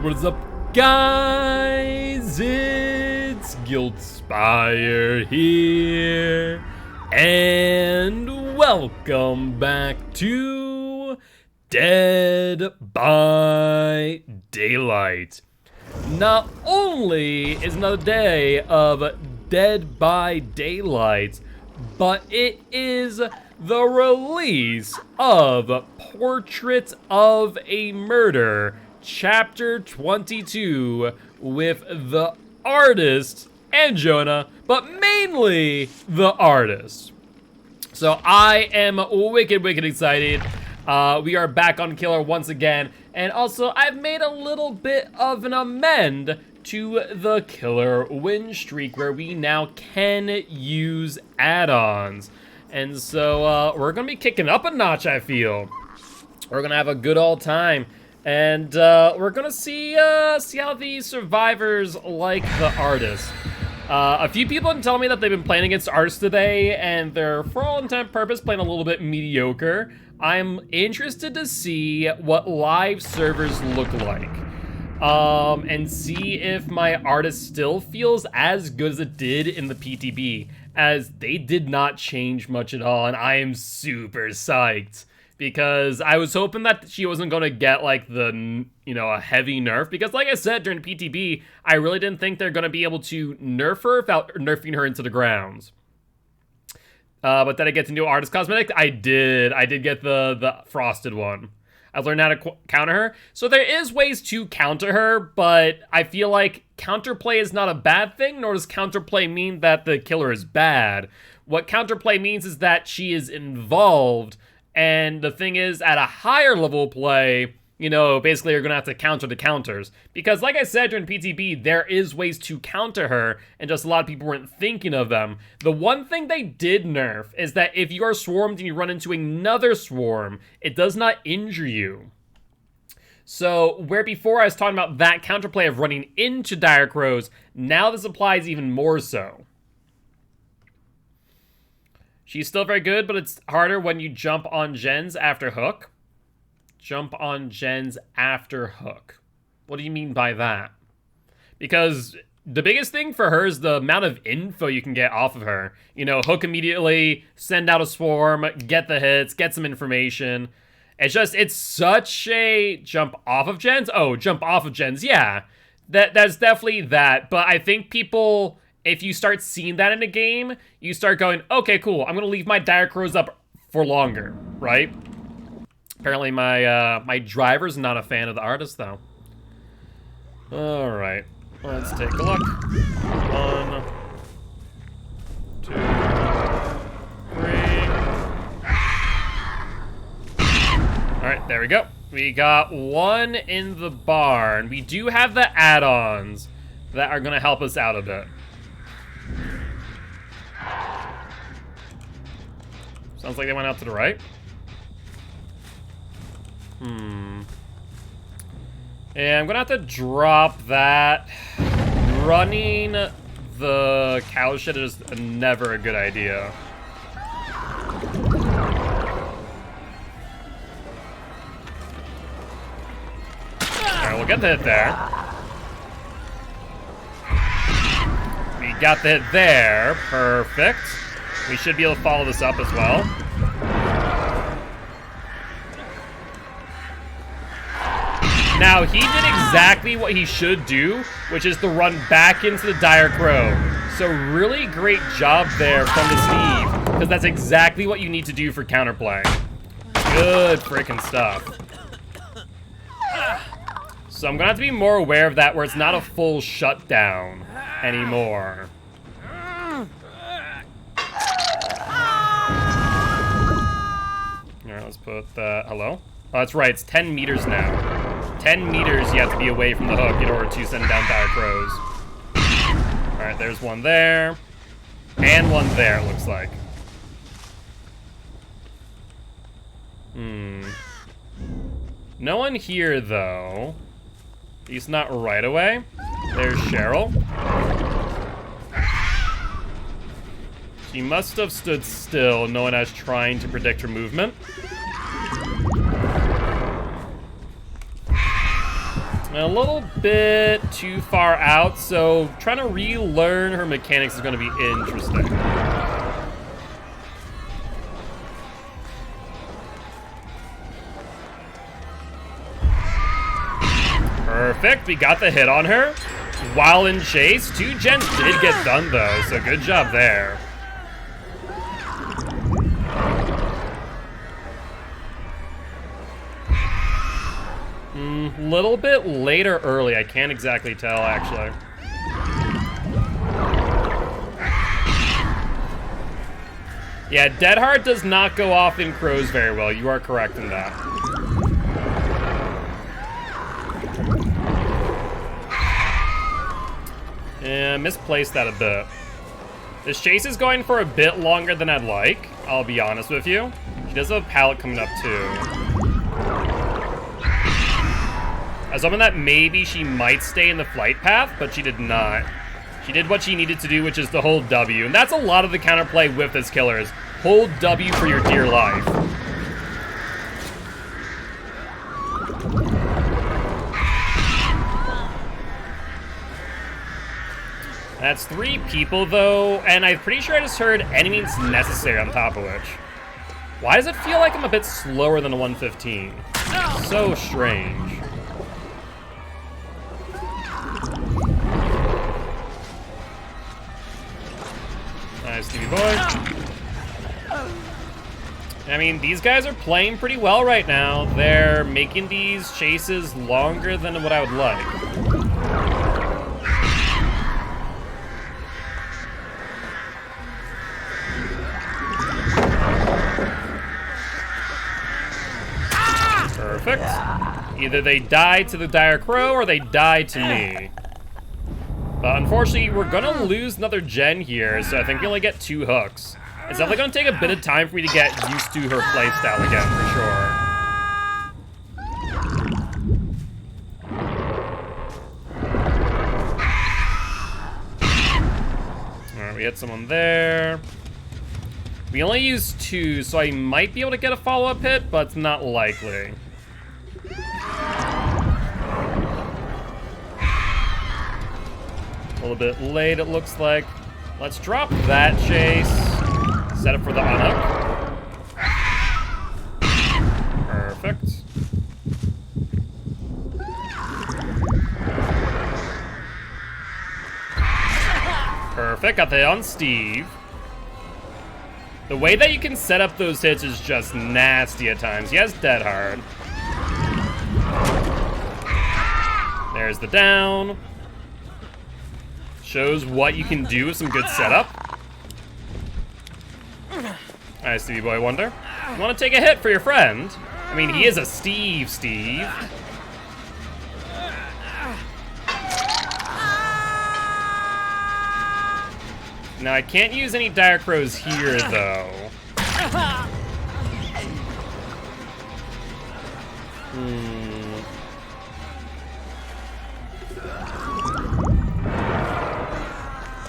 what is up, guys? It's Guilty here, and welcome back to Dead by Daylight. Not only is another day of Dead by Daylight, but it is the release of Portrait of a Murder, Chapter 22, with the artist and Jonah, but mainly the artist. So I am wicked excited. We are back on Killer once again, and also I've made a little bit of an amend to the Killer win streak where we now can use add-ons. And so we're gonna be kicking up a notch, I feel. We're gonna have a good old time. And we're gonna see how the survivors like the artist. A few people have been telling me that they've been playing against artists today, and they're, for all intent and purpose, playing a little bit mediocre. I'm interested to see what live servers look like. And see if my artist still feels as good as it did in the PTB, as they did not change much at all, and I am super psyched. Because I was hoping that she wasn't going to get, like, the, you know, a heavy nerf. Because, like I said, during PTB, I really didn't think they're going to be able to nerf her without nerfing her into the grounds. But did I get the new artist cosmetic? I did. I did get the frosted one. I've learned how to counter her. So there is ways to counter her, but I feel like counterplay is not a bad thing, nor does counterplay mean that the killer is bad. What counterplay means is that she is involved. And the thing is, at a higher level of play, you know, basically you're going to have to counter the counters. Because like I said during PTB, there is ways to counter her, and just a lot of people weren't thinking of them. The one thing they did nerf is that if you are swarmed and you run into another swarm, it does not injure you. So where before I was talking about that counterplay of running into dire crows, now this applies even more so. She's still very good, but it's harder when you jump on gens after hook. Jump on gens after hook. What do you mean by that? Because the biggest thing for her is the amount of info you can get off of her. You know, hook immediately, send out a swarm, get the hits, get some information. It's such a jump off of gens. Oh, jump off of gens, yeah. That's definitely that. But I think people, if you start seeing that in a game, you start going, okay, cool, I'm gonna leave my dire crows up for longer, right? Apparently my driver's not a fan of the artist, though. All right, let's take a look. 1, 2, 3. All right, there we go. We got one in the barn. We do have the add-ons that are gonna help us out a bit. Sounds like they went out to the right. Yeah, I'm gonna have to drop that. Running the cow shed is never a good idea. Alright, we'll get the hit there. We got the hit there. Perfect. We should be able to follow this up as well. Now, he did exactly what he should do, which is to run back into the dire crow. So really great job there from the Steve, because that's exactly what you need to do for counterplay. Good freaking stuff. So I'm gonna have to be more aware of that, where it's not a full shutdown anymore. Alright, let's put that. Hello? Oh, that's right, it's 10 meters now. 10 meters you have to be away from the hook in order to send down dire crows. Alright, there's one there. And one there, it looks like. No one here, though. At least not right away. There's Cheryl. She must have stood still, no one else trying to predict her movement. A little bit too far out, so trying to relearn her mechanics is going to be interesting. Perfect, we got the hit on her. While in chase, 2 gens did get done though, so good job there. Little bit late or early, I can't exactly tell actually. Yeah, Dead Hard does not go off in crows very well, you are correct in that. Yeah, misplaced that a bit. This chase is going for a bit longer than I'd like, I'll be honest with you. She does have a pallet coming up too. I was hoping that maybe she might stay in the flight path, but she did not. She did what she needed to do, which is to hold W. And that's a lot of the counterplay with this killer is hold W for your dear life. That's 3 people, though, and I'm pretty sure I just heard any means necessary on top of which. Why does it feel like I'm a bit slower than a 115? So strange. Nice, Stevie boy. I mean, these guys are playing pretty well right now. They're making these chases longer than what I would like. Perfect. Either they die to the Dire Crow or they die to me. But unfortunately, we're gonna lose another gen here, so I think we only get 2 hooks. It's definitely gonna take a bit of time for me to get used to her playstyle again, for sure. Alright, we hit someone there. We only used 2, so I might be able to get a follow-up hit, but it's not likely. A little bit late, it looks like. Let's drop that chase. Set it for the unhook. Perfect. Perfect, got the hit on Steve. The way that you can set up those hits is just nasty at times. He has Dead Hard. There's the down. Shows what you can do with some good setup. Alright, Stevie Boy Wonder. You want to take a hit for your friend? I mean, he is a Steve. Now, I can't use any Dire Crows here, though.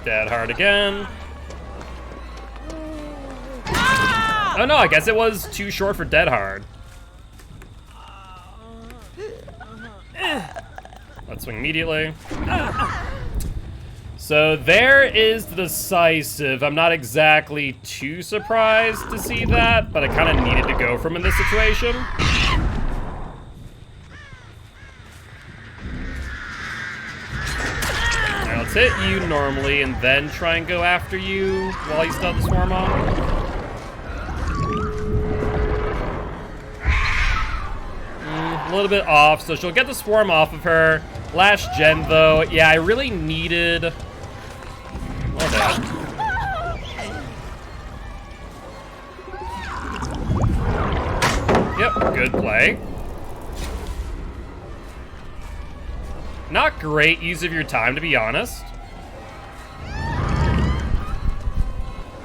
Dead Hard again. Oh no, I guess it was too short for Dead Hard. Let's swing immediately. So there is the decisive. I'm not exactly too surprised to see that, but I kind of needed to go from in this situation. Alright, let's hit you normally and then try and go after you while you still have the swarm on. A little bit off, so she'll get the swarm off of her. Last gen, though. Yeah, I really needed... Well done. Yep, good play. Not great use of your time, to be honest.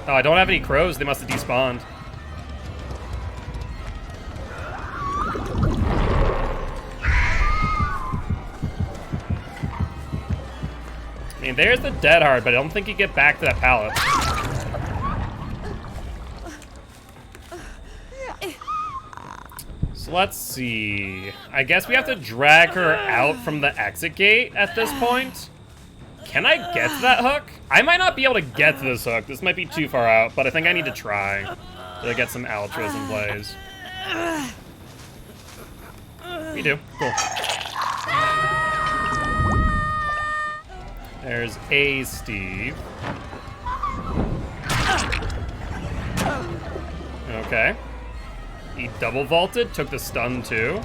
Oh, I don't have any crows. They must have despawned. I mean, there's the Dead Hard, but I don't think you get back to that pallet. let's see. I guess we have to drag her out from the exit gate at this point. Can I get to that hook? I might not be able to get to this hook. This might be too far out, but I think I need to try to get some altruism plays. We do. Cool. There's a Steve. Okay. He double vaulted, took the stun too.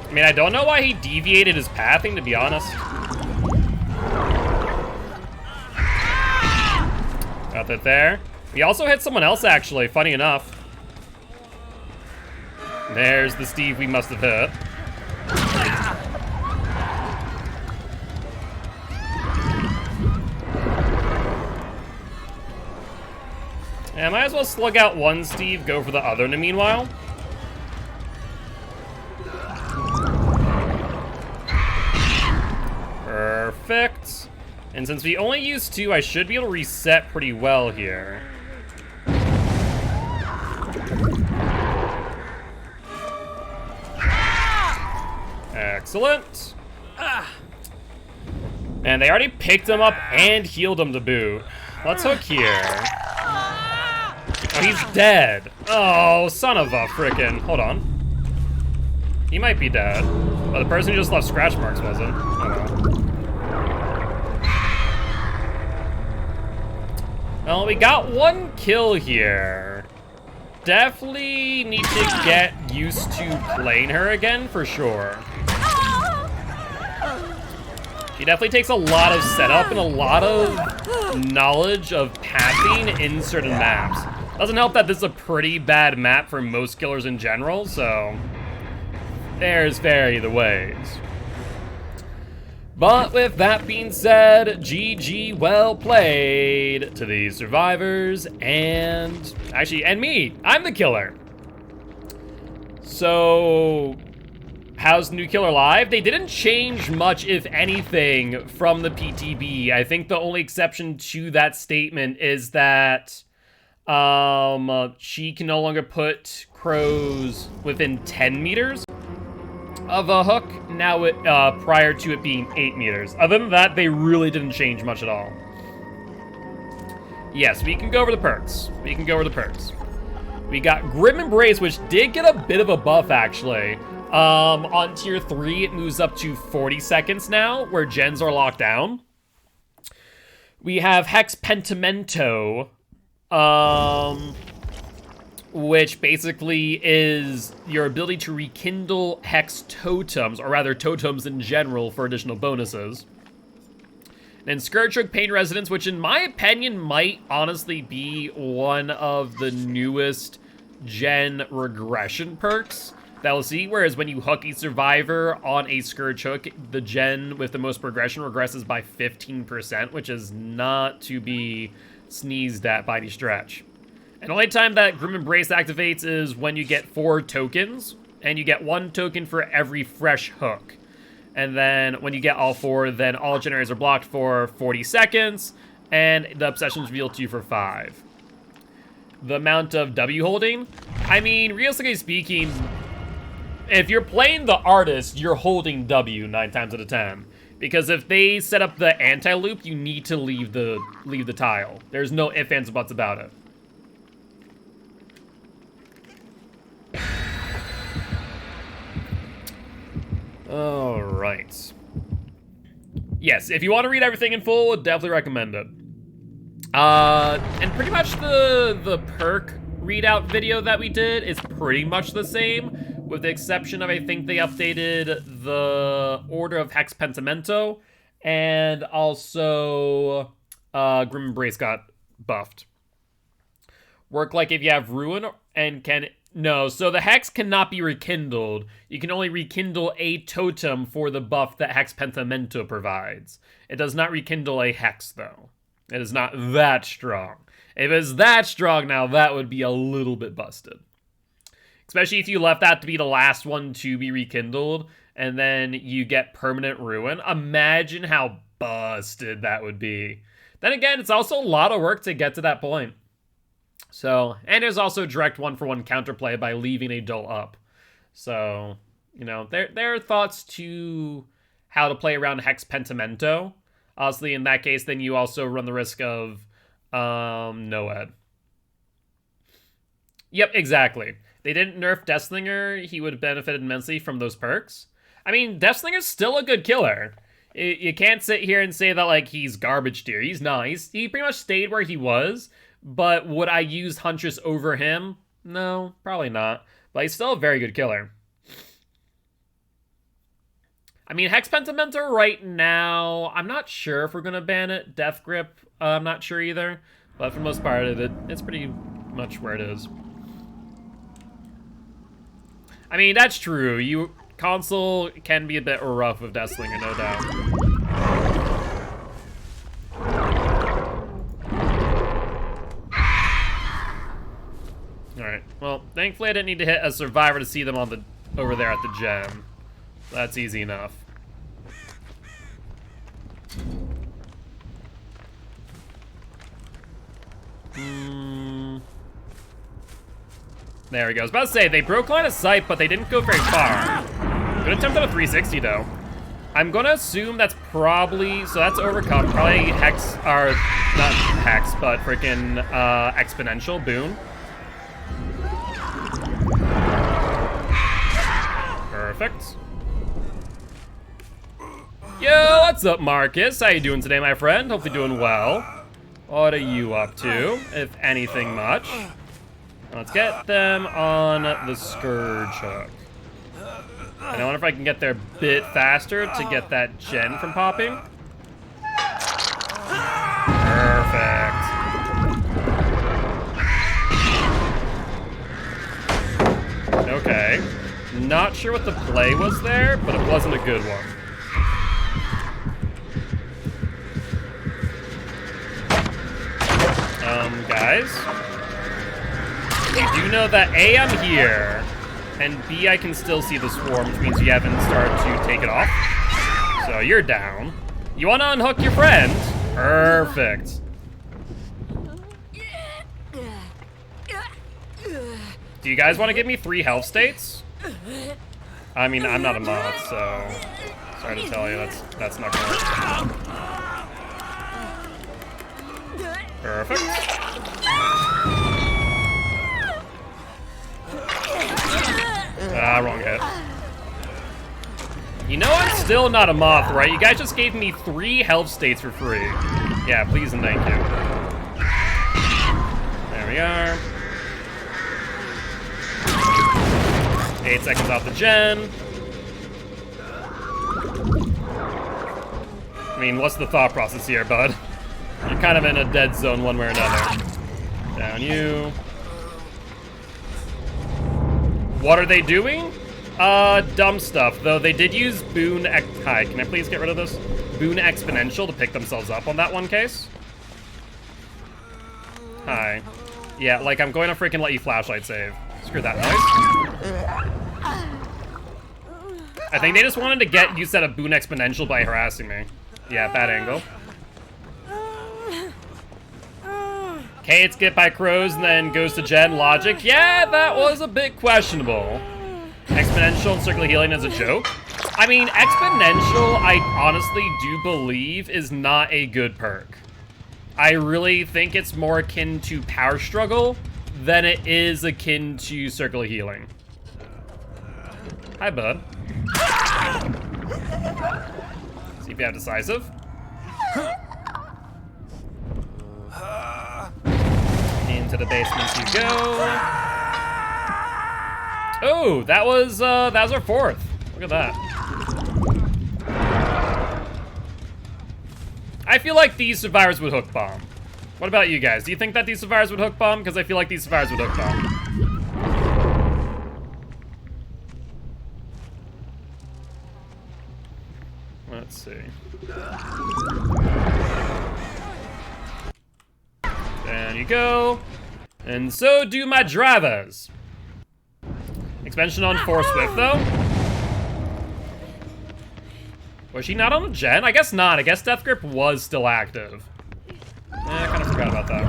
I mean, I don't know why he deviated his pathing, to be honest. Got that there. He also hit someone else, actually, funny enough. There's the Steve we must have hit. Yeah, I might as well slug out one Steve, go for the other in the meanwhile. Perfect. And since we only used 2, I should be able to reset pretty well here. Excellent. And they already picked him up and healed him to boot. Let's hook here. Oh, he's dead. Oh, son of a frickin'. Hold on. He might be dead. But the person who just left scratch marks wasn't. Oh well. Well, we got 1 kill here. Definitely need to get used to playing her again for sure. She definitely takes a lot of setup and a lot of knowledge of pathing in certain maps. Doesn't help that this is a pretty bad map for most killers in general, so there's vary the ways. But with that being said, GG, well played to these survivors and me. I'm the killer. So how's the new killer live? They didn't change much, if anything, from the PTB. I think the only exception to that statement is that she can no longer put crows within 10 meters of a hook, now prior to it being 8 meters. Other than that, they really didn't change much at all. Yes, we can go over the perks. We got Grim Embrace, which did get a bit of a buff, actually. On tier 3, it moves up to 40 seconds now, where gens are locked down. We have Hex Pentimento, which basically is your ability to rekindle hex totems, or rather totems in general, for additional bonuses. And Scourgehook Pain Resonance, which in my opinion might honestly be one of the newest gen regression perks that we'll see, whereas when you hook a survivor on a Scourgehook, the gen with the most progression regresses by 15%, which is not to be sneezed at by any stretch. And the only time that Grim Embrace activates is when you get 4 tokens, and you get 1 token for every fresh hook. And then when you get all 4, then all generators are blocked for 40 seconds, and the obsession is revealed to you for 5. The amount of W holding? I mean, realistically speaking, if you're playing the artist, you're holding W 9 times out of 10. Because if they set up the anti-loop, you need to leave the tile. There's no ifs, ands, buts about it. All right. Yes, if you want to read everything in full, would definitely recommend it. And pretty much the perk readout video that we did is pretty much the same, with the exception of I think they updated the order of Hex Pentimento, and also Grim Embrace got buffed. Work like if you have Ruin and can... No, so the Hex cannot be rekindled. You can only rekindle a totem for the buff that Hex Pentimento provides. It does not rekindle a Hex, though. It is not that strong. If it's that strong now, that would be a little bit busted. Especially if you left that to be the last one to be rekindled, and then you get permanent ruin. Imagine how busted that would be. Then again, it's also a lot of work to get to that point. So, and there's also direct one-for-one counterplay by leaving a dull up. So, you know, there are thoughts to how to play around Hex Pentimento. Obviously, in that case, then you also run the risk of no-ed. Yep, exactly. They didn't nerf Deathslinger, he would have benefited immensely from those perks. I mean, Deathslinger's still a good killer. You can't sit here and say that, like, he's garbage tier. He's not. He pretty much stayed where he was, but would I use Huntress over him? No, probably not. But he's still a very good killer. I mean, Hex Pentimento right now, I'm not sure if we're going to ban it. Death Grip, I'm not sure either. But for the most part, it's pretty much where it is. I mean, that's true. Console can be a bit rough with Deathslinger, no doubt. Alright, well, thankfully I didn't need to hit a survivor to see them on over there at the gen. That's easy enough. There he goes. I was about to say, they broke line of sight, but they didn't go very far. Good attempt at a 360, though. I'm gonna assume that's probably, so that's overcome. Probably Hex, or not Hex, but freaking Exponential Boon. Perfect. Yo, what's up, Marcus? How you doing today, my friend? Hopefully doing well. What are you up to, if anything much? Let's get them on the Scourge hook. And I wonder if I can get there a bit faster to get that gen from popping. Perfect. Okay. Not sure what the play was there, but it wasn't a good one. Guys. You do know that A, I'm here, and B, I can still see the swarm, which means you haven't started to take it off. So you're down. You want to unhook your friend? Perfect. Do you guys want to give me 3 health states? I mean, I'm not a moth, so sorry to tell you, that's not gonna work. Perfect. Ah, wrong hit. You know I'm still not a moth, right? You guys just gave me 3 health states for free. Yeah, please and thank you. There we are. 8 seconds off the gen. I mean, what's the thought process here, bud? You're kind of in a dead zone one way or another. Down you. What are they doing? Dumb stuff, though they did use Boon Hi, can I please get rid of this? Boon Exponential to pick themselves up on that one case. Hi. Yeah, like I'm going to freaking let you flashlight save. Screw that noise. I think they just wanted to get use out of Boon Exponential by harassing me. Yeah, bad angle. Okay, it's get by crows and then goes to gen logic. Yeah, that was a bit questionable. Exponential and circular healing is a joke. I mean, Exponential, I honestly do believe, is not a good perk. I really think it's more akin to Power Struggle than it is akin to circular healing. Hi, bud. See if you have decisive. Into the basement you go. Oh, that was our 4th. Look at that. I feel like these survivors would hook bomb. What about you guys? Do you think that these survivors would hook bomb? Because I feel like these survivors would hook bomb. Let's see. There you go. And so do my drivers. Expansion on Force Swift, though. Was she not on the gen? I guess not. I guess Death Grip was still active. I kind of forgot about that.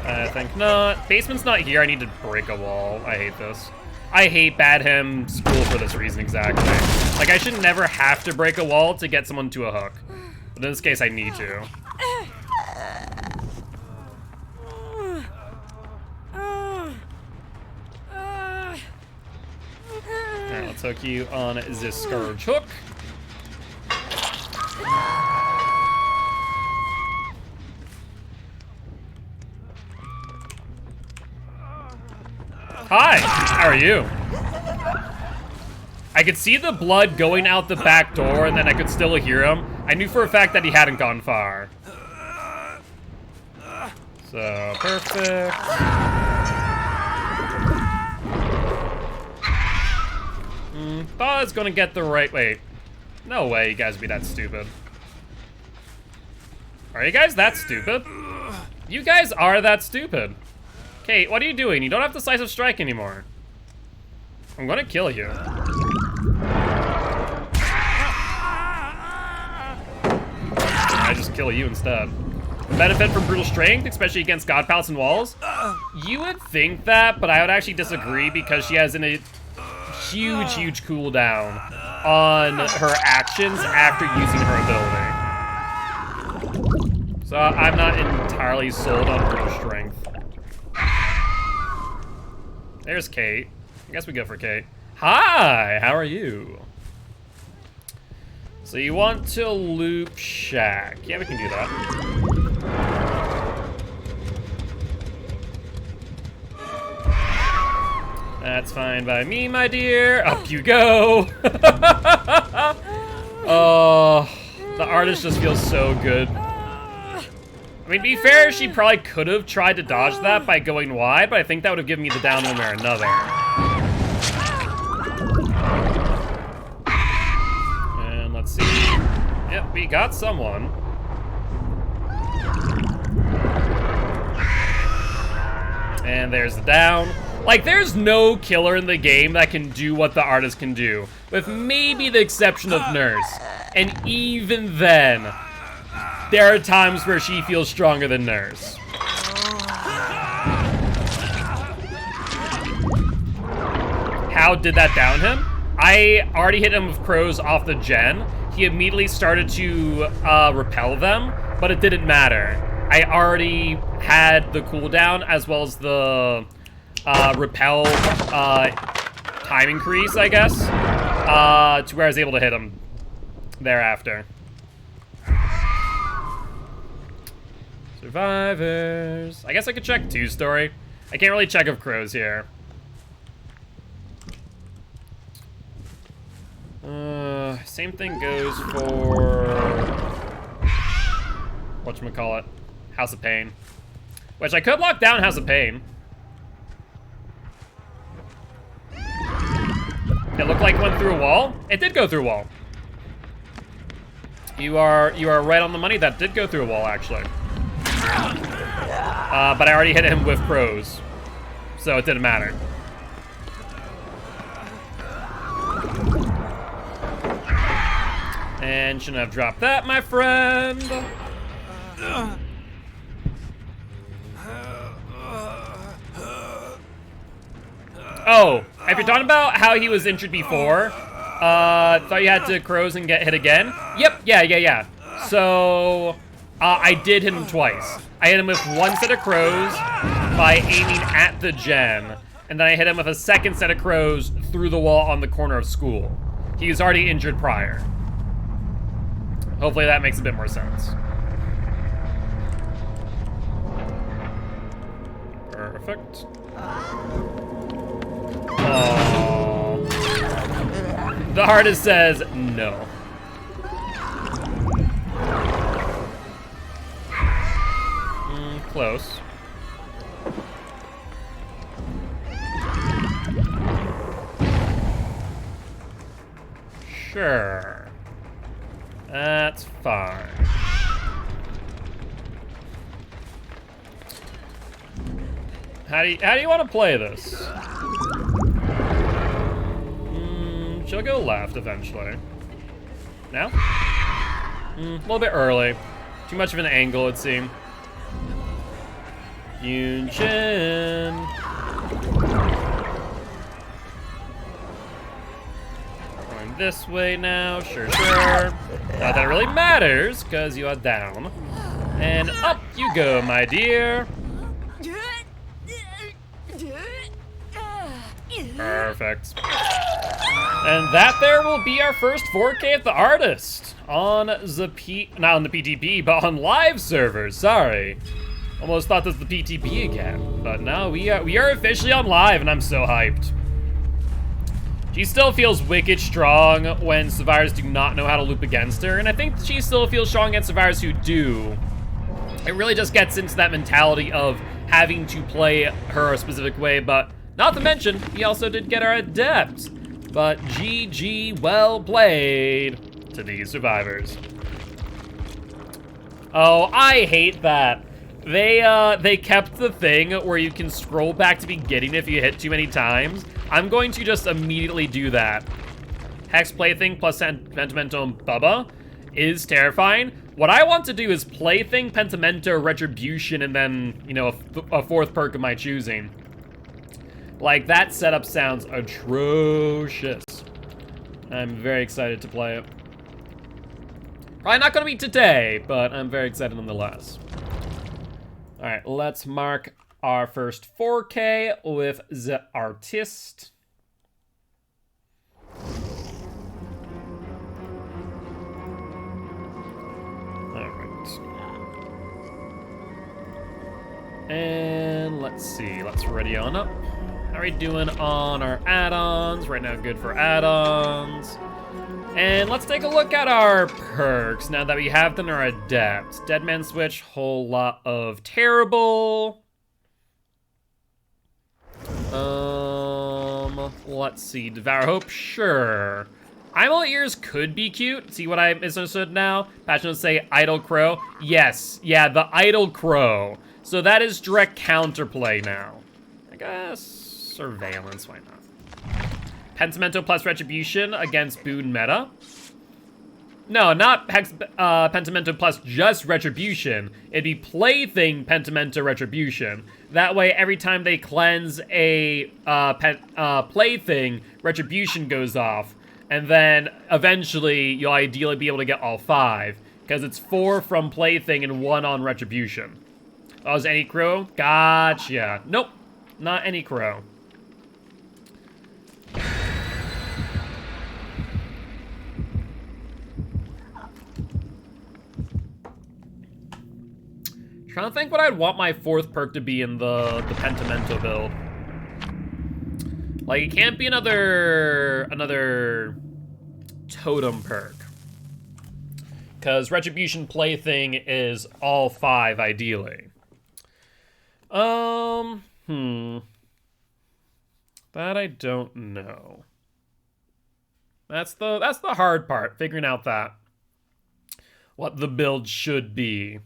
I think not. Basement's not here. I need to break a wall. I hate this. I hate Bad Him School for this reason exactly. Like, I should never have to break a wall to get someone to a hook. But in this case, I need to. Alright, let's hook you on this scourge hook. Hi, how are you? I could see the blood going out the back door, and then I could still hear him. I knew for a fact that he hadn't gone far. So, perfect. Thought I was gonna get the right... Wait. No way you guys would be that stupid. Are you guys that stupid? You guys are that stupid. Kate, what are you doing? You don't have decisive strike anymore. I'm gonna kill you. I just kill you instead. Benefit from brutal strength, especially against god palace and walls. You would think that, but I would actually disagree because she has a huge cooldown on her actions after using her ability. So I'm not entirely sold on brutal strength. There's Kate. I guess we go for Kate. Hi, how are you? So you want to loop Shack. Yeah, we can do that. That's fine by me, my dear. Up you go. Oh, the artist just feels so good. I mean, to be fair, she probably could have tried to dodge that by going wide, but I think that would have given me the down one way or another. And let's see. Yep, we got someone. And there's the down. Like, there's no killer in the game that can do what the artist can do, with maybe the exception of Nurse. And even then, there are times where she feels stronger than Nurse. How did that down him? I already hit him with crows off the gen. He immediately started to repel them, but it didn't matter. I already had the cooldown as well as the repel time increase, I guess, to where I was able to hit him thereafter. Survivors. I guess I could check 2-story. I can't really check of crows here. Same thing goes for whatchamacallit, House of Pain. Which I could lock down House of Pain. It looked like it went through a wall. It did go through a wall. You are right on the money. That did go through a wall, actually. But I already hit him with crows, so it didn't matter. And shouldn't have dropped that, my friend. Oh, if you're talking about how he was injured before, thought you had to crows and get hit again? Yep, yeah. So, I did hit him twice. I hit him with one set of crows by aiming at the gen, and then I hit him with a second set of crows through the wall on the corner of school. He was already injured prior. Hopefully that makes a bit more sense. Perfect. Oh. The artist says no. Close. Sure. That's fine. How do you want to play this? She'll go left eventually. Now? A little bit early. Too much of an angle, it seemed. Yunjin. Going this way now, sure. Not that it really matters, because you are down. And up you go, my dear. Perfect. And that there will be our first 4K of the artist on the not on the PTP, but on live servers. Sorry, almost thought this was the PTP again, but no, we are officially on live, and I'm so hyped. She still feels wicked strong when survivors do not know how to loop against her, and I think she still feels strong against survivors who do. It really just gets into that mentality of having to play her a specific way, but not to mention, he also did get our adept. But GG, well played to these survivors. Oh, I hate that. They kept the thing where you can scroll back to beginning if you hit too many times. I'm going to just immediately do that. Hex Plaything plus Pentimento Bubba is terrifying. What I want to do is Plaything, Pentimento, Retribution, and then, you know, a fourth perk of my choosing. Like, that setup sounds atrocious. I'm very excited to play it. Probably not gonna be today, but I'm very excited nonetheless. All right, let's mark our first 4K with the artist. All right. And let's see, let's ready on up. How are we doing on our add-ons? Right now, good for add-ons. And let's take a look at our perks now that we have them in our adept. Deadman Switch, whole lot of terrible. Let's see, Devour Hope, sure. Eyeball Ears could be cute. See what I misunderstood now? Patch notes say Idle Crow. Yes, yeah, the Idle Crow. So that is direct counterplay now. I guess Surveillance, why not? Pentimento plus Retribution against Boon meta. No, not Pentimento plus just Retribution. It'd be Plaything Pentimento Retribution. That way, every time they cleanse a Plaything, Retribution goes off. And then, eventually, you'll ideally be able to get all 5. Because it's 4 from Plaything and 1 on Retribution. Oh, is any crow? Gotcha. Nope, not any crow. Trying to think what I'd want my 4th perk to be in the Pentimento build. Like, it can't be another totem perk. Because Retribution Plaything is all 5, ideally. That I don't know. That's the hard part, figuring out that. What the build should be.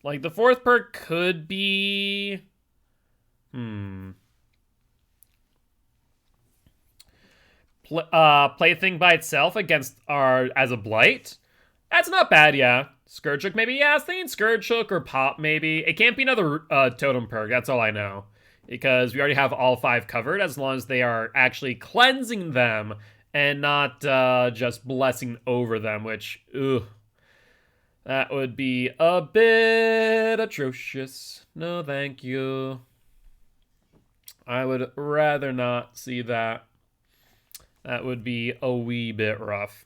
Like, the 4th perk could be... Plaything by itself against as a blight? That's not bad, yeah. Scourge Hook, maybe? Yeah, I was thinking Scourge Hook or Pop, maybe. It can't be another totem perk, that's all I know. Because we already have all 5 covered, as long as they are actually cleansing them and not just blessing over them, which, ugh. That would be a bit atrocious. No, thank you. I would rather not see that. That would be a wee bit rough.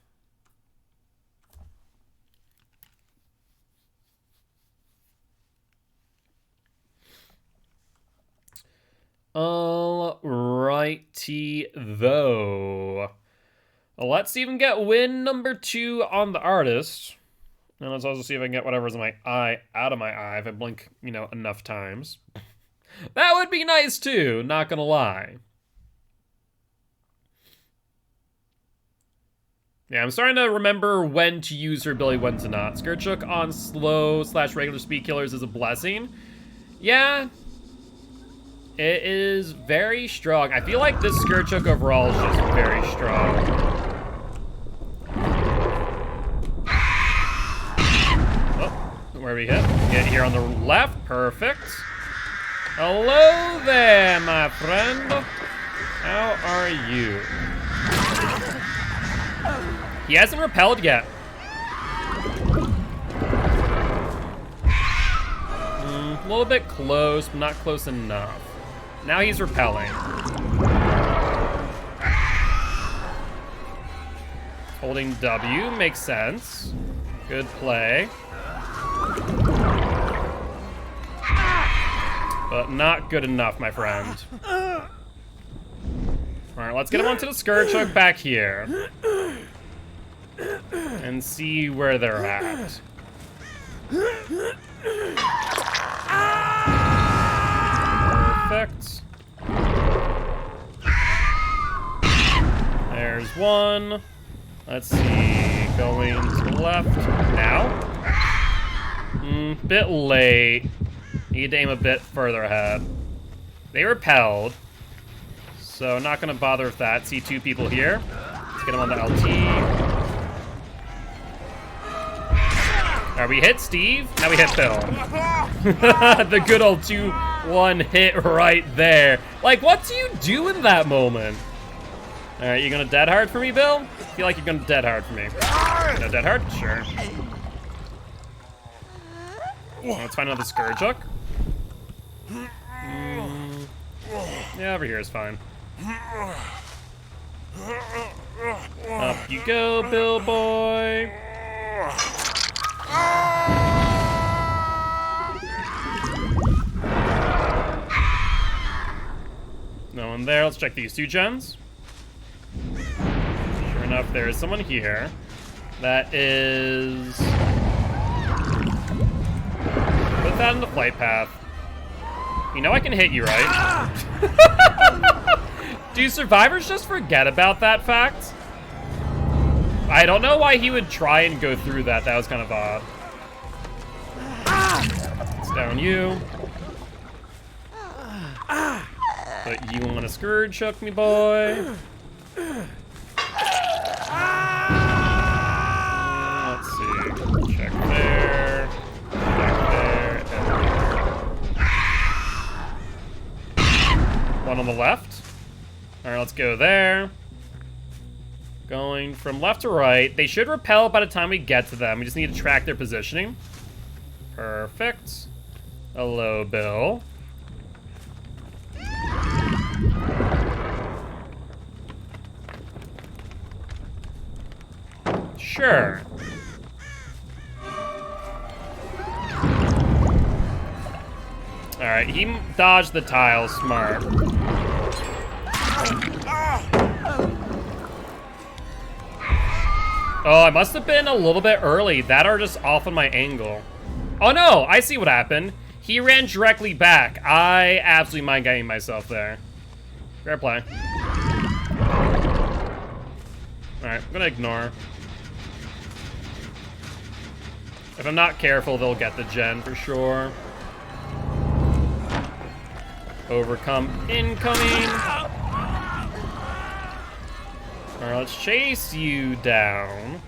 Alrighty, though. Let's even get win number 2 on the artist. And let's also see if I can get whatever's in my eye out of my eye if I blink, you know, enough times. That would be nice too, not gonna lie. Yeah, I'm starting to remember when to use her ability, when to not. Scourge Hook on slow / regular speed killers is a blessing. Yeah, it is very strong. I feel like this Scourge Hook overall is just very strong. Where we hit? Get here on the left. Perfect. Hello there, my friend. How are you? He hasn't repelled yet. A little bit close, but not close enough. Now he's repelling. Holding W makes sense. Good play. But not good enough, my friend. Alright, let's get him onto the Scourge Hook back here. And see where they're at. Perfect. There's one. Let's see. Going to the left. Now. Bit late. Need to aim a bit further ahead. They repelled. So not gonna bother with that. See two people here. Let's get them on the LT. Alright, we hit Steve, now we hit Bill. The good old 2-1 hit right there. Like, what do you do in that moment? Alright, you gonna dead hard for me, Bill? I feel like you're gonna dead hard for me. No dead hard? Sure. Let's find another Scourge Hook. Yeah, over here is fine. Up you go, Bill boy. No one there. Let's check these two gens. Sure enough, there is someone here. That is... Put that in the flight path. You know I can hit you, right? Do survivors just forget about that fact? I don't know why he would try and go through that. That was kind of odd. It's down you. But you want to Scourge Hook me, boy. Let's see. Check there. Check there. And there. One on the left. All right, let's go there. Going from left to right. They should repel by the time we get to them. We just need to track their positioning. Perfect. Hello, Bill. Sure. Alright, he dodged the tile. Smart. Oh, I must have been a little bit early. That or just off on my angle. Oh no, I see what happened. He ran directly back. I absolutely mind getting myself there. Fair play. Alright, I'm gonna ignore. If I'm not careful, they'll get the gen for sure. Overcome incoming. Alright, let's chase you down.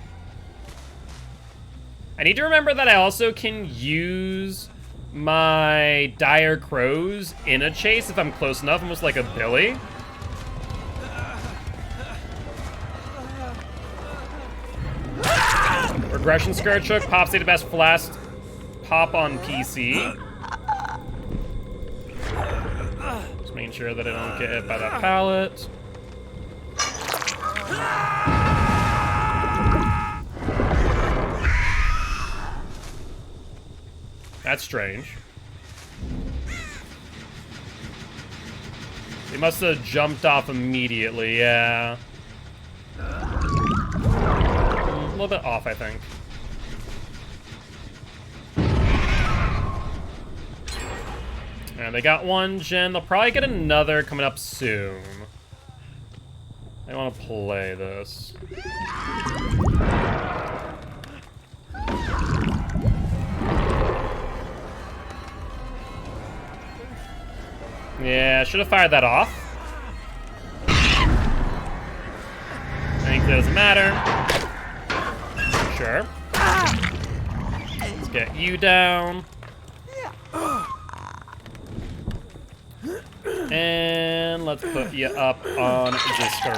I need to remember that I also can use my Dire Crows in a chase if I'm close enough, almost like a Billy. Regression Scourge Hook, Pop State of Best Blast, Pop on PC. Just making sure that I don't get hit by that pallet. That's strange. They must have jumped off immediately, yeah. A little bit off, I think. And they got one gen. They'll probably get another coming up soon. I want to play this. Yeah, should have fired that off. I think it doesn't matter. Sure. Let's get you down. And let's put you up on this scourge.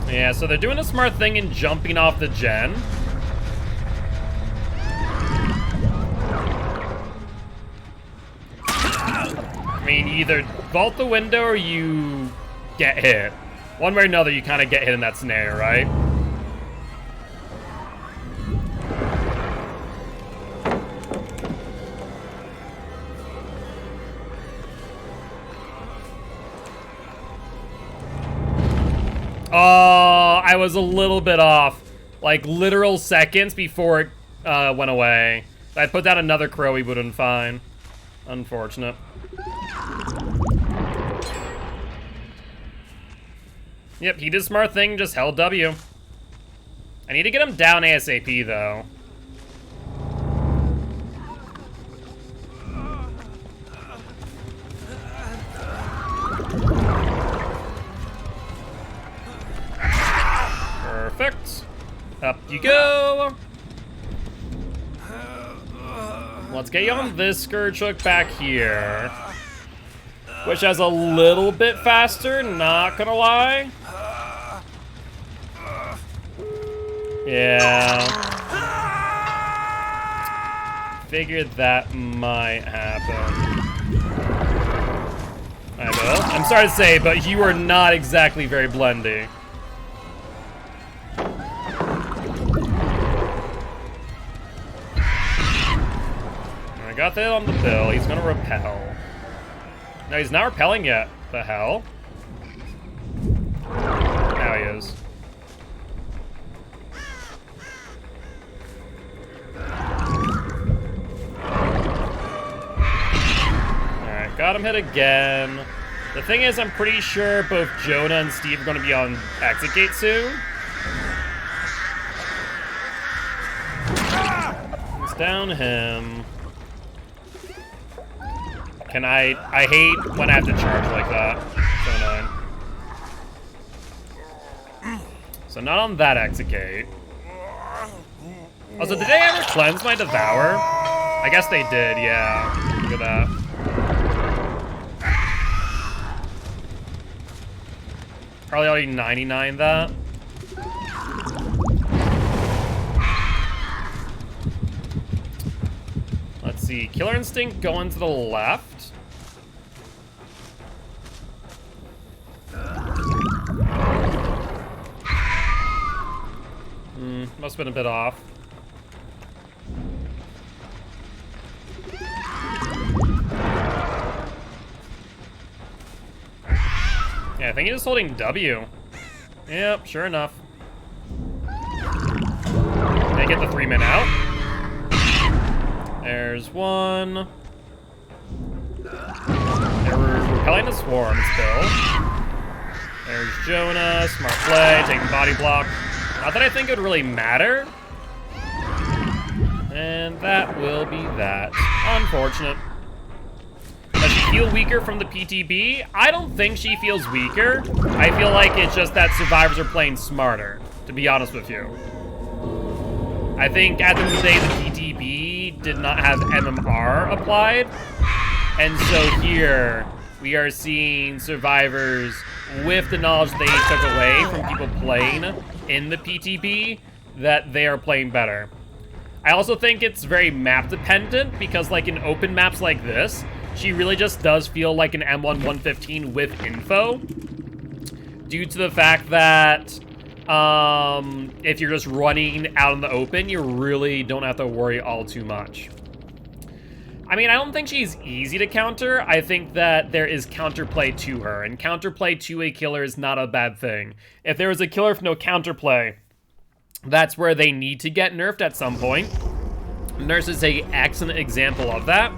Yeah, so they're doing a smart thing in jumping off the gen. I mean, you either vault the window or you get hit. One way or another, you kind of get hit in that scenario, right? Oh, I was a little bit off. Like, literal seconds before it went away. If I put down another crow, we would have been fine. Unfortunate. Yep, he did a smart thing, just held W. I need to get him down ASAP, though. Perfect. Up you go. Let's get you on this Scourge Hook back here. Which has a little bit faster, not gonna lie. Yeah. Figured that might happen. I will. I'm sorry to say, but you are not exactly very blendy. I got that on the bill. He's gonna repel. No, he's not repelling yet. The hell? Now he is. Alright, got him hit again. The thing is, I'm pretty sure both Jonah and Steve are going to be on exit gate soon. Let's down him. Can I hate when I have to charge like that. So annoying. So not on that exit gate. Also, did they ever cleanse my Devour? I guess they did, yeah. Look at that. Probably already 99 that. Let's see. Killer Instinct going to the left. Must have been a bit off. Yeah, I think he's just holding W. Yep, sure enough. They get the 3-man out. There's one. They were repelling the swarm still. There's Jonah, smart play, taking body block. Not that I think it would really matter. And that will be that. Unfortunate. Does she feel weaker from the PTB? I don't think she feels weaker. I feel like it's just that survivors are playing smarter, to be honest with you. I think at the end of the day, the PTB did not have MMR applied. And so here, we are seeing survivors with the knowledge they took away from people playing in the PTB, that they are playing better. I also think it's very map dependent, because like in open maps like this, she really just does feel like an M1 115 with info, due to the fact that if you're just running out in the open, you really don't have to worry all too much. I mean, I don't think she's easy to counter. I think that there is counterplay to her, and counterplay to a killer is not a bad thing. If there was a killer with no counterplay, that's where they need to get nerfed at some point. Nurse is an excellent example of that,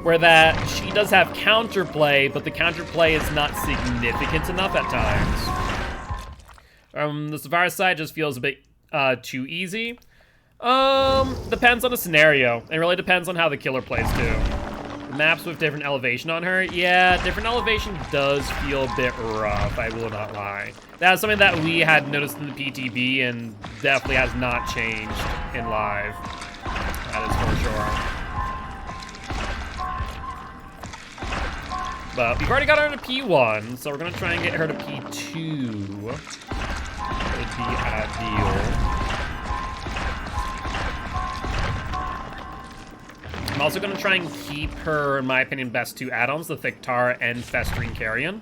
where that she does have counterplay, but the counterplay is not significant enough at times. The Survivor side just feels a bit too easy. Depends on the scenario. It really depends on how the killer plays too. Maps with different elevation on her. Yeah, different elevation does feel a bit rough, I will not lie. That's something that we had noticed in the PTB and definitely has not changed in live. That is for sure. But we've already got her to P1, so we're gonna try and get her to P2. Would be ideal. I'm also gonna try and keep her, in my opinion, best two add-ons, the Thick Tar and Festering Carrion.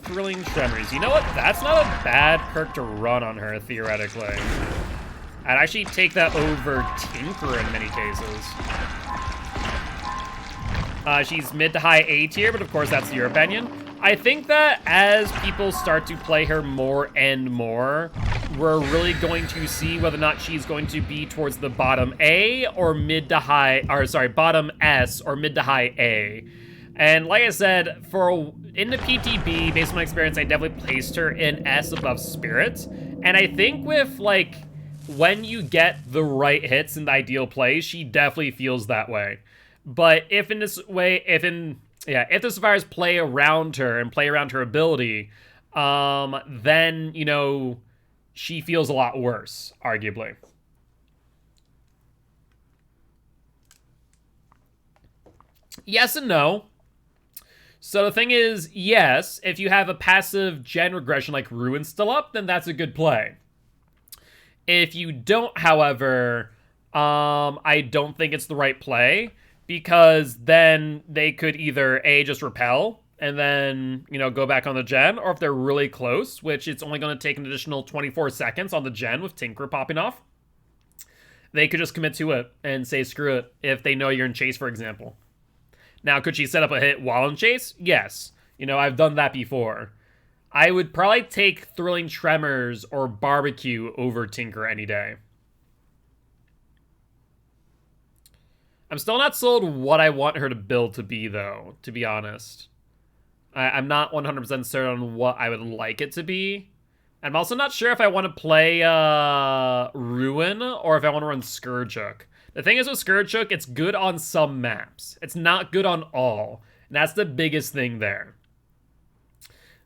Thrilling Tremors. You know what? That's not a bad perk to run on her, theoretically. I'd actually take that over Tinker in many cases. She's mid to high A tier, but of course that's your opinion. I think that as people start to play her more and more, we're really going to see whether or not she's going to be towards the bottom A or mid to high, or sorry, bottom S or mid to high A. And like I said, in the PTB, based on my experience, I definitely placed her in S above Spirit. And I think with, like, when you get the right hits in the ideal play, she definitely feels that way. But if in this way, if the survivors play around her and play around her ability, then, you know, she feels a lot worse, arguably. Yes and no. So the thing is, yes, if you have a passive gen regression like Ruin still up, then that's a good play. If you don't, however, I don't think it's the right play, because then they could either A, just repel, and then, you know, go back on the gen, or if they're really close, which it's only going to take an additional 24 seconds on the gen with Tinker popping off, they could just commit to it and say screw it if they know you're in chase, for example. Now, could she set up a hit while in chase? Yes. You know, I've done that before. I would probably take Thrilling Tremors or Barbecue over Tinker any day. I'm still not sold what I want her to build to be, though, to be honest. I'm not 100% certain on what I would like it to be. I'm also not sure if I want to play Ruin or if I want to run Scourgehook. The thing is with Scourgehook, it's good on some maps. It's not good on all. And that's the biggest thing there.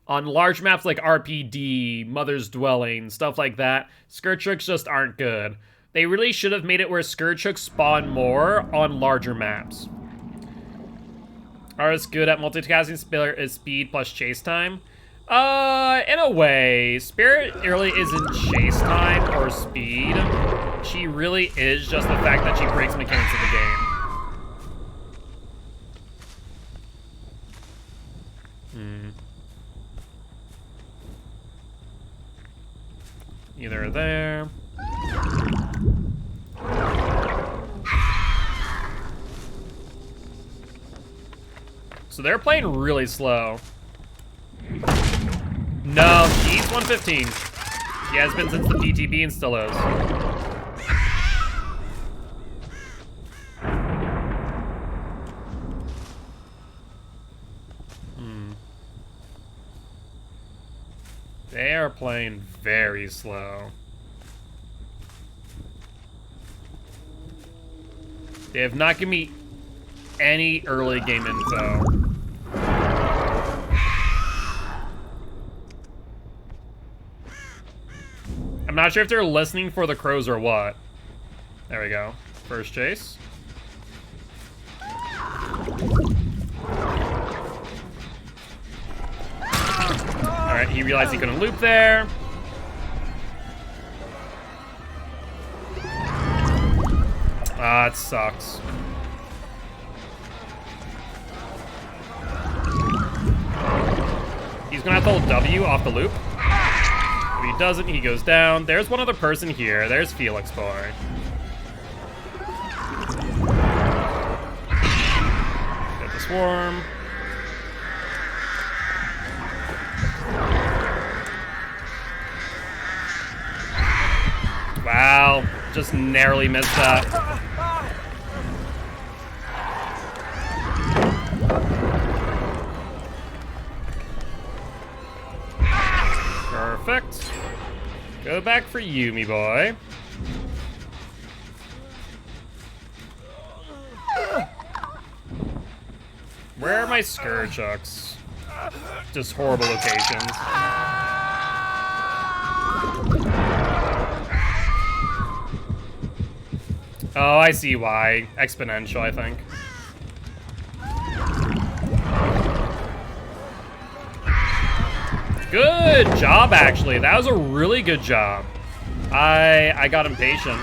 On large maps like RPD, Mother's Dwelling, stuff like that, Scourgehooks just aren't good. They really should have made it where Scourgehooks spawn more on larger maps. Are it's good at multitasking speed plus chase time? In a way. Spirit really isn't chase time or speed. She really is just the fact that she breaks mechanics of the game. Either there. So they're playing really slow. No, she's 115. She has been since the PTB and still is. They are playing very slow. They have not given me any early game info. I'm not sure if they're listening for the crows or what. There we go. First chase. Alright, he realized he couldn't loop there. Ah, it sucks. He's gonna have to hold W off the loop. If he doesn't, he goes down. There's one other person here. There's Felix Boy. Get the swarm. Wow, just narrowly missed that. Perfect. Go back for you, me boy. Where are my Scourgechucks? Just horrible locations. Oh, I see why. Exponential, I think. Good job, actually. That was a really good job. I got impatient.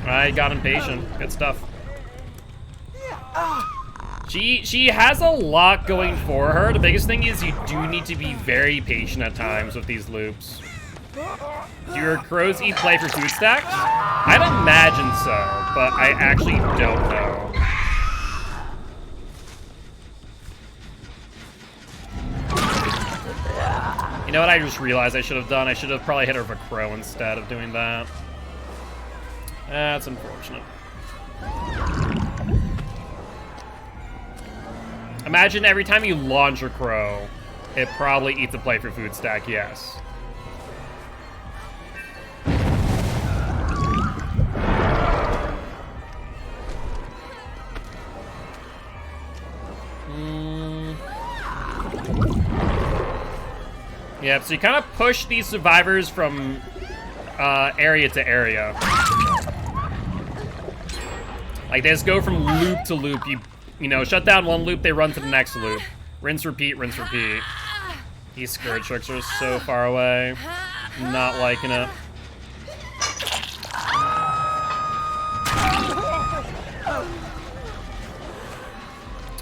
I got impatient. Good stuff. She has a lot going for her. The biggest thing is you do need to be very patient at times with these loops. Do your crows eat play for food stacks? I'd imagine so, but I actually don't know. You know what I just realized I should have done? I should have probably hit her with a crow instead of doing that. That's unfortunate. Imagine every time you launch a crow, it probably eats a play for food stack, yes. Yep, so you kind of push these survivors from area to area. Like, they just go from loop to loop. You know, shut down one loop, they run to the next loop. Rinse, repeat, rinse, repeat. These Scourgechucks are so far away. Not liking it.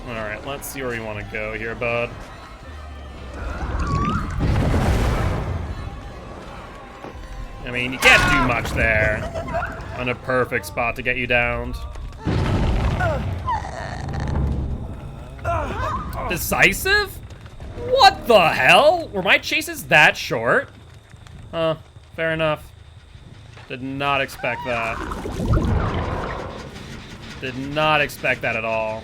Alright, let's see where you want to go here, bud. I mean, you can't do much there. On a perfect spot to get you downed. Decisive? What the hell? Were my chases that short? Huh, fair enough. Did not expect that. Did not expect that at all.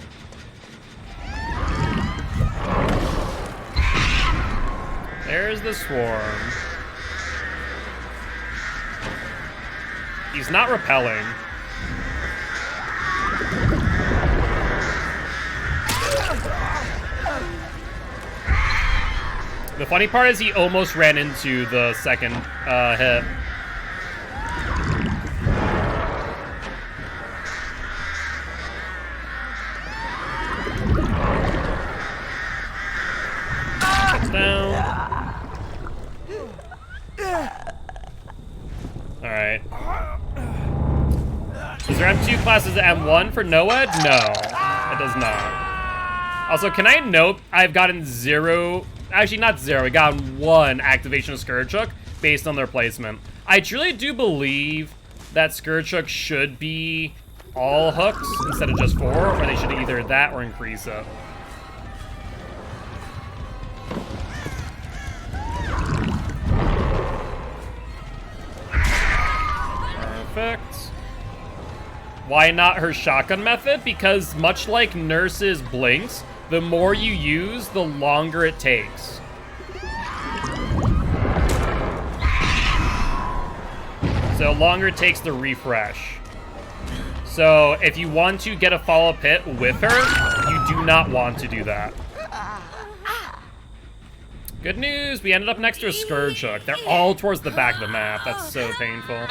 There's the swarm. He's not repelling. The funny part is he almost ran into the second hit. Gets down. Alright. Does there have 2 classes at M1 for NOED? No, it does not. Also, can I note I've gotten 0... Actually, not 0. I got 1 activation of Scourgechuck based on their placement. I truly do believe that Scourgechuck should be all hooks instead of just 4, or they should either that or increase it. Perfect. Why not her shotgun method? Because much like Nurse's blinks, the more you use, the longer it takes. So longer it takes to refresh. So if you want to get a follow-up hit with her, you do not want to do that. Good news, we ended up next to a Scourgechuck. They're all towards the back of the map. That's so painful.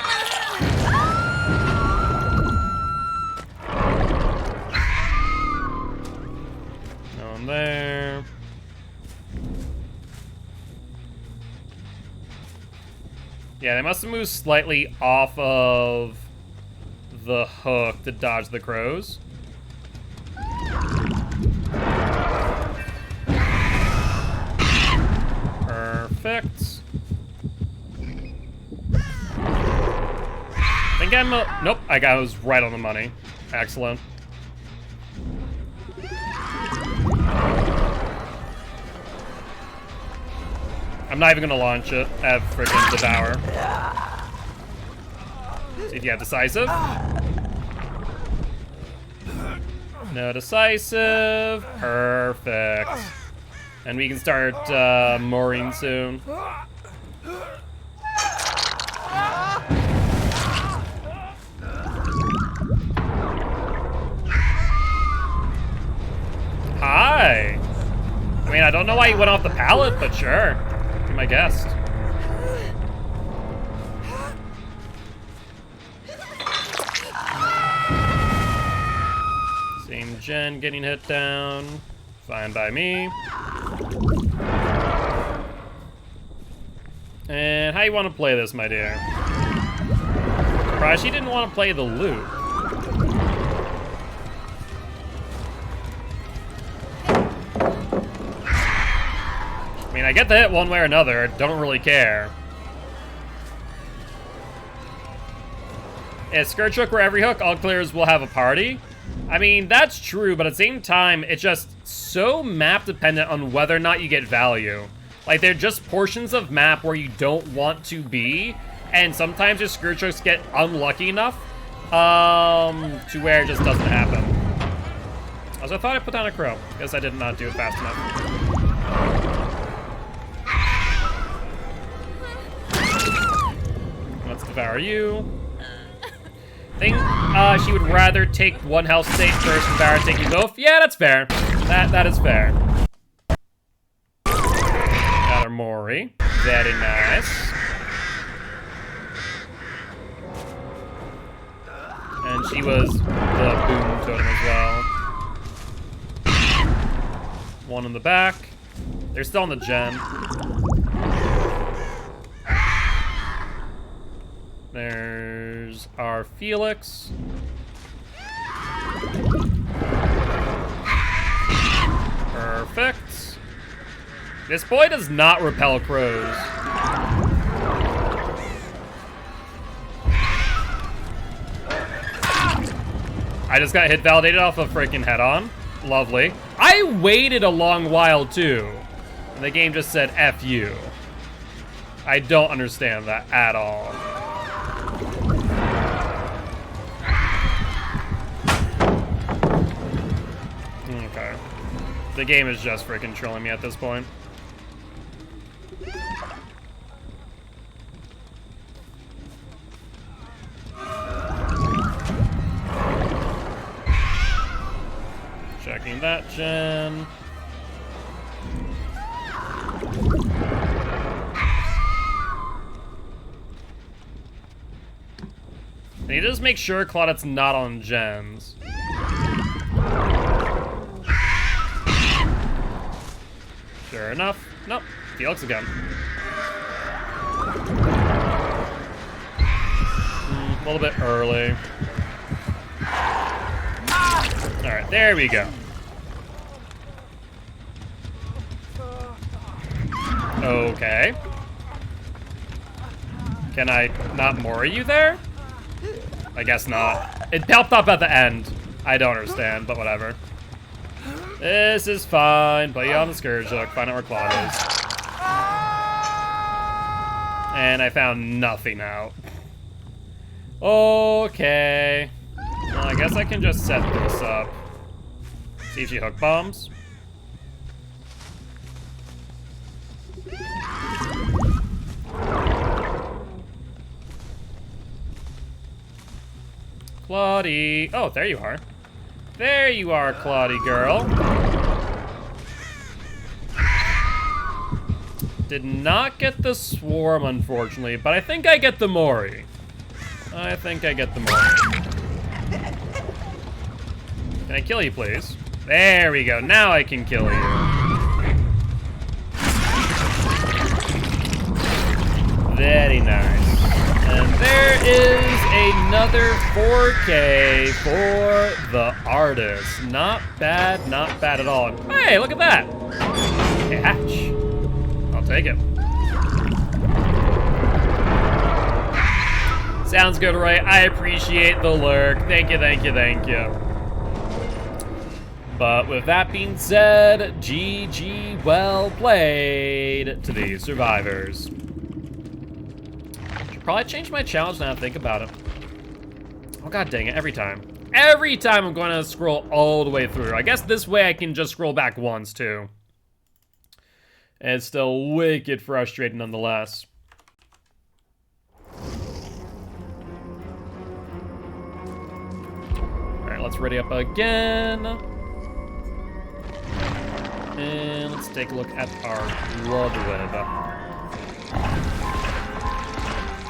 There. Yeah, they must have moved slightly off of the hook to dodge the crows. Perfect. I think I'm nope, I was right on the money. Excellent. I'm not even gonna launch it. I have freaking Devour. See if you have Decisive. No Decisive. Perfect. And we can start mooring soon. I don't know why he went off the pallet, but sure. Be my guest. Same gen getting hit down. Fine by me. And how you want to play this, my dear? Surprised she didn't want to play the loop. I mean, I get the hit one way or another. Don't really care. Is Skirt Hook where every hook all clears will have a party? I mean, that's true, but at the same time, it's just so map dependent on whether or not you get value. Like, they're just portions of map where you don't want to be, and sometimes your Skirt Hooks get unlucky enough to where it just doesn't happen. Also, I thought I put down a crow. Guess I did not do it fast enough. Let's devour you. Think she would rather take one health state versus devour taking both? Yeah, that's fair. That is fair. Got her Mori. Very nice. And she was the boom totem as well. One in the back. They're still on the gen. There's our Felix. Perfect. This boy does not repel crows. I just got hit validated off a freaking head-on. Lovely. I waited a long while too. And the game just said F you. I don't understand that at all. Okay. The game is just freaking trolling me at this point. Checking that gen. I need to just make sure Claudette's not on gens. Sure enough. Nope. Felix again. A little bit early. Alright, there we go. Okay. Can I not Mori you there? I guess not. It popped up at the end. I don't understand, but whatever. This is fine. Put you on the Scourge Hook. Find out where Claude is. And I found nothing out. Okay. Well, I guess I can just set this up. See if she hook bombs. Claudie. Oh, there you are. There you are, Claudie girl. Did not get the Swarm, unfortunately, but I think I get the Mori. I think I get the Mori. Can I kill you, please? There we go. Now I can kill you. Very nice. And there is another 4K for the artist. Not bad at all. Hey, look at that. A hatch. I'll take it. Sounds good, Roy. I appreciate the lurk. Thank you, thank you, thank you. But with that being said, GG, well played to the survivors. Should probably change my challenge now, think about it. Oh, god dang it, every time. Every time I'm going to scroll all the way through. I guess this way I can just scroll back once, too. And it's still wicked frustrating nonetheless. Alright, let's ready up again. And let's take a look at our blood web.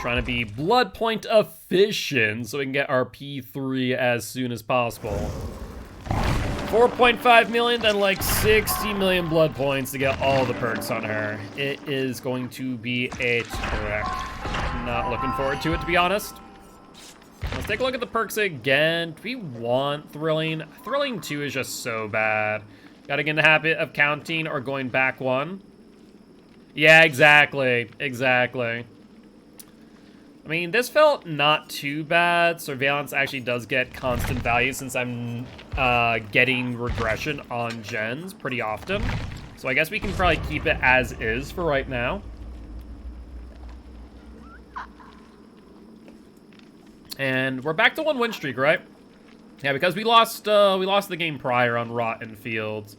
Trying to be blood point efficient so we can get our P3 as soon as possible. 4.5 million, then like 60 million blood points to get all the perks on her. It is going to be a trek. Not looking forward to it, to be honest. Let's take a look at the perks again. Do we want Thrilling? Thrilling 2 is just so bad. Gotta get in the habit of counting or going back one. Yeah, exactly. Exactly. I mean, this felt not too bad. Surveillance actually does get constant value since I'm getting regression on gens pretty often. So I guess we can probably keep it as is for right now. And we're back to 1 win streak, right? Yeah, because we lost the game prior on Rotten Fields.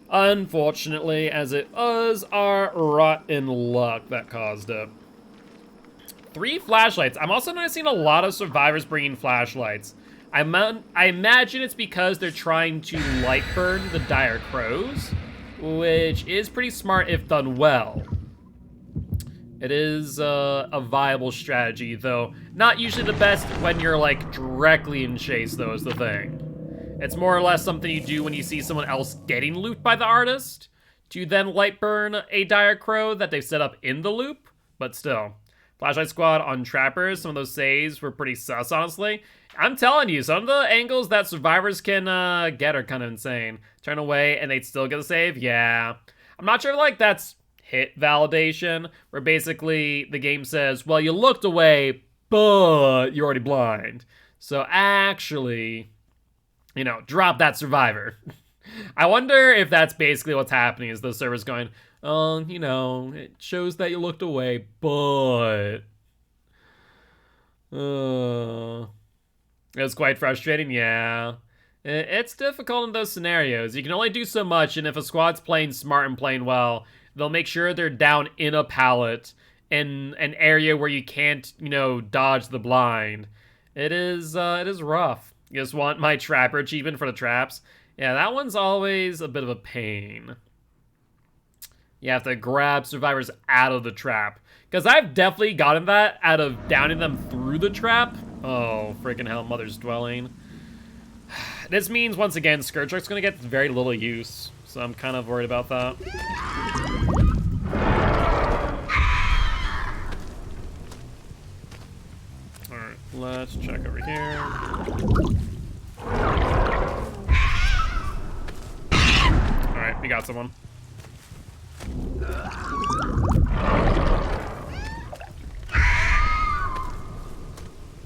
Unfortunately, as it was our rotten luck that caused it. 3 flashlights. I'm also noticing a lot of survivors bringing flashlights. I imagine it's because they're trying to light burn the dire crows, which is pretty smart if done well. It is a viable strategy, though not usually the best when you're like directly in chase, though, is the thing. It's more or less something you do when you see someone else getting loot by the artist, to then light burn a dire crow that they've set up in the loop, but still. Flashlight squad on trappers, some of those saves were pretty sus, honestly. I'm telling you, some of the angles that survivors can get are kind of insane. Turn away and they'd still get a save? Yeah. I'm not sure, like, that's hit validation, where basically the game says, well, you looked away, but you're already blind. So actually, you know, drop that survivor. I wonder if that's basically what's happening, is the server's going, you know, it shows that you looked away, but... It was quite frustrating, yeah. It's difficult in those scenarios. You can only do so much, and if a squad's playing smart and playing well, they'll make sure they're down in a pallet in an area where you can't, you know, dodge the blind. It is rough. You just want my trapper achievement for the traps. Yeah, that one's always a bit of a pain. You have to grab survivors out of the trap. Because I've definitely gotten that out of downing them through the trap. Oh, freaking hell, Mother's Dwelling. This means, once again, Scourge Truck's going to get very little use. So I'm kind of worried about that. Alright, let's check over here. Alright, we got someone.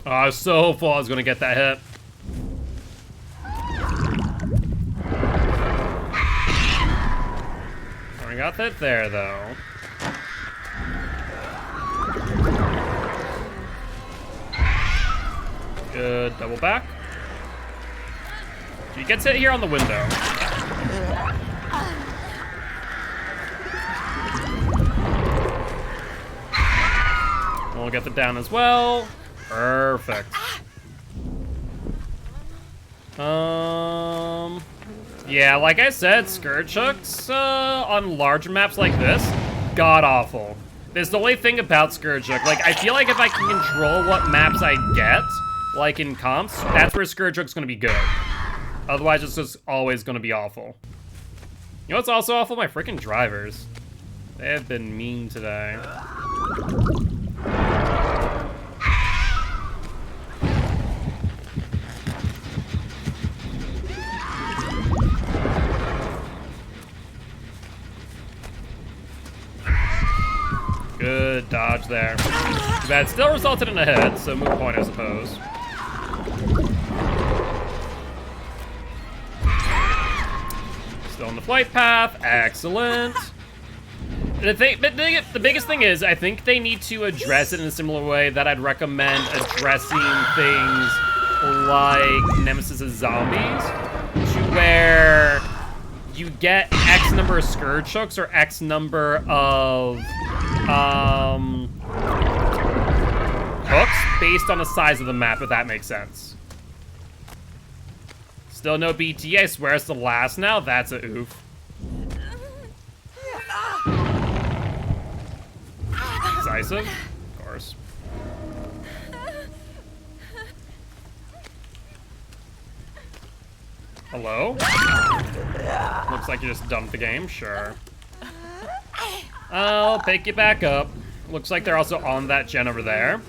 Oh, I was so hopeful I was going to get that hit. I got that there, though. Good double back. He gets hit here on the window. We'll get the down as well. Perfect. Yeah, like I said, Scourge Hooks on larger maps like this, god-awful. There's the only thing about Scourge Hook. Like, I feel like if I can control what maps I get, like in comps, that's where Scourge Hook's gonna be good. Otherwise, it's just always gonna be awful. You know what's also awful? My freaking drivers. They have been mean today. Good dodge there. Too bad. Still resulted in a hit, so move point, I suppose. Still on the flight path. Excellent. The biggest thing is, I think they need to address it in a similar way that I'd recommend addressing things like Nemesis's zombies, to where you get X number of Scourge Hooks or X number of hooks based on the size of the map, if that makes sense. Still no BT, I swear it's the last now. That's a oof. decisive. Of course. Hello? Looks like you just dumped the game. Sure. I'll pick you back up. Looks like they're also on that gen over there.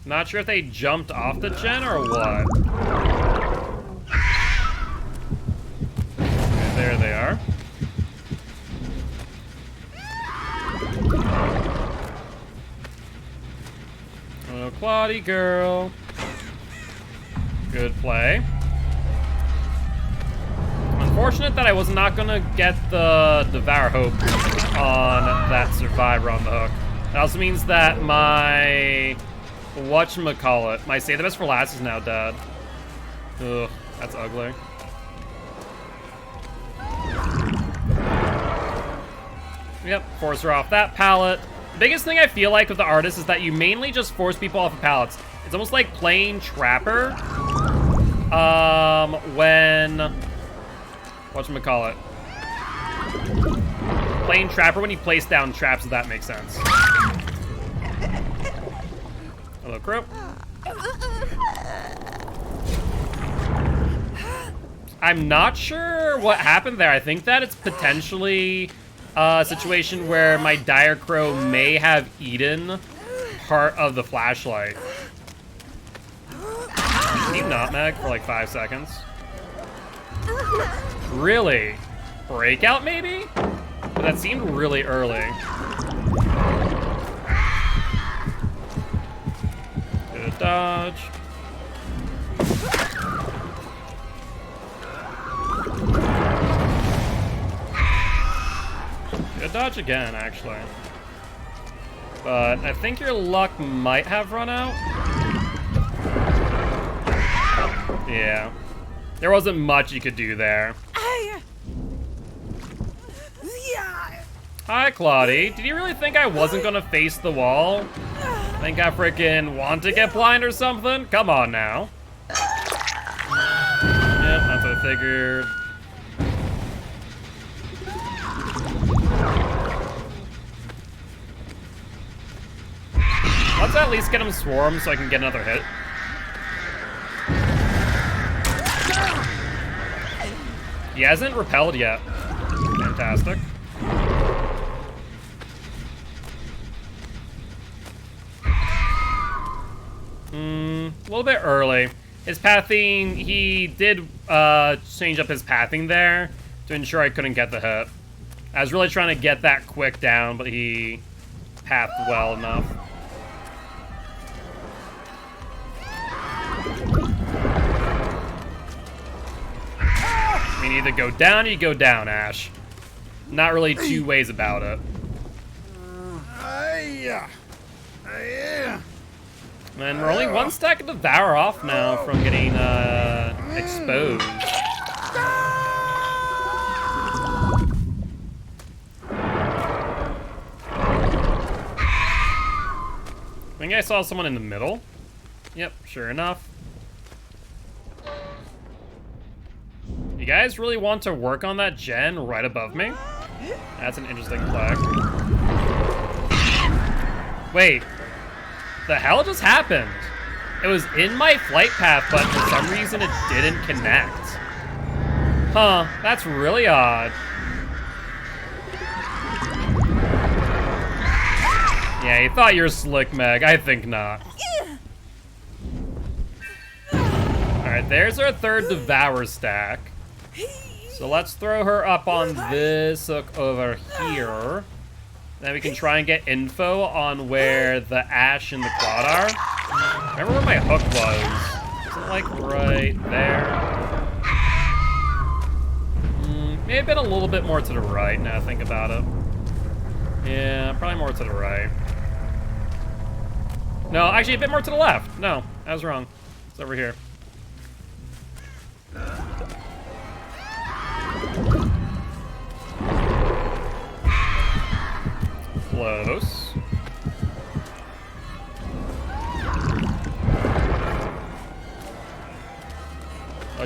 Not sure if they jumped off the gen or what. Okay, there they are. Oh, Claudie girl. Good play. Unfortunate that I was not gonna get the Devour Hope on that Survivor on the hook. That also means that my whatchamacallit, my Save the Best for Last is now dead. Ugh, that's ugly. Yep, force her off that pallet. The biggest thing I feel like with the artist is that you mainly just force people off of pallets. It's almost like playing Trapper. When whatchamacallit? Playing Trapper when you place down traps, if that makes sense. Hello, Crow. I'm not sure what happened there. I think that it's potentially a situation where my Dire Crow may have eaten part of the flashlight. Need nutmeg for like 5 seconds. Really? Breakout maybe? But that seemed really early. Good dodge. Good dodge again, actually. But I think your luck might have run out. Yeah. There wasn't much you could do there. Hi, Claudie. Did you really think I wasn't gonna face the wall? Think I freaking want to get blind or something? Come on now. Yep, that's what I figured. Let's at least get him swarmed so I can get another hit. He hasn't repelled yet. Fantastic. A little bit early. His pathing, he did change up his pathing there to ensure I couldn't get the hit. I was really trying to get that quick down, but he pathed well enough. I mean, either go down or you go down, Ash. Not really two ways about it. And we're only one stack of Devour off now from getting exposed. I think I saw someone in the middle. Yep, sure enough. You guys really want to work on that gen right above me? That's an interesting play. Wait. The hell just happened? It was in my flight path, but for some reason it didn't connect. Huh, that's really odd. Yeah, you thought you were slick, Meg. I think not. Alright, there's our third Devour stack. So let's throw her up on this hook over here. Then we can try and get info on where the Ash and the Quad are. Remember where my hook was? Is it like right there? May have been a little bit more to the right now I think about it. Yeah, probably more to the right. No, actually a bit more to the left. No, I was wrong. It's over here. Close.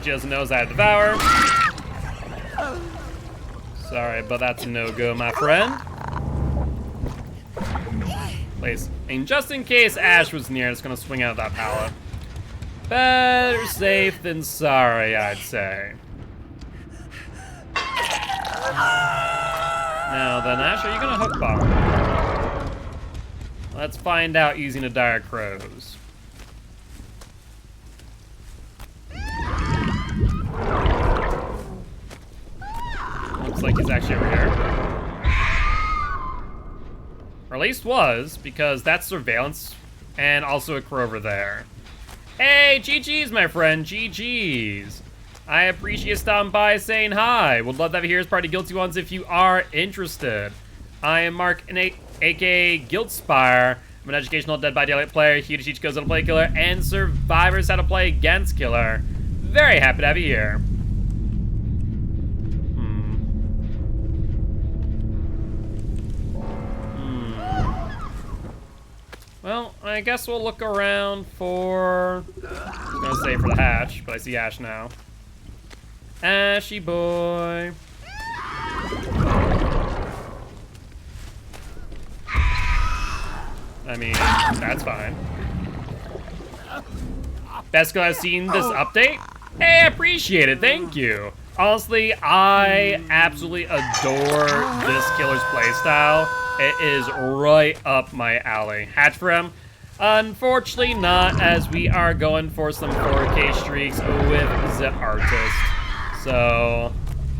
What she doesn't know is I have Devour. Sorry, but that's a no-go, my friend. Place. And just in case Ash was near, it's gonna swing out of that pallet. Better safe than sorry, I'd say. Now then, Ash, are you gonna hook bomb? Let's find out using a Dire Crows. Looks like he's actually over here. Or at least was, because that's surveillance and also a crow over there. Hey, GG's, my friend, GG's. I appreciate you stopping by saying hi. Would love to have you here as part of Guilty Ones if you are interested. I am Mark, aka Guiltspire. I'm an educational Dead by Daylight player here to teach Ghosts how to play Killer and survivors how to play against Killer. Very happy to have you here. Well, I guess we'll look around for... I was gonna say for the hatch, but I see Ash now. Ashy boy. I mean, that's fine. Best kill I've seen this update? Hey, I appreciate it, thank you. Honestly, I absolutely adore this killer's playstyle. It is right up my alley. Hatch for him? Unfortunately not, as we are going for some 4K streaks with the artist. So,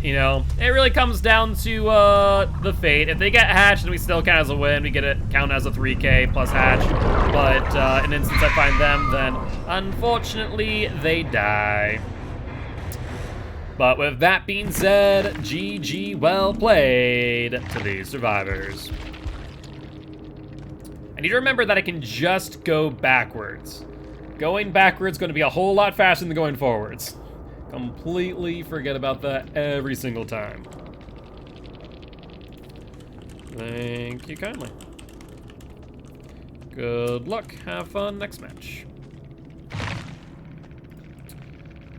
you know, it really comes down to the fate. If they get hatched and we still count as a win, we get it count as a 3K plus hatch. But in an instance I find them, then unfortunately they die. But with that being said, GG, well played to these survivors. I need to remember that I can just go backwards. Going backwards is going to be a whole lot faster than going forwards. Completely forget about that every single time. Thank you kindly. Good luck, have fun next match.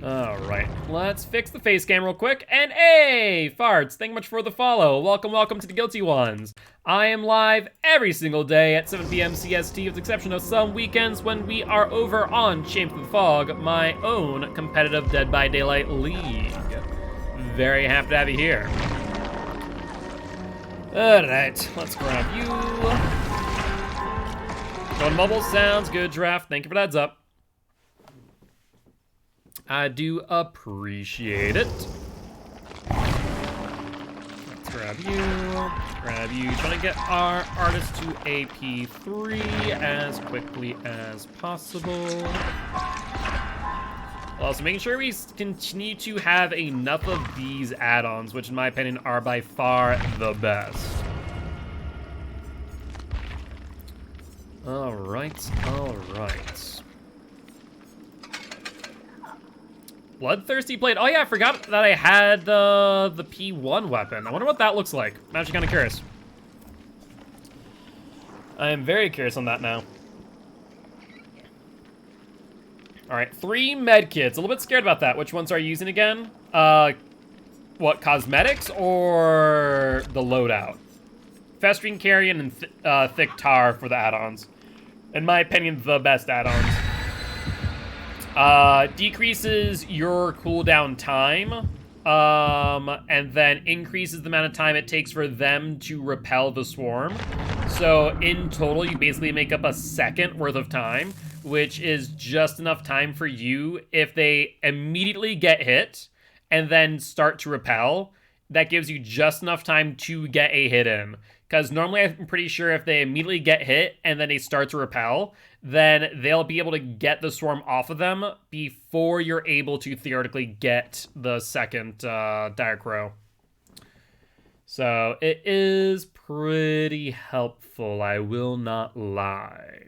Alright, let's fix the face cam real quick. And hey, farts, thank you much for the follow. Welcome, welcome to the Guilty Ones. I am live every single day at 7 p.m. CST, with the exception of some weekends when we are over on Shame for the Fog, my own competitive Dead by Daylight league. Very happy to have you here. Alright, let's grab you. Going mobile, sounds good, Draft. Thank you for the heads up. I do appreciate it. Let's grab you, trying to get our artist to AP3 as quickly as possible. Also, making sure we continue to have enough of these add-ons, which in my opinion are by far the best. Alright, alright. Bloodthirsty blade. Oh yeah, I forgot that I had the P1 weapon. I wonder what that looks like. I'm actually kind of curious. I am very curious on that now. All right, 3 med kits. A little bit scared about that. Which ones are you using again? What, cosmetics or the loadout? Festering Carrion and Thick Tar for the add-ons. In my opinion, the best add-ons. Decreases your cooldown time, and then increases the amount of time it takes for them to repel the swarm. So in total, you basically make up a second worth of time, which is just enough time for you if they immediately get hit and then start to repel. That gives you just enough time to get a hit in. Because normally I'm pretty sure if they immediately get hit and then they start to repel, then they'll be able to get the swarm off of them before you're able to theoretically get the second Dire Crow. So it is pretty helpful, I will not lie.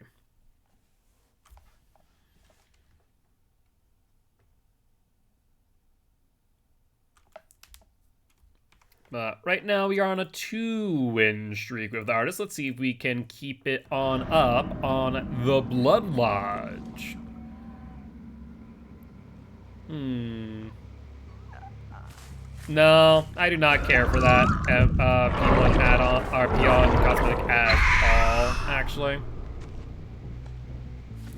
But right now we are on a 2-win streak with the artist. Let's see if we can keep it on up on the Blood Lodge. No, I do not care for that P1 add-on, or P1 cosmetic at all, actually.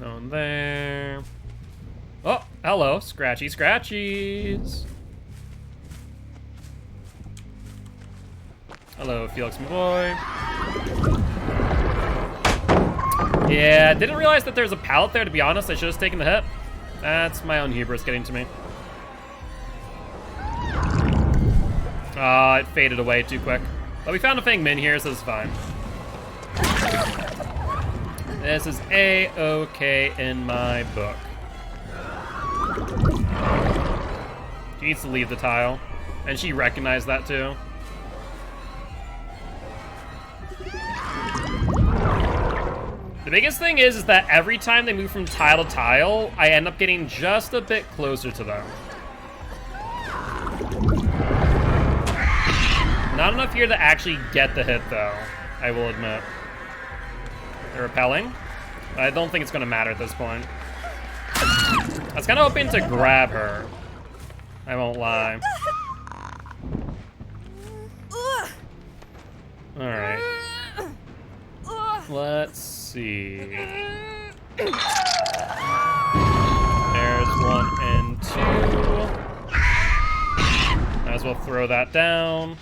No one there. Oh, hello, scratchy scratchies. Hello, Felix, my boy. Yeah, didn't realize that there's a pallet there, to be honest. I should have taken the hit. That's my own hubris getting to me. It faded away too quick. But we found a Fang Min here, so this is fine. This is A-okay in my book. She needs to leave the tile. And she recognized that too. The biggest thing is that every time they move from tile to tile, I end up getting just a bit closer to them. Not enough here to actually get the hit, though, I will admit. They're repelling. I don't think it's going to matter at this point. I was kind of hoping to grab her. I won't lie. Alright. Let's see. There's 1 and 2. Might as well throw that down.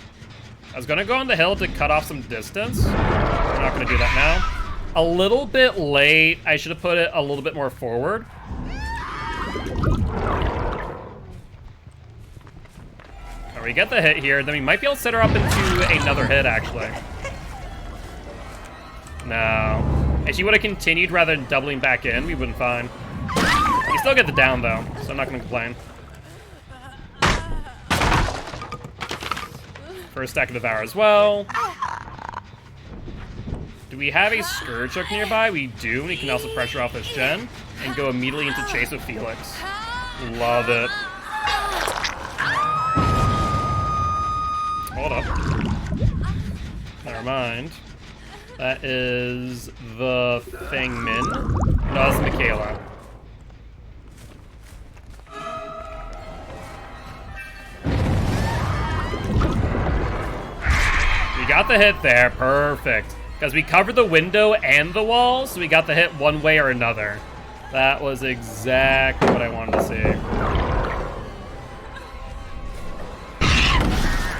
I was gonna go on the hill to cut off some distance. I'm not gonna do that now. A little bit late. I should have put it a little bit more forward. Alright, we get the hit here. Then we might be able to set her up into another hit, actually. No. If she would have continued rather than doubling back in, we wouldn't find. We still get the down, though, so I'm not gonna complain. First stack of Devour as well. Do we have a Scourge Hook nearby? We do, and we can also pressure off this gen and go immediately into chase with Felix. Love it. Hold up. Never mind. That is the Fang Min. No, that's Michaela. We got the hit there, perfect. Because we covered the window and the wall, so we got the hit one way or another. That was exactly what I wanted to see.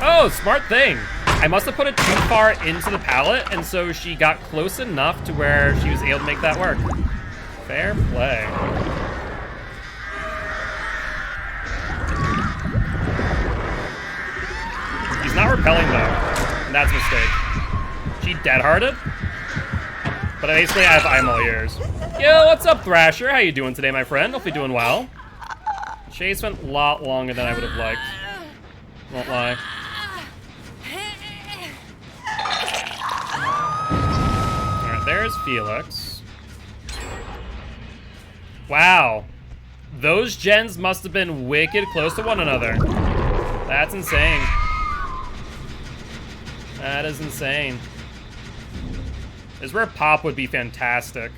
Oh, smart thing. I must have put it too far into the pallet, and so she got close enough to where she was able to make that work. Fair play. He's not repelling, though, and that's a mistake. She dead-hearted, but basically I have I'm all ears. Yo, what's up, Thrasher? How you doing today, my friend? Hope you're doing well. Chase went a lot longer than I would have liked. Won't lie. Alright, there's Felix. Wow. Those gens must have been wicked close to one another. That's insane. That is insane. This is where Pop would be fantastic.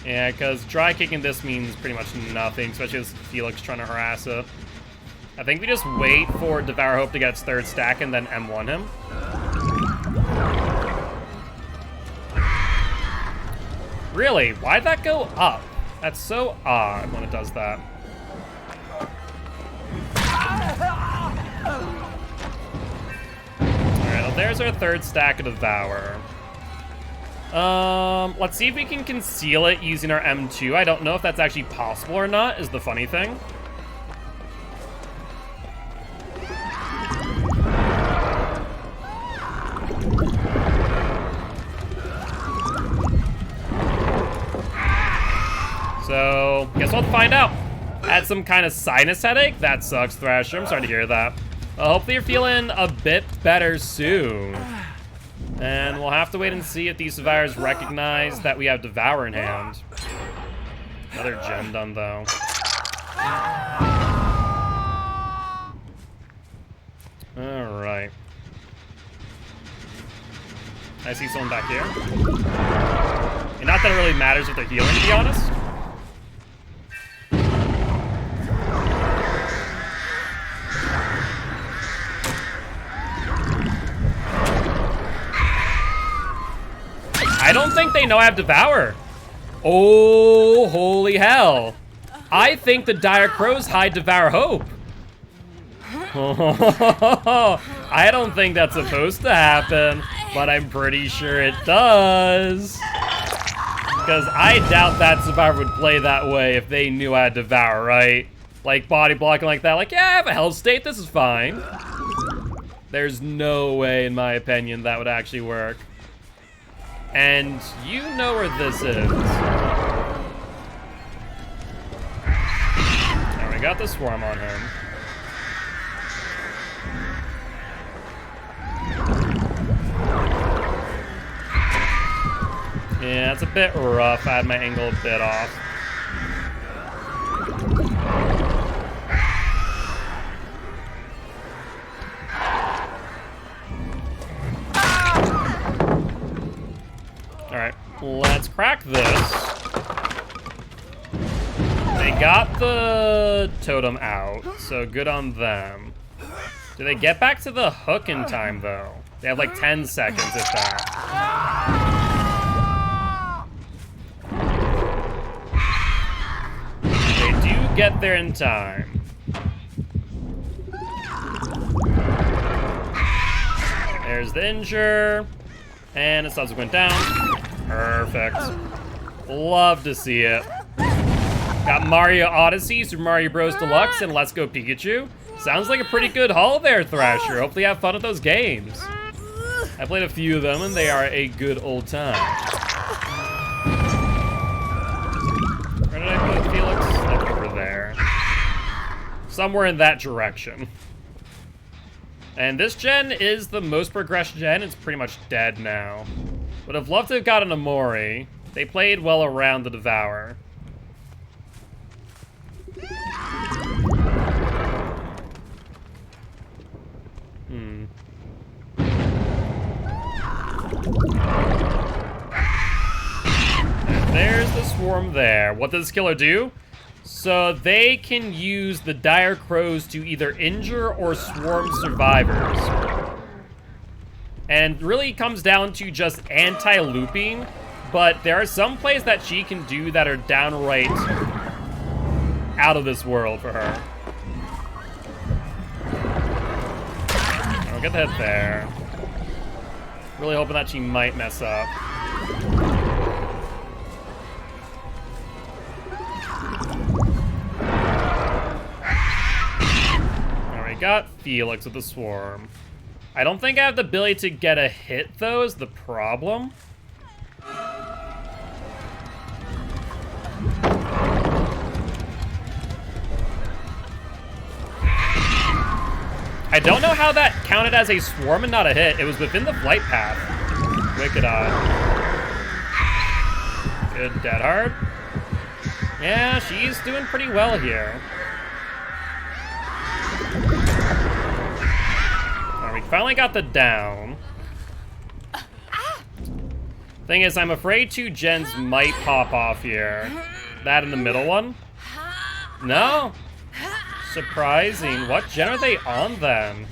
Yeah, because dry kicking this means pretty much nothing, especially with Felix trying to harass it. I think we just wait for Devour Hope to get its third stack and then M1 him. Really? Why'd that go up? That's so odd when it does that. Alright, well, there's our third stack of Devour. Let's see if we can conceal it using our M2. I don't know if that's actually possible or not, is the funny thing. So, guess we'll have to find out. Had some kind of sinus headache? That sucks, Thrasher. I'm sorry to hear that. Well, hopefully you're feeling a bit better soon. And we'll have to wait and see if these survivors recognize that we have Devour in hand. Another gen done, though. Alright. I see someone back here. And not that it really matters if they're healing, to be honest. I don't think they know I have Devour. Oh, holy hell. I think the Dire Crows hide Devour Hope. I don't think that's supposed to happen, but I'm pretty sure it does. Because I doubt that Survivor would play that way if they knew I had Devour, right? Like body blocking like that, like, yeah, I have a health state, this is fine. There's no way, in my opinion, that would actually work. And you know where this is. Now we got the swarm on him. Yeah, it's a bit rough. I had my angle a bit off. Alright, let's crack this. They got the totem out, so good on them. Do they get back to the hook in time, though? They have like 10 seconds, if that. They do get there in time. There's the injure. And a subsequent down. Perfect. Love to see it. Got Mario Odyssey, Super Mario Bros. Deluxe, and Let's Go Pikachu. Sounds like a pretty good haul there, Thrasher. Hopefully you have fun with those games. I played a few of them, and they are a good old time. Where did I put Felix? Like over there. Somewhere in that direction. And this gen is the most progressed gen. It's pretty much dead now. Would have loved to have gotten a Mori. They played well around the Devour. There's the swarm there. What does this killer do? So they can use the Dire Crows to either injure or swarm survivors. And really comes down to just anti-looping, but there are some plays that she can do that are downright out of this world for her. I'll get the hit there. Really hoping that she might mess up. Got Felix with the swarm. I don't think I have the ability to get a hit, though, is the problem. I don't know how that counted as a swarm and not a hit. It was within the flight path. Wicked odd. Good dead hard. Yeah, she's doing pretty well here. We finally got the down. Thing is, I'm afraid 2 gens might pop off here. That in the middle one? No? Surprising. What gen are they on then?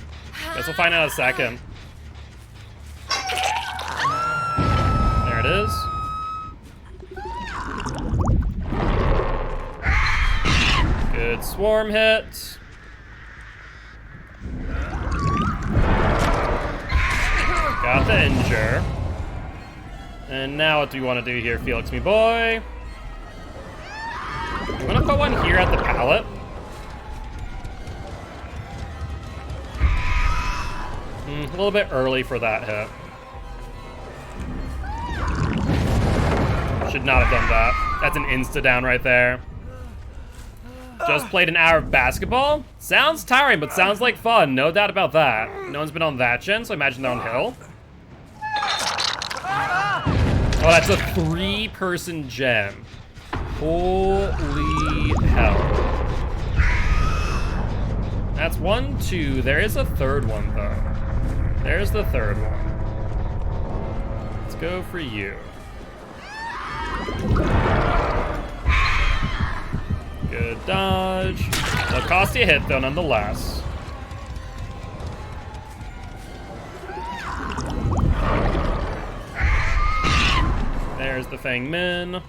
Guess we'll find out in a second. There it is. Good swarm hit. Got the injure. And now what do we want to do here, Felix, me boy? I'm gonna put one here at the pallet. A little bit early for that hit. Should not have done that. That's an insta-down right there. Just played an hour of basketball? Sounds tiring, but sounds like fun. No doubt about that. No one's been on that gen, so I imagine they're on hill. Oh, that's a 3-person gen. Holy hell. That's 1, 2. There is a third one, though. There's the third one. go for you. Good dodge. It'll cost you a hit, though, nonetheless. There's the Fang Min.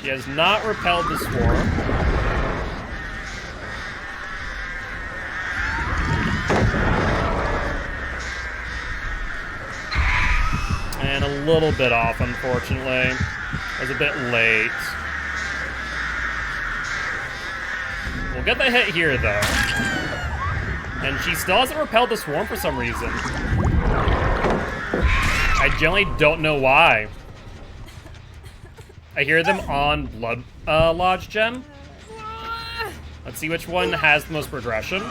She has not repelled the swarm. And a little bit off, unfortunately. I was a bit late. We'll get the hit here, though. And she still hasn't repelled the swarm for some reason. I generally don't know why. I hear them on Blood Lodge Gen. Let's see which one has the most progression.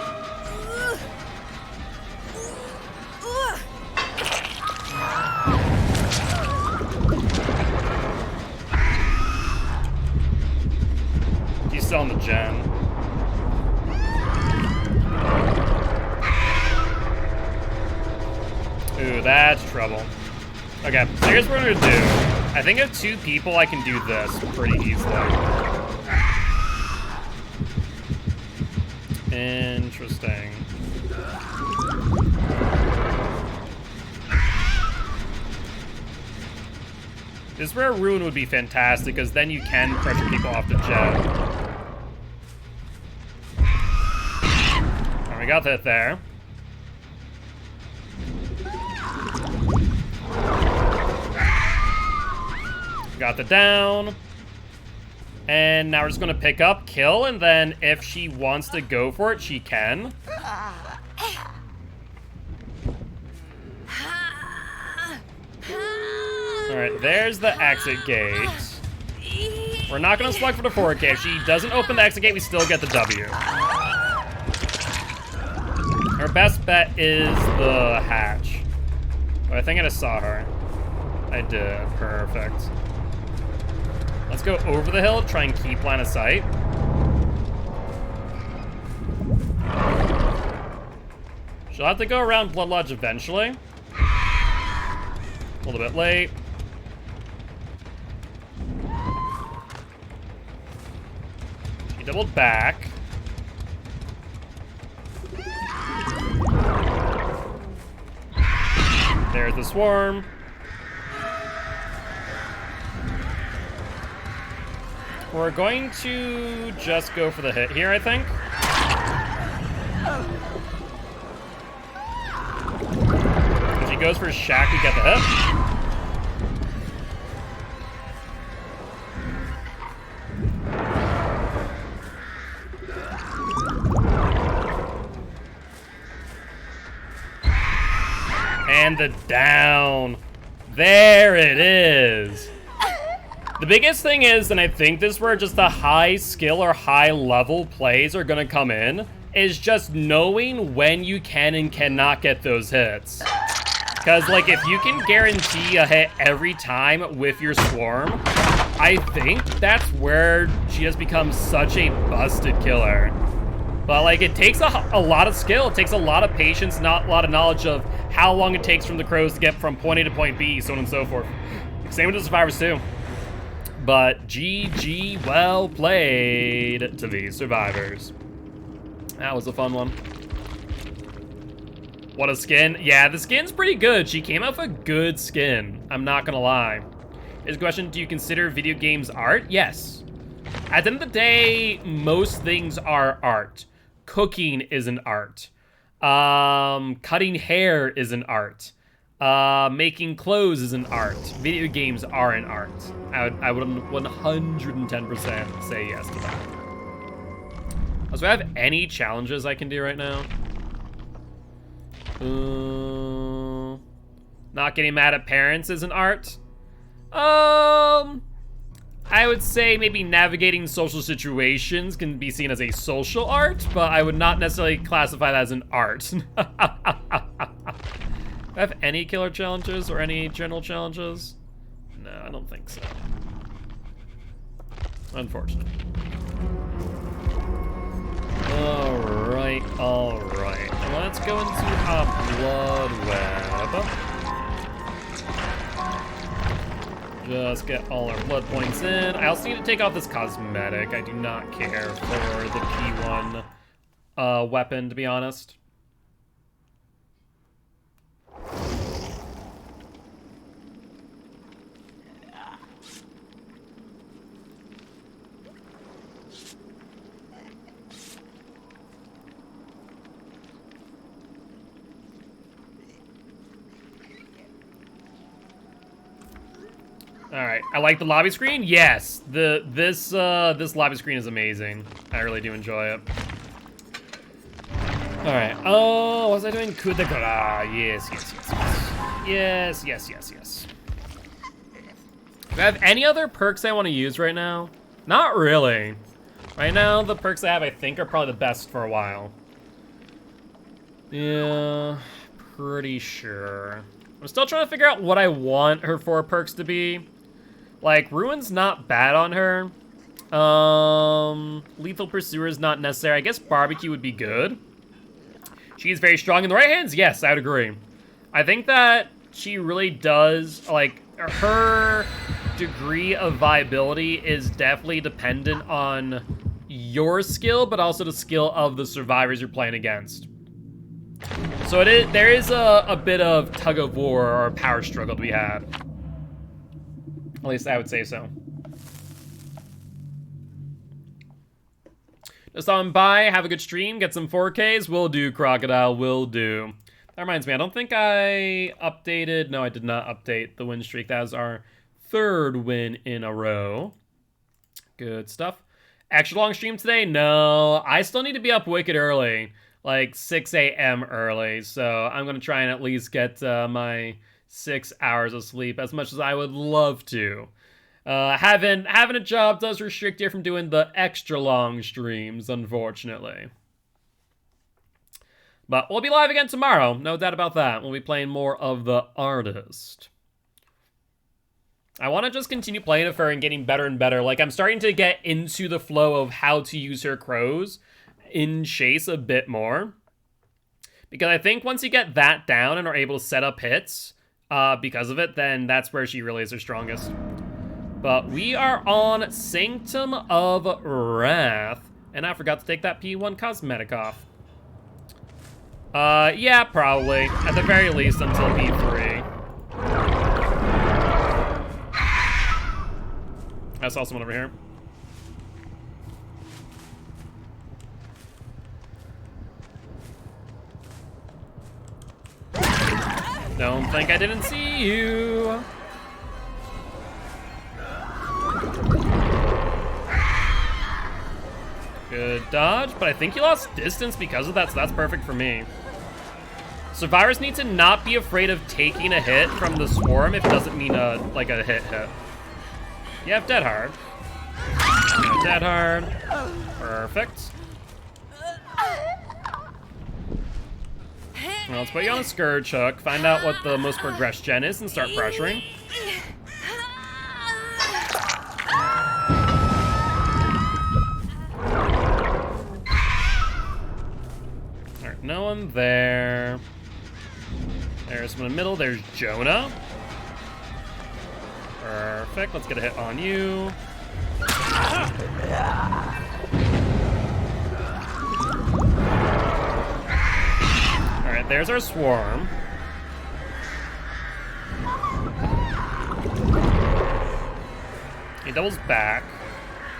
He's still on the gen. Ooh, that's trouble. Okay, so here's what we're gonna do. I think of 2 people, I can do this pretty easily. Interesting. This is where Ruin would be fantastic, because then you can pressure people off the jet. And we got that there. Got the down. And now we're just gonna pick up, kill, and then if she wants to go for it, she can. Alright, there's the exit gate. We're not gonna slug for the 4K. If she doesn't open the exit gate, we still get the W. Our best bet is the hatch. But I think I just saw her. I did. Perfect. Let's go over the hill, try and keep line of sight. She'll have to go around Blood Lodge eventually. A little bit late. She doubled back. There's the swarm. We're going to just go for the hit here, I think. If she goes for a shack, we get the hit. And the down. There it is. The biggest thing is, and I think this is where just the high skill or high level plays are gonna come in, is just knowing when you can and cannot get those hits. Because, like, if you can guarantee a hit every time with your swarm, I think that's where she has become such a busted killer. But, like, it takes a lot of skill. It takes a lot of patience, not a lot of knowledge of how long it takes from the crows to get from point A to point B, so on and so forth. Same with the survivors, too. But GG, well played to these survivors. That was a fun one. What a skin. Yeah, the skin's pretty good. She came out with a good skin. I'm not gonna lie. Here's a question, do you consider video games art? Yes. At the end of the day, most things are art. Cooking is an art. Cutting hair is an art. Making clothes is an art. Video games are an art. I would 110% say yes to that. Do I have any challenges I can do right now? Not getting mad at parents is an art. I would say maybe navigating social situations can be seen as a social art, but I would not necessarily classify that as an art. Do I have any killer challenges or any general challenges? No, I don't think so. Unfortunate. All right. let's go into a blood web. Just get all our blood points in. I also need to take off this cosmetic. I do not care for the P1 weapon, to be honest. All right, I like the lobby screen. Yes, this lobby screen is amazing. I really do enjoy it. All right. Oh, what was I doing? Coup de grace. Yes. Do I have any other perks I want to use right now? Not really. Right now, the perks I have, I think, are probably the best for a while. Yeah, pretty sure. I'm still trying to figure out what I want her 4 perks to be. Like, Ruin's not bad on her. Lethal Pursuer is not necessary. I guess Barbecue would be good. She's very strong in the right hands. Yes, I would agree. I think that she really does, like, her degree of viability is definitely dependent on your skill, but also the skill of the survivors you're playing against. So there is a bit of tug of war or power struggle to be had. At least I would say so. Just on by, have a good stream, get some 4Ks. Will do, Crocodile, will do. That reminds me, I don't think I updated. No, I did not update the win streak. That was our 3rd win in a row. Good stuff. Extra long stream today? No, I still need to be up wicked early. Like 6 a.m. early. So I'm going to try and at least get my 6 hours of sleep as much as I would love to. Having a job does restrict you from doing the extra long streams, unfortunately. But we'll be live again tomorrow, no doubt about that. We'll be playing more of the Artist. I want to just continue playing with her and getting better and better. Like, I'm starting to get into the flow of how to use her crows in Chase a bit more. Because I think once you get that down and are able to set up hits because of it, then that's where she really is her strongest. But we are on Sanctum of Wrath. And I forgot to take that P1 cosmetic off. Yeah, probably. At the very least, until P3. I saw someone over here. Don't think I didn't see you. Good dodge, but I think you lost distance because of that, so that's perfect for me. Survivors need to not be afraid of taking a hit from the swarm if it doesn't mean like a hit. You have Dead Hard. Dead Hard. Perfect. Well, let's put you on a Scourge Hook, find out what the most progressed gen is, and start pressuring. Alright, no one there. There's one in the middle, there's Jonah. Perfect, let's get a hit on you. Alright, there's our swarm. He doubles back.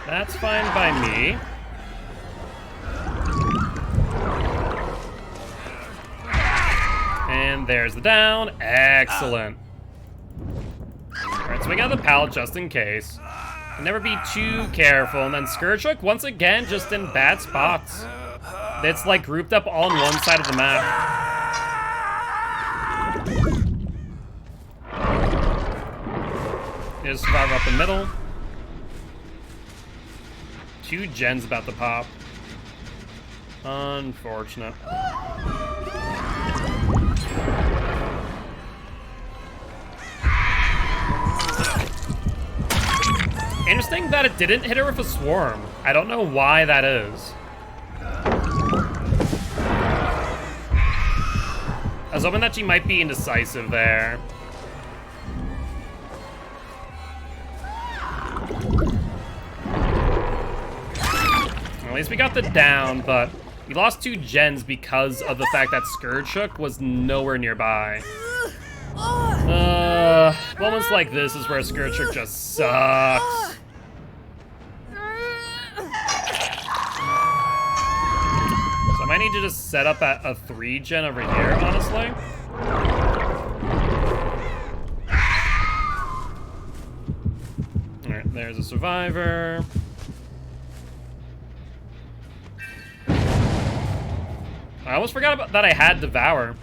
That's fine by me. And there's the down. Excellent. Alright, so we got the pallet just in case. Never be too careful. And then Scourge Hook, once again, just in bad spots. It's like grouped up all on one side of the map. There's a survivor up the middle. 2 gens about to pop. Unfortunate. Interesting that it didn't hit her with a swarm. I don't know why that is. I was hoping that she might be indecisive there. At least we got the down, but we lost 2 gens because of the fact that Scourgeshook was nowhere nearby. Moments like this is where Scourgeshook just sucks. So I might need to just set up at a 3 gen over here, honestly. Alright, there's a survivor. I almost forgot about that I had Devour.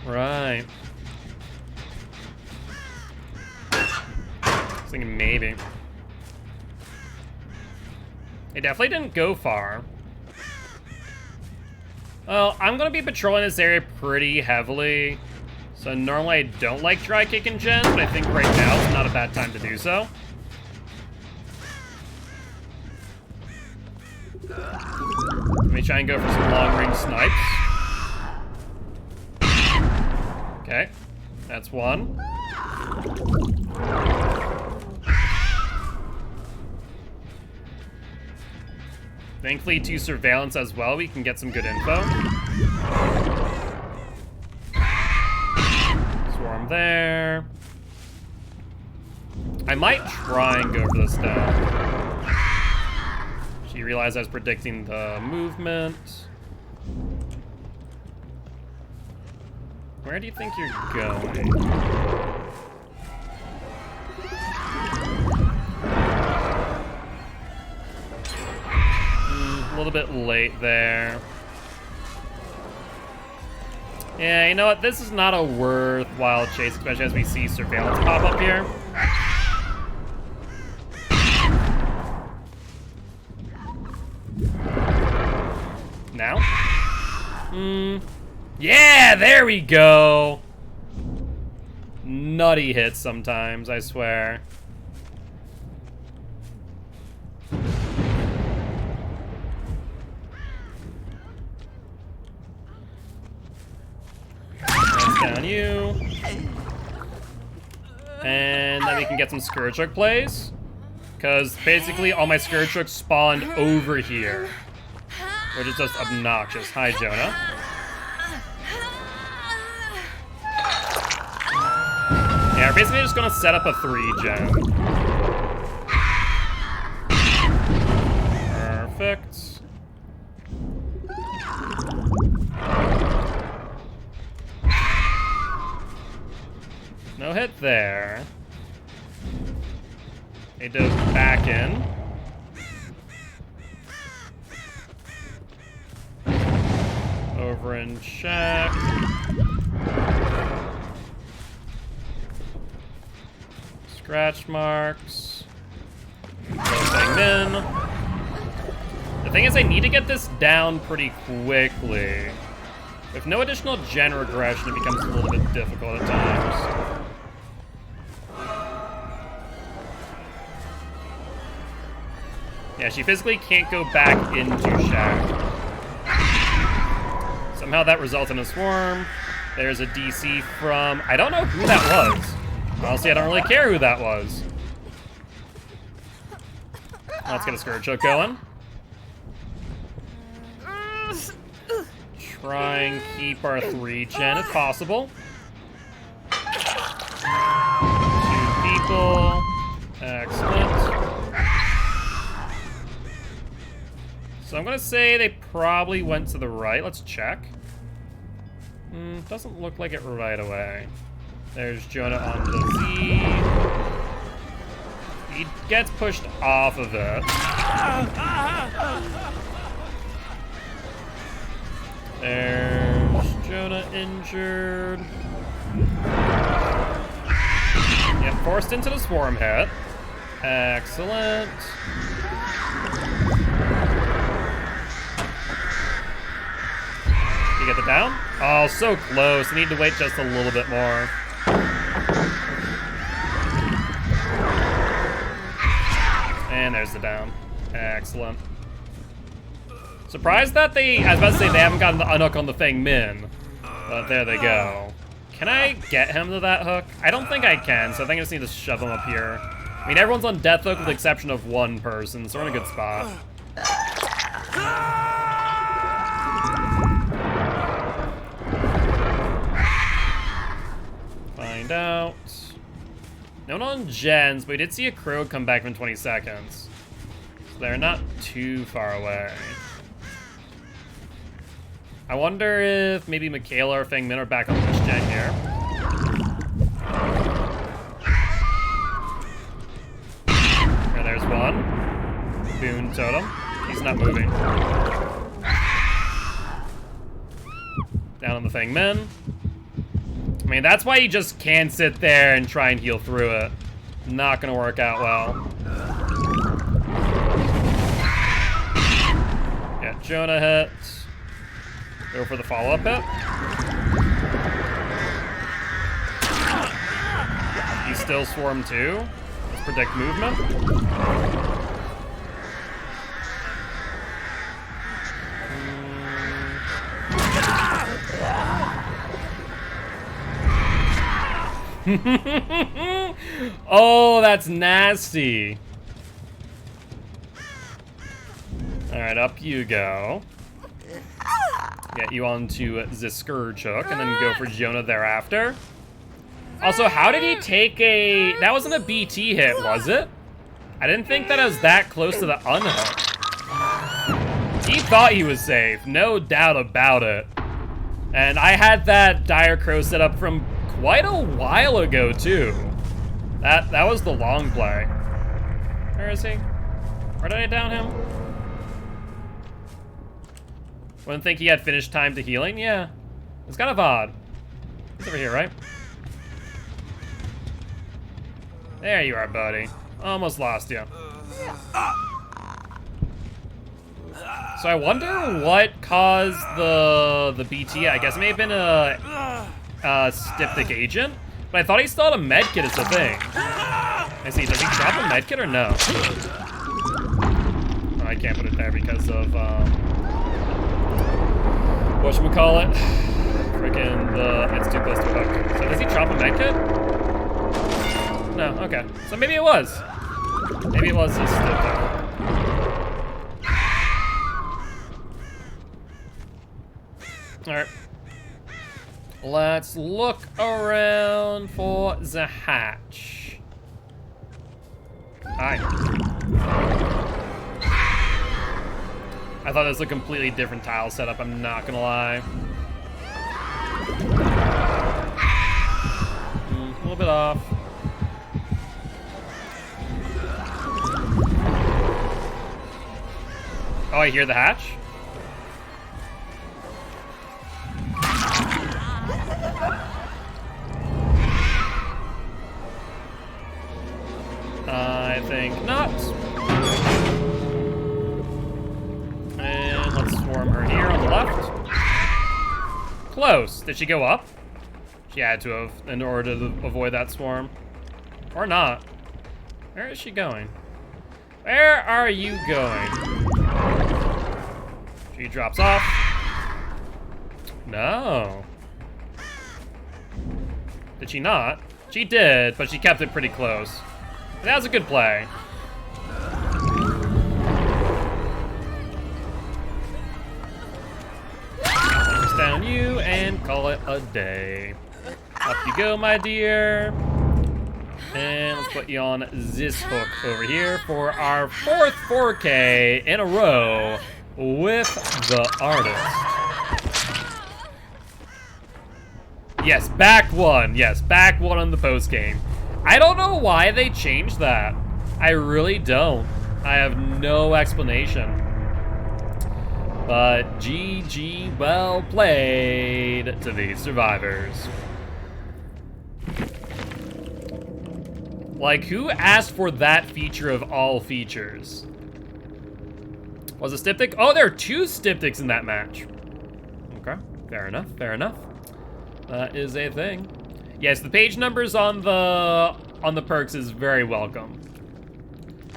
Right. I was thinking maybe. It definitely didn't go far. Well, I'm gonna be patrolling this area pretty heavily. So normally I don't like dry kicking gens, but I think right now is not a bad time to do so. Let me try and go for some long-range snipes. Okay, that's one. Thankfully, to surveillance as well, we can get some good info. Swarm there. I might try and go for this down. She realized I was predicting the movement. Where do you think you're going? A little bit late there. Yeah, you know what? This is not a worthwhile chase, especially as we see surveillance pop up here. Now? Yeah, there we go. Nutty hits sometimes, I swear. That's down you. And then we can get some Scourgeshook plays. Because basically all my Scourgeshook spawned over here. Which is just obnoxious. Hi, Jonah. Yeah, we're basically just gonna set up a 3 gen. Perfect. No hit there. They dove back in. Over and check. Scratch marks. Going in. The thing is, I need to get this down pretty quickly. With no additional gen regression, it becomes a little bit difficult at times. Yeah, she physically can't go back into Shack. Somehow that results in a swarm. There's a DC from... I don't know who that was. Honestly, I don't really care who that was. Let's get a Scourgeshook going. Try and keep our 3 gen if possible. 2 people. Excellent. So I'm gonna say they probably went to the right. Let's check. Doesn't look like it right away. There's Jonah on the Z. He gets pushed off of it. There's Jonah injured. Yep, forced into the swarm hit. Excellent. You get the down? Oh, so close. I need to wait just a little bit more. And there's the down. Excellent. Surprised that I was about to say they haven't gotten the unhook on the Feng Min. But there they go. Can I get him to that hook? I don't think I can, so I think I just need to shove him up here. I mean, everyone's on death hook with the exception of one person, so we're in a good spot. Find out. No one on gens, but we did see a crow come back in 20 seconds. So they're not too far away. I wonder if maybe Michaela or Feng Min are back on this gen here. There, there's one. Boon totem. He's not moving. Down on the Feng Min. I mean, that's why you just can't sit there and try and heal through it. Not gonna work out well. Yeah, Jonah hit. Go for the follow-up hit. He's still swarm too. Let's predict movement. Oh, that's nasty. All right, up you go. Get you onto the Scourge Hook, and then go for Jonah thereafter. Also, how did he take a... That wasn't a BT hit, was it? I didn't think that I was that close to the unhook. He thought he was safe, no doubt about it. And I had that Dire Crow set up from quite a while ago, too. That was the long play. Where is he? Where did I down him? Wouldn't think he had finished time to healing? Yeah. It's kind of odd. He's over here, right? There you are, buddy. Almost lost you. So I wonder what caused the BT. I guess it may have been a Styptic agent, but I thought he still had a medkit as a thing. I see. Does he drop a medkit or no? Oh, I can't put it there because of whatchamacallit? Freaking it's too close to hook. So does he drop a medkit? No, okay. So maybe it was. Maybe it was just Alright. Let's look around for the hatch. Hi. I thought it was a completely different tile setup, I'm not gonna lie. A little bit off. Oh, I hear the hatch. I think not. And let's swarm her here on the left. Close. Did she go up? She had to have in order to avoid that swarm. Or not. Where is she going? Where are you going? She drops off. No. Did she not? She did, but she kept it pretty close. That was a good play. Just down you and call it a day. Up you go, my dear. And let's put you on this hook over here for our 4th 4K in a row with the artist. Yes, back one. Yes, back one on the post game. I don't know why they changed that. I really don't. I have no explanation. But GG, well played to these survivors. Like, who asked for that feature of all features? Was it Styptic? Oh, there are 2 Styptics in that match. Okay, fair enough, fair enough. That is a thing. Yes, the page numbers on the perks is very welcome.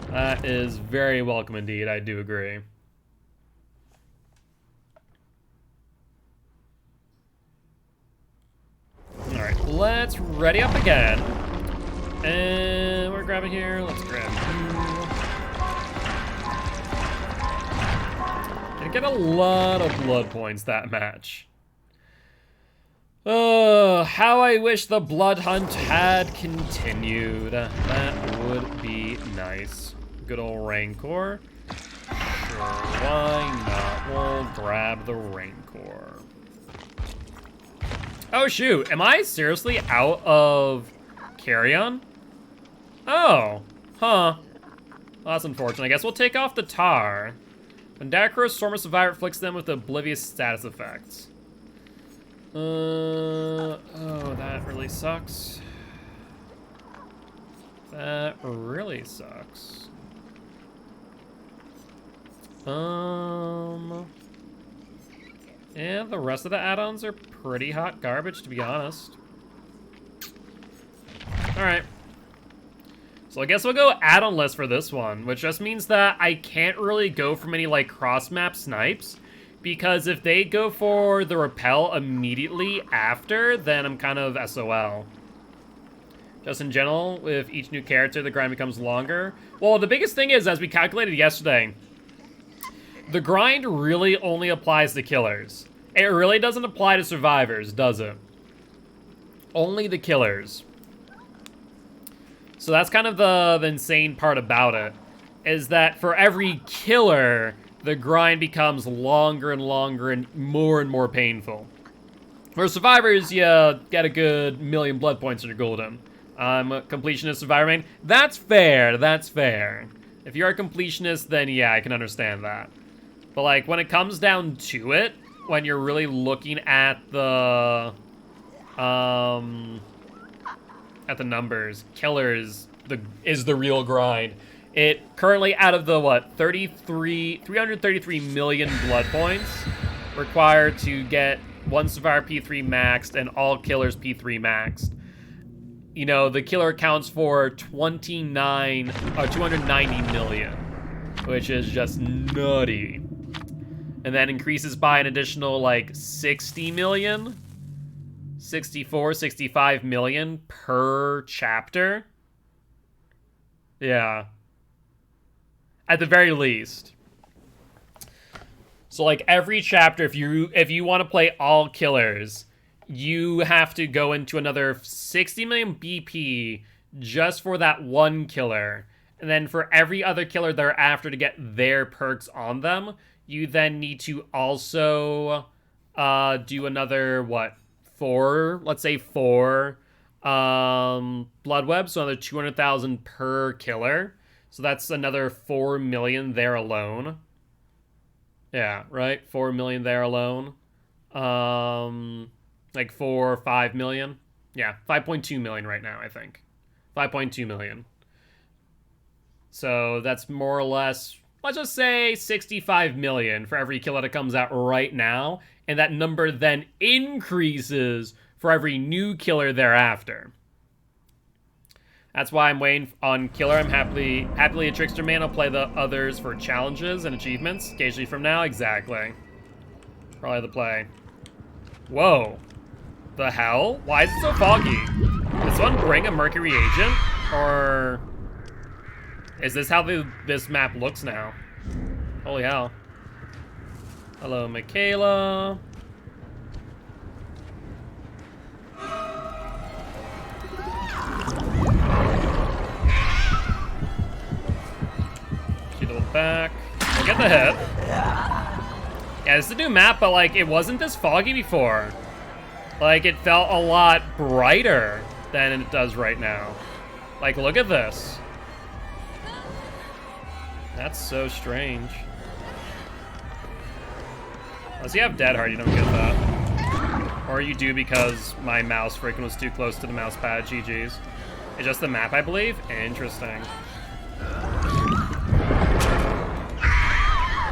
That is very welcome indeed, I do agree. Alright. let's ready up again. And we're grabbing here. Let's grab you. Gonna get a lot of blood points that match. Oh, how I wish the blood hunt had continued. That would be nice. Good old Rancor. Sure, why not? We'll grab the Rancor. Oh shoot, am I seriously out of carry-on? Oh, huh. Well, that's unfortunate. I guess we'll take off the tar. When Dacro Storm or Survivor afflicts them with oblivious status effects. Oh, that really sucks. That really sucks. Yeah, the rest of the add-ons are pretty hot garbage, to be honest. Alright. So I guess we'll go add-on list for this one, which just means that I can't really go for many, like, cross-map snipes, because if they go for the repel immediately after, then I'm kind of SOL. Just in general, with each new character, the grind becomes longer. Well, the biggest thing is, as we calculated yesterday, the grind really only applies to killers. It really doesn't apply to survivors, does it? Only the killers. So that's kind of the insane part about it, is that for every killer, the grind becomes longer and longer and more painful. For survivors, you get a good million blood points in your golden. I'm a completionist survivor main. That's fair, that's fair. If you're a completionist, then yeah, I can understand that. But like, when it comes down to it, when you're really looking at the numbers, killers is the real grind. It currently, out of the, what, 333 million blood points required to get one survivor P3 maxed and all killers P3 maxed. You know, the killer accounts for 290 million, which is just nutty. And that increases by an additional, like, 60 million? 64, 65 million per chapter? Yeah. At the very least. So, like, every chapter, if you want to play all killers, you have to go into another 60 million BP just for that one killer. And then for every other killer thereafter to get their perks on them, you then need to also do another, what, let's say four blood webs, so another 200,000 per killer. So that's another 4 million there alone. Yeah, right? 4 million there alone. Like 4 or 5 million. Yeah, 5.2 million right now, I think. 5.2 million. So that's more or less, let's just say 65 million for every killer that comes out right now. And that number then increases for every new killer thereafter. That's why I'm waiting on killer. I'm happily a trickster man. I'll play the others for challenges and achievements. Occasionally from now, exactly. Probably the play. Whoa. The hell? Why is it so foggy? Did someone bring a mercury agent? Or is this how this map looks now? Holy hell. Hello, Michaela. She double back. We'll get the hit. Yeah, this is a new map, but like, it wasn't this foggy before. Like, it felt a lot brighter than it does right now. Like, look at this. That's so strange. Unless you have Dead Hard, you don't get that. Or you do because my mouse freaking was too close to the mouse pad. GG's. It's just the map, I believe? Interesting.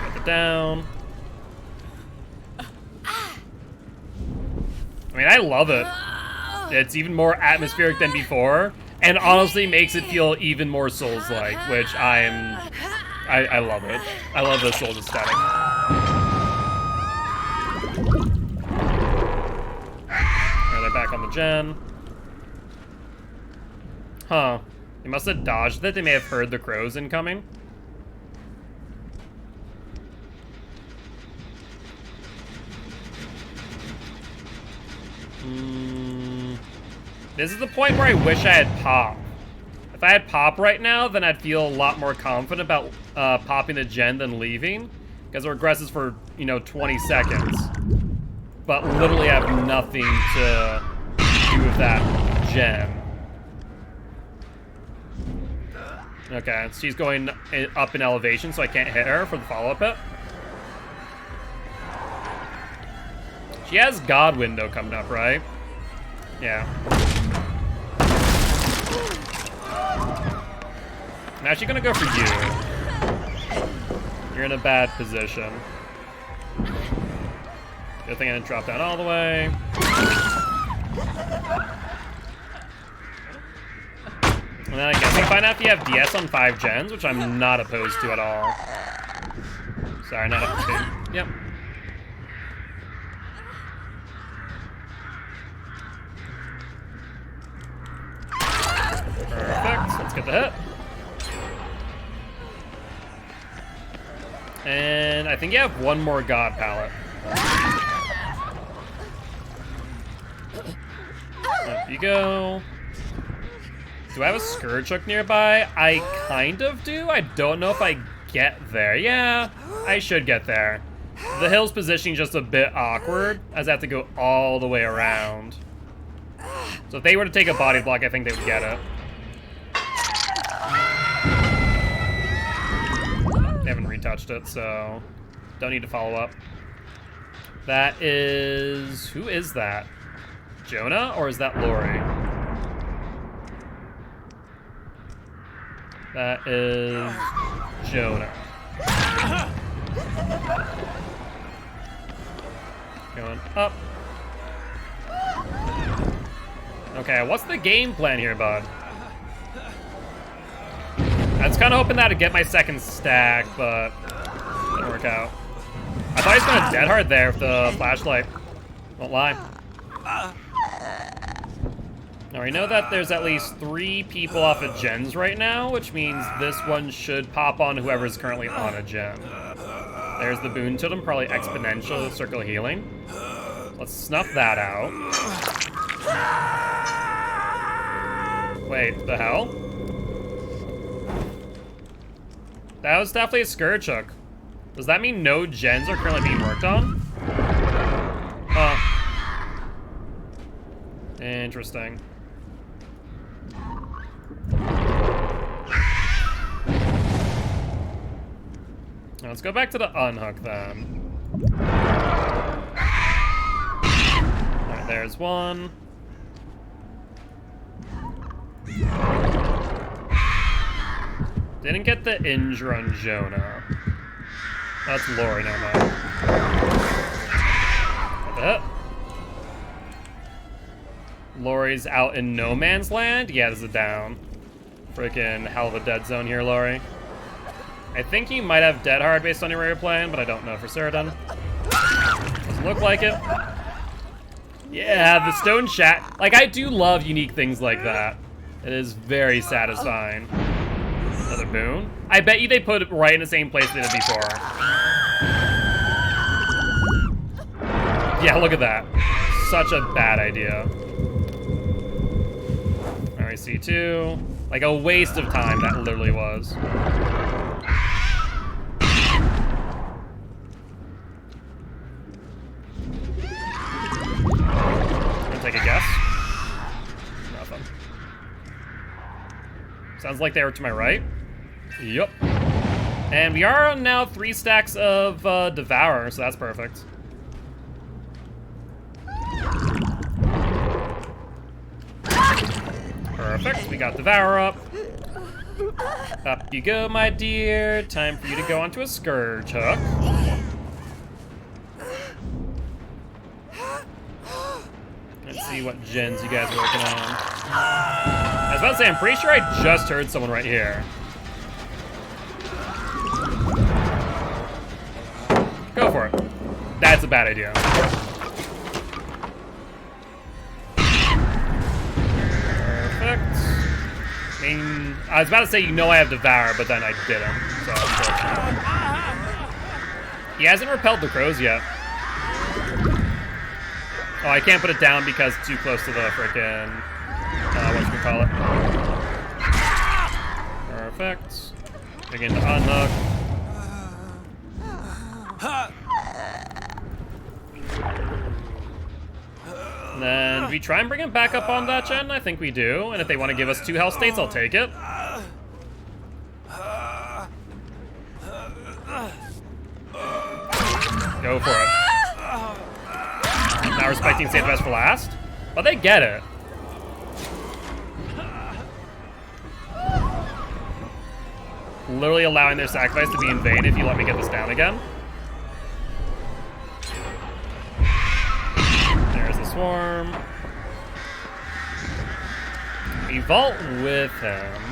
Get it down. I mean, I love it. It's even more atmospheric than before, and honestly makes it feel even more Souls-like, which I love it. I love the Souls aesthetic. Alright, they're back on the gen. Huh. They must have dodged it. They may have heard the crows incoming. This is the point where I wish I had pop. If I had pop right now, then I'd feel a lot more confident about popping the gen than leaving. Because it regresses for, 20 seconds. But literally I have nothing to do with that gen. Okay, she's going up in elevation, so I can't hit her for the follow-up hit. She has God Window coming up, right? Yeah. I'm actually gonna go for you. You're in a bad position. Good thing I didn't drop down all the way. And then I guess we find out if you have DS on 5 gens, which I'm not opposed to at all. Sorry, not up to 2. Yep. Perfect. Let's get the hit. And I think you have one more God palette. Up you go. Do I have a Scourge Hook nearby? I kind of do. I don't know if I get there. Yeah, I should get there. The hill's positioning just a bit awkward, as I have to go all the way around. So if they were to take a body block, I think they would get it. They haven't retouched it, so don't need to follow up. That is... Who is that? Jonah, or is that Lori? That is Jonah. Going up. Okay, what's the game plan here, bud? I was kind of hoping that I'd get my second stack, but didn't work out. I thought he was going to dead hard there with the flashlight. Won't lie. Now we know that there's at least 3 people off of gens right now, which means this one should pop on whoever's currently on a gen. There's the boon totem, probably exponential circle healing. Let's snuff that out. Wait, the hell? That was definitely a Scourge Hook. Does that mean no gens are currently being worked on? Interesting. Now let's go back to the unhook then. Alright, there's one. Didn't get the injure on Jonah. That's Lori, never mind. What the heck? Lori's out in no man's land? Yeah, this is a down. Freaking hell of a dead zone here, Lori. I think he might have dead hard based on your area plan, but I don't know for certain. Doesn't look like it. Yeah, the stone shat. Like, I do love unique things like that. It is very satisfying. Another boon. I bet you they put it right in the same place they did before. Yeah, look at that. Such a bad idea. RC2. Like a waste of time that literally was. Gonna take a guess. Nothing. Sounds like they were to my right. Yup. And we are on now 3 stacks of Devourer, so that's perfect. Perfect, we got Devourer up. Up you go, my dear. Time for you to go onto a Scourge Hook. Let's see what gens you guys are working on. I was about to say, I'm pretty sure I just heard someone right here. Go for it. That's a bad idea. Perfect. mean, I was about to say, you know I have Devour, but then I didn't. So, he hasn't repelled the crows yet. Oh, I can't put it down because it's too close to the frickin', whatchamacallit. Perfect. Begin to unhook. And then we try and bring him back up on that gen? I think we do. And if they want to give us 2 health states, I'll take it. Go for it. Not respecting save the best for last. But they get it. Literally allowing their sacrifice to be in vain if you let me get this down again. There's the swarm. We vault with him.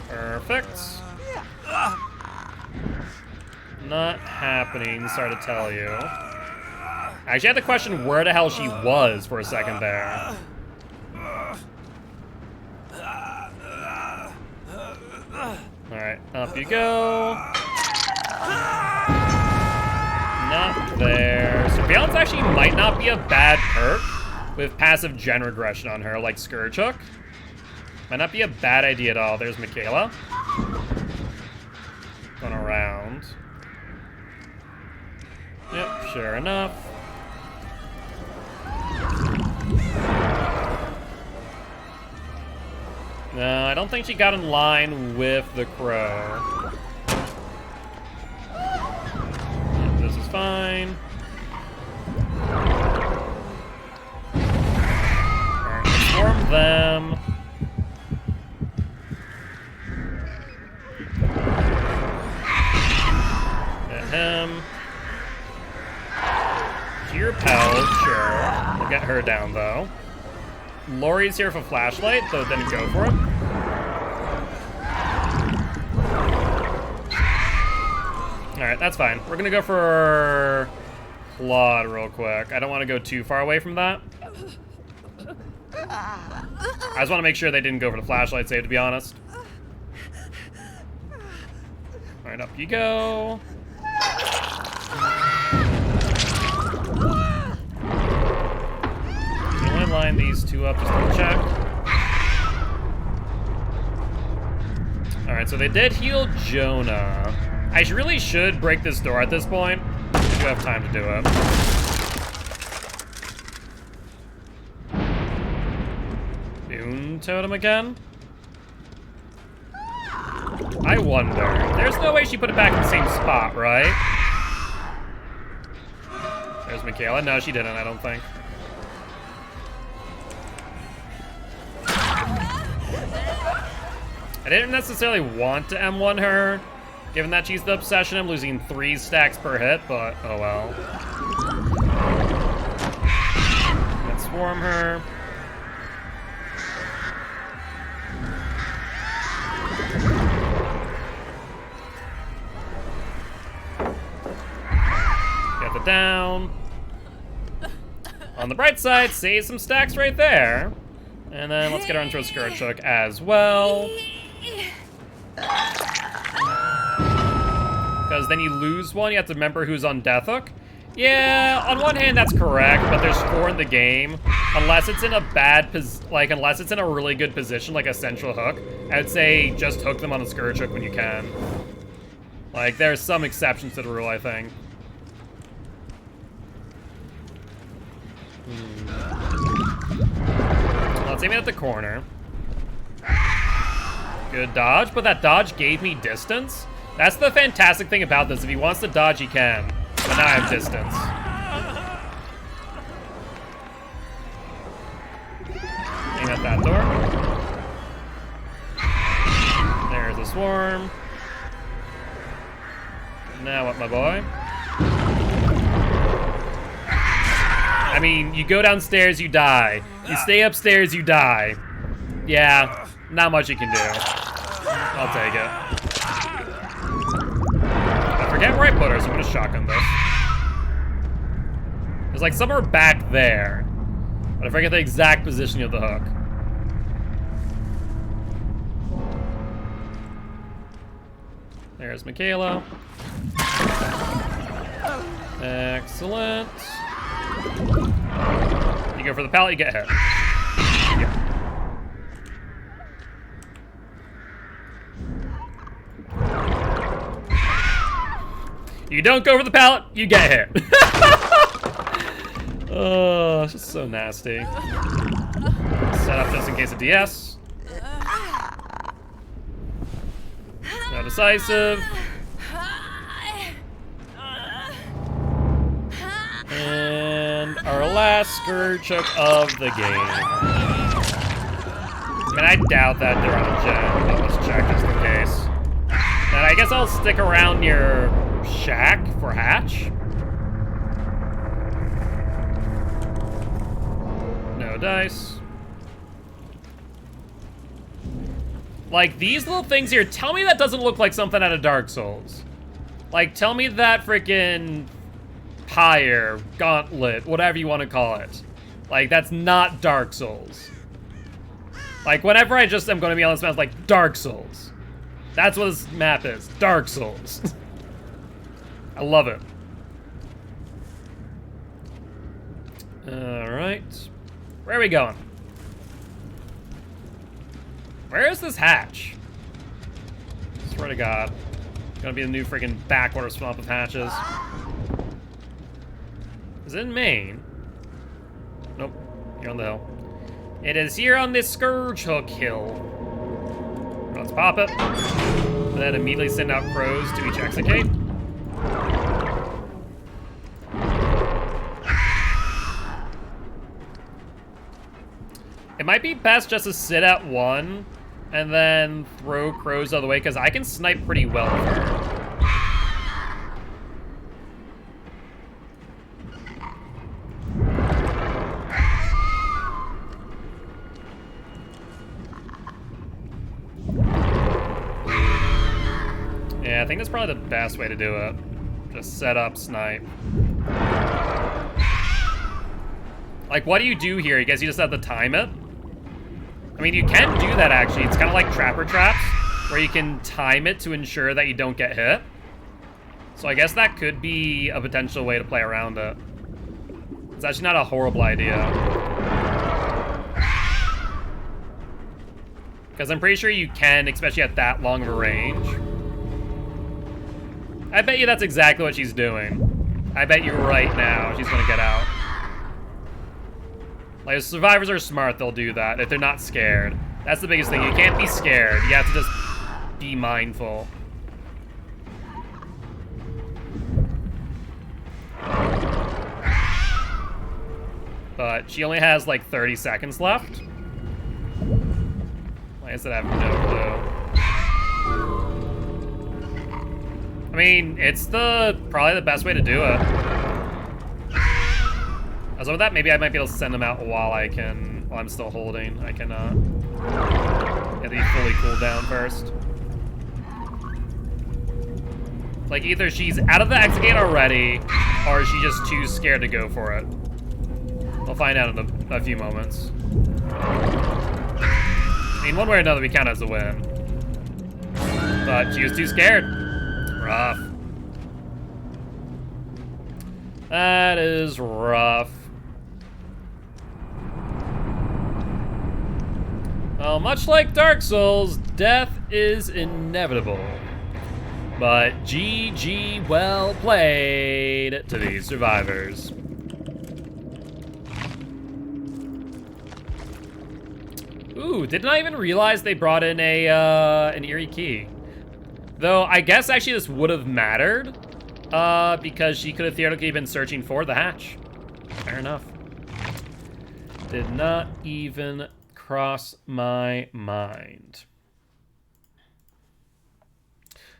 Perfect. Not happening, sorry to tell you. I actually had to question where the hell she was for a second there. Alright, up you go. Not there. Surveillance actually might not be a bad perk with passive gen regression on her, like Scourge Hook. Might not be a bad idea at all. There's Michaela. Going around. Yep, sure enough. No, I don't think she got in line with the crow. This is fine. Alright, let's swarm them. Get him. She repelled, sure. We'll get her down though. Lori's here for flashlight, so then go for it. Alright, that's fine. We're gonna go for Claude real quick. I don't want to go too far away from that. I just want to make sure they didn't go for the flashlight save, to be honest. Alright, up you go. Line these 2 up just to check. Alright, so they did heal Jonah. I really should break this door at this point. I do have time to do it. Boon Totem again? I wonder. There's no way she put it back in the same spot, right? There's Michaela. No, she didn't, I don't think. I didn't necessarily want to M1 her, given that she's the obsession. I'm losing 3 stacks per hit, but oh well. Let's swarm her. Get it down. On the bright side, save some stacks right there. And then let's get her into a Scourge Hook as well. Because then you lose one, you have to remember who's on Death Hook. Yeah, on one hand that's correct, but there's 4 in the game. Unless it's in a unless it's in a really good position, like a central hook, I would say just hook them on the Scourge Hook when you can. Like, there's some exceptions to the rule, I think. Let's aim it at the corner. Good dodge, but that dodge gave me distance. That's the fantastic thing about this. If he wants to dodge, he can. But now I have distance. Aim at that door. There's a swarm. Now what, my boy? I mean, you go downstairs, you die. You stay upstairs, you die. Yeah, not much you can do. I'll take it. I forget where I put her, so I'm gonna shotgun this. was like somewhere back there. But I forget the exact positioning of the hook. There's Michaela. Excellent. You go for the pallet, you get hit. Yeah. You don't go for the pallet, you get hit. Oh, it's just so nasty. Set up just in case of DS. Not decisive. And our last Scourge Hook of the game. I mean, I doubt that they're on a gem, but let's check just in case. And I guess I'll stick around near Shack for Hatch. No dice. Like, these little things here, tell me that doesn't look like something out of Dark Souls. Like, tell me that freaking pyre, gauntlet, whatever you want to call it. Like, that's not Dark Souls. Like, whenever I just am going to be on this map, like, Dark Souls. That's what this map is. Dark Souls. I love it. Alright. Where are we going? Where is this hatch? Swear to God. It's gonna be the new freaking backwater swamp of hatches. Is it in Maine? Nope. Here on the hill. It is here on this Scourge Hook hill. Let's pop it. And then immediately send out crows to each execute. It might be best just to sit at one and then throw crows out of the way, because I can snipe pretty well with her. Yeah, I think that's probably the best way to do it. Just set up, snipe. Like, what do you do here? I guess you just have to time it? I mean, you can do that, actually. It's kind of like Trapper Traps, where you can time it to ensure that you don't get hit. So I guess that could be a potential way to play around it. It's actually not a horrible idea. Because I'm pretty sure you can, especially at that long of a range. I bet you that's exactly what she's doing. I bet you right now she's gonna get out. Like, if survivors are smart, they'll do that if they're not scared. That's the biggest thing. You can't be scared. You have to just be mindful. But she only has like 30 seconds left. Like I said, I have no clue. I mean, it's probably the best way to do it. As with that, maybe I might be able to send them out while I'm still holding. I cannot. You have to be fully cooled down first. Like, either she's out of the exit gate already, or she's just too scared to go for it. We'll find out in a few moments. I mean, one way or another, we count as a win. But she was too scared. Rough. That is rough. Well, much like Dark Souls, death is inevitable. But GG, well played to these survivors. Ooh, did not even realize they brought in an eerie key. Though, I guess actually this would have mattered, because she could have theoretically been searching for the hatch. Fair enough. Did not even cross my mind.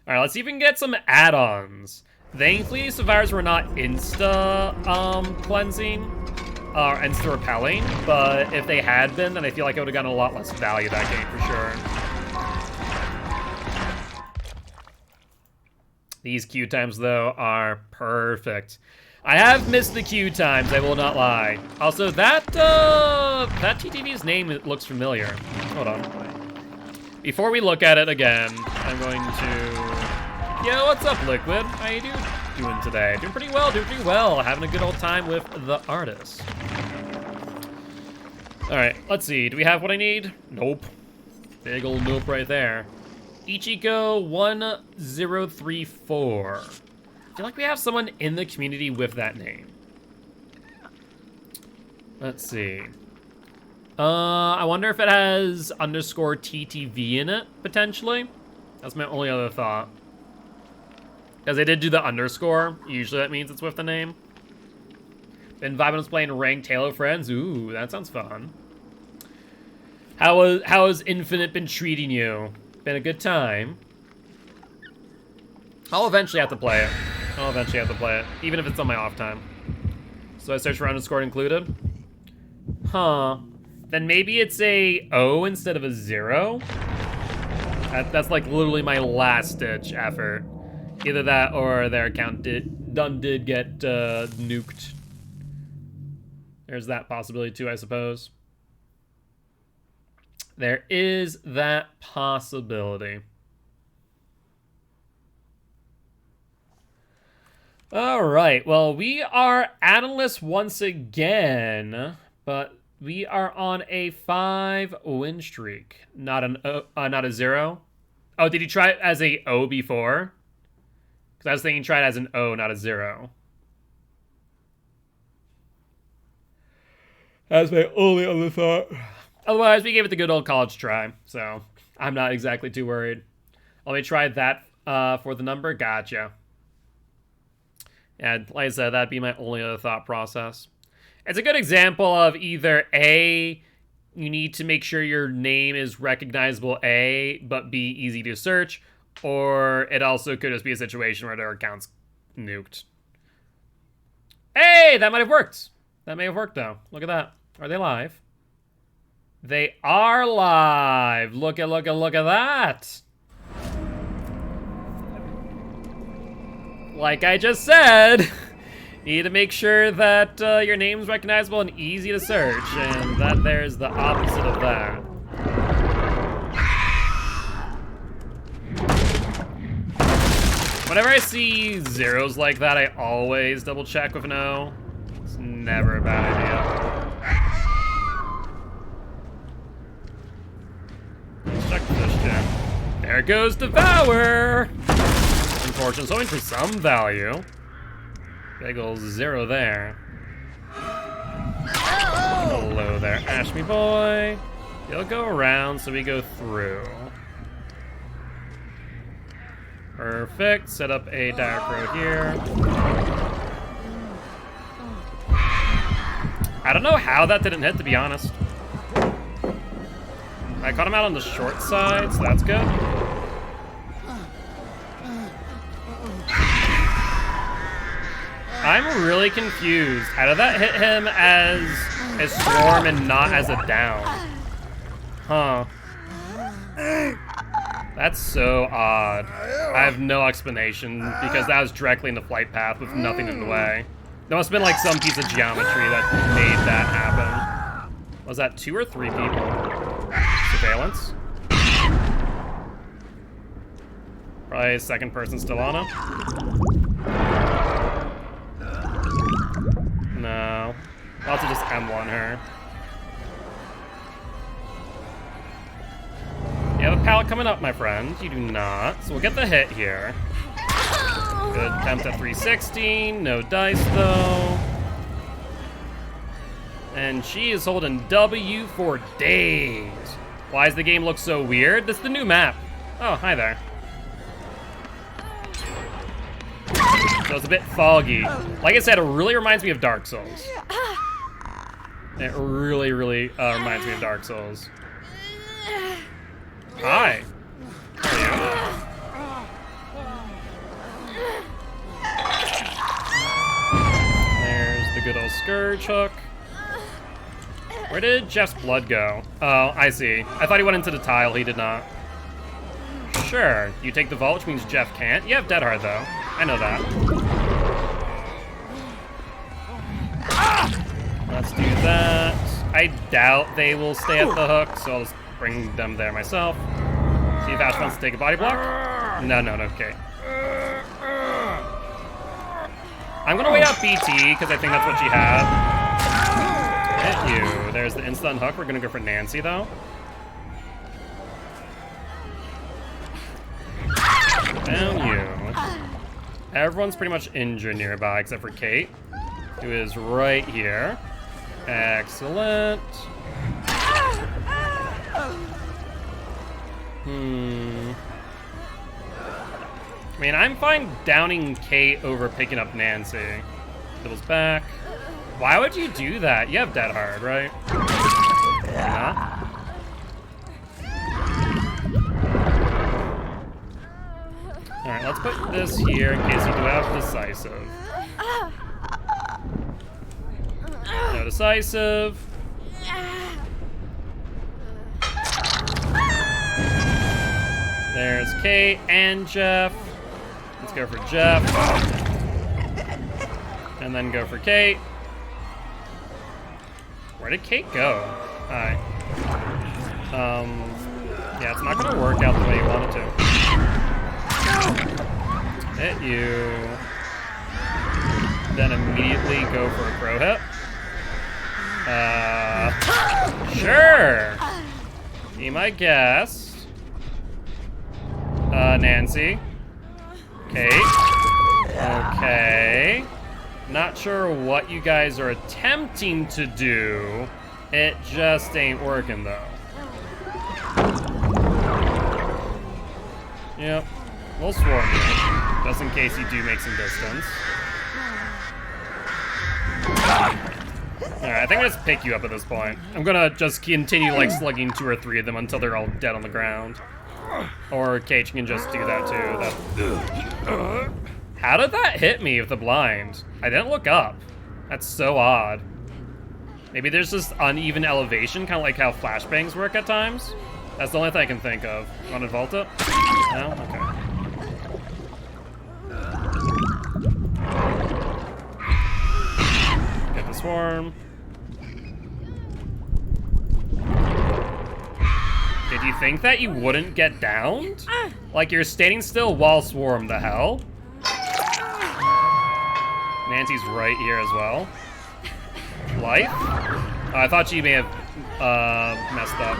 All right, let's see if we can get some add-ons. Thankfully, survivors were not insta cleansing or insta repelling, but if they had been, then I feel like I would have gotten a lot less value that game for sure. These queue times though are perfect. I have missed the queue times, I will not lie. Also, that TTV's name looks familiar. Hold on. Before we look at it again, I'm going to... Yo, what's up, Liquid? How you doing today? Doing pretty well. Having a good old time with the artist. All right, let's see. Do we have what I need? Nope. Big old nope right there. Ichiko 1034. I feel like we have someone in the community with that name. Let's see. I wonder if it has underscore TTV in it, potentially. That's my only other thought. Because they did do the underscore. Usually that means it's with the name. Been vibing was playing ranked Halo Friends. Ooh, that sounds fun. How has Infinite been treating you? Been a good time. I'll eventually have to play it. Even if it's on my off time. So I search for underscore included. Huh. Then maybe it's a O instead of a 0. That's like literally my last ditch effort. Either that or their account did get nuked. There's that possibility too, I suppose. There is that possibility. All right, well, we are analysts once again, but we are on a 5-win streak, not a 0. Oh, did he try it as a O before? Because I was thinking try it as an O, not a 0. That's my only other thought. Otherwise, we gave it the good old college try, so I'm not exactly too worried. Let me try that for the number. Gotcha. Yeah, like I said, that'd be my only other thought process. It's a good example of either A, you need to make sure your name is recognizable A, but B, easy to search, or it also could just be a situation where their account's nuked. Hey, that might have worked. That may have worked, though. Look at that. Are they live? They are live. Look at that. Like I just said, you need to make sure that your name's recognizable and easy to search, and that there's the opposite of that. Whenever I see zeros like that, I always double check with an O. It's never a bad idea. Let's check this gem. There goes Devour! Unfortunate, so for some value. Big ol' 0 there. Hello there, Ashme boy. He'll go around, so we go through. Perfect. Set up a dire crow here. I don't know how that didn't hit, to be honest. I caught him out on the short side, so that's good. I'm really confused. How did that hit him as a swarm and not as a down? Huh. That's so odd. I have no explanation because that was directly in the flight path with nothing in the way. There must have been like some piece of geometry that made that happen. Was that 2 or 3 people? Surveillance? Probably a second person still on him. No. I'll have to just M1 her. You have a pallet coming up, my friend. You do not. So we'll get the hit here. Good attempt at 316. No dice, though. And she is holding W for days. Why does the game look so weird? This is the new map. Oh, hi there. So it's a bit foggy. Like I said, it really reminds me of Dark Souls. It really reminds me of Dark Souls. Hi. How are you? There's the good old Scourge hook. Where did Jeff's blood go? Oh, I see. I thought he went into the tile. He did not. Sure. You take the vault, which means Jeff can't. You have Dead Hard, though. I know that. Let's do that. I doubt they will stay at the hook, so I'll just bring them there myself. See if Ash wants to take a body block. No, okay. I'm gonna wait out BT, because I think that's what she had. Hit you. There's the instant hook. We're gonna go for Nancy, though. Down you. Everyone's pretty much injured nearby, except for Kate, who is right here. Excellent. I mean, I'm fine downing Kate over picking up Nancy. Doubles back. Why would you do that? You have Dead Hard, right? Yeah. Alright, let's put this here in case you do have Decisive. No Decisive. There's Kate and Jeff. Let's go for Jeff. And then go for Kate. Where did Kate go? Alright. Yeah, it's not gonna work out the way you want it to. Hit you. Then immediately go for a pro hit. Sure. Be my guest. Nancy. Kate. Okay. Not sure what you guys are attempting to do. It just ain't working, though. Yep. We'll swarm you, just in case you do make some distance. Alright, I think I'll just pick you up at this point. I'm gonna just continue, like, slugging 2 or 3 of them until they're all dead on the ground. Or Kate can just do that, too. How did that hit me with the blind? I didn't look up. That's so odd. Maybe there's just uneven elevation, kind of like how flashbangs work at times. That's the only thing I can think of. Want to vault it? No? Okay. Get the swarm. Did you think that you wouldn't get downed? Like you're standing still while swarm, the hell? Nancy's right here as well. Life? Oh, I thought she may have messed up.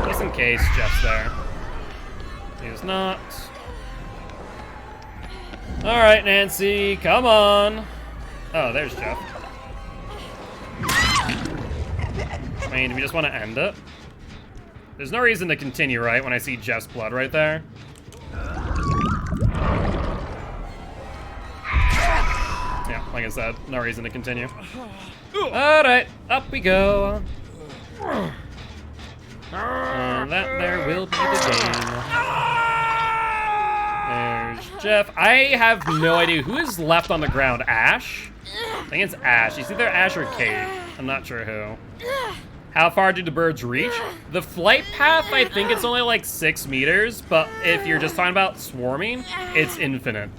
Just in case Jeff's there. He is not. Alright, Nancy, come on. Oh, there's Jeff. I mean, do we just want to end it? There's no reason to continue, right, when I see Jeff's blood right there? Yeah, like I said, no reason to continue. Alright, up we go. And that there will be the game. There's Jeff. I have no idea who is left on the ground. Ash? I think it's Ash. It's either Ash or Kate. I'm not sure who. How far do the birds reach? The flight path, I think it's only like 6 meters, but if you're just talking about swarming, it's infinite.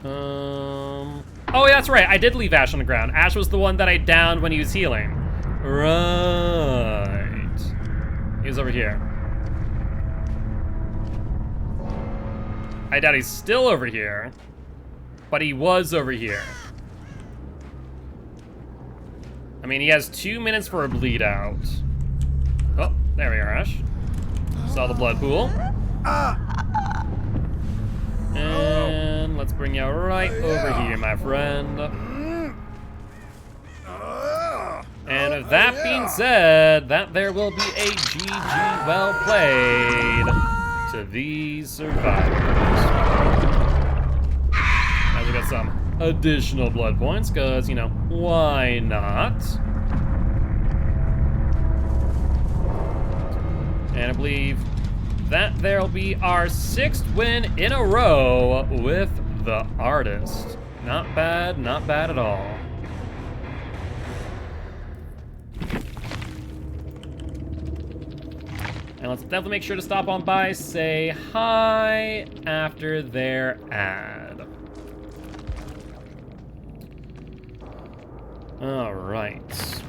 Oh, yeah, that's right. I did leave Ash on the ground. Ash was the one that I downed when he was healing. Right. He was over here. I doubt he's still over here, but he was over here. I mean, he has 2 minutes for a bleed out. Oh, there we are, Ash. Saw the blood pool. And let's bring you right over here, my friend. And with that being said, that there will be a GG well played to these survivors. As we got some additional blood points, because, you know, why not? And I believe that there'll be our 6th win in a row with the artist. Not bad at all. And let's definitely make sure to stop on by, say hi after their ad. All right.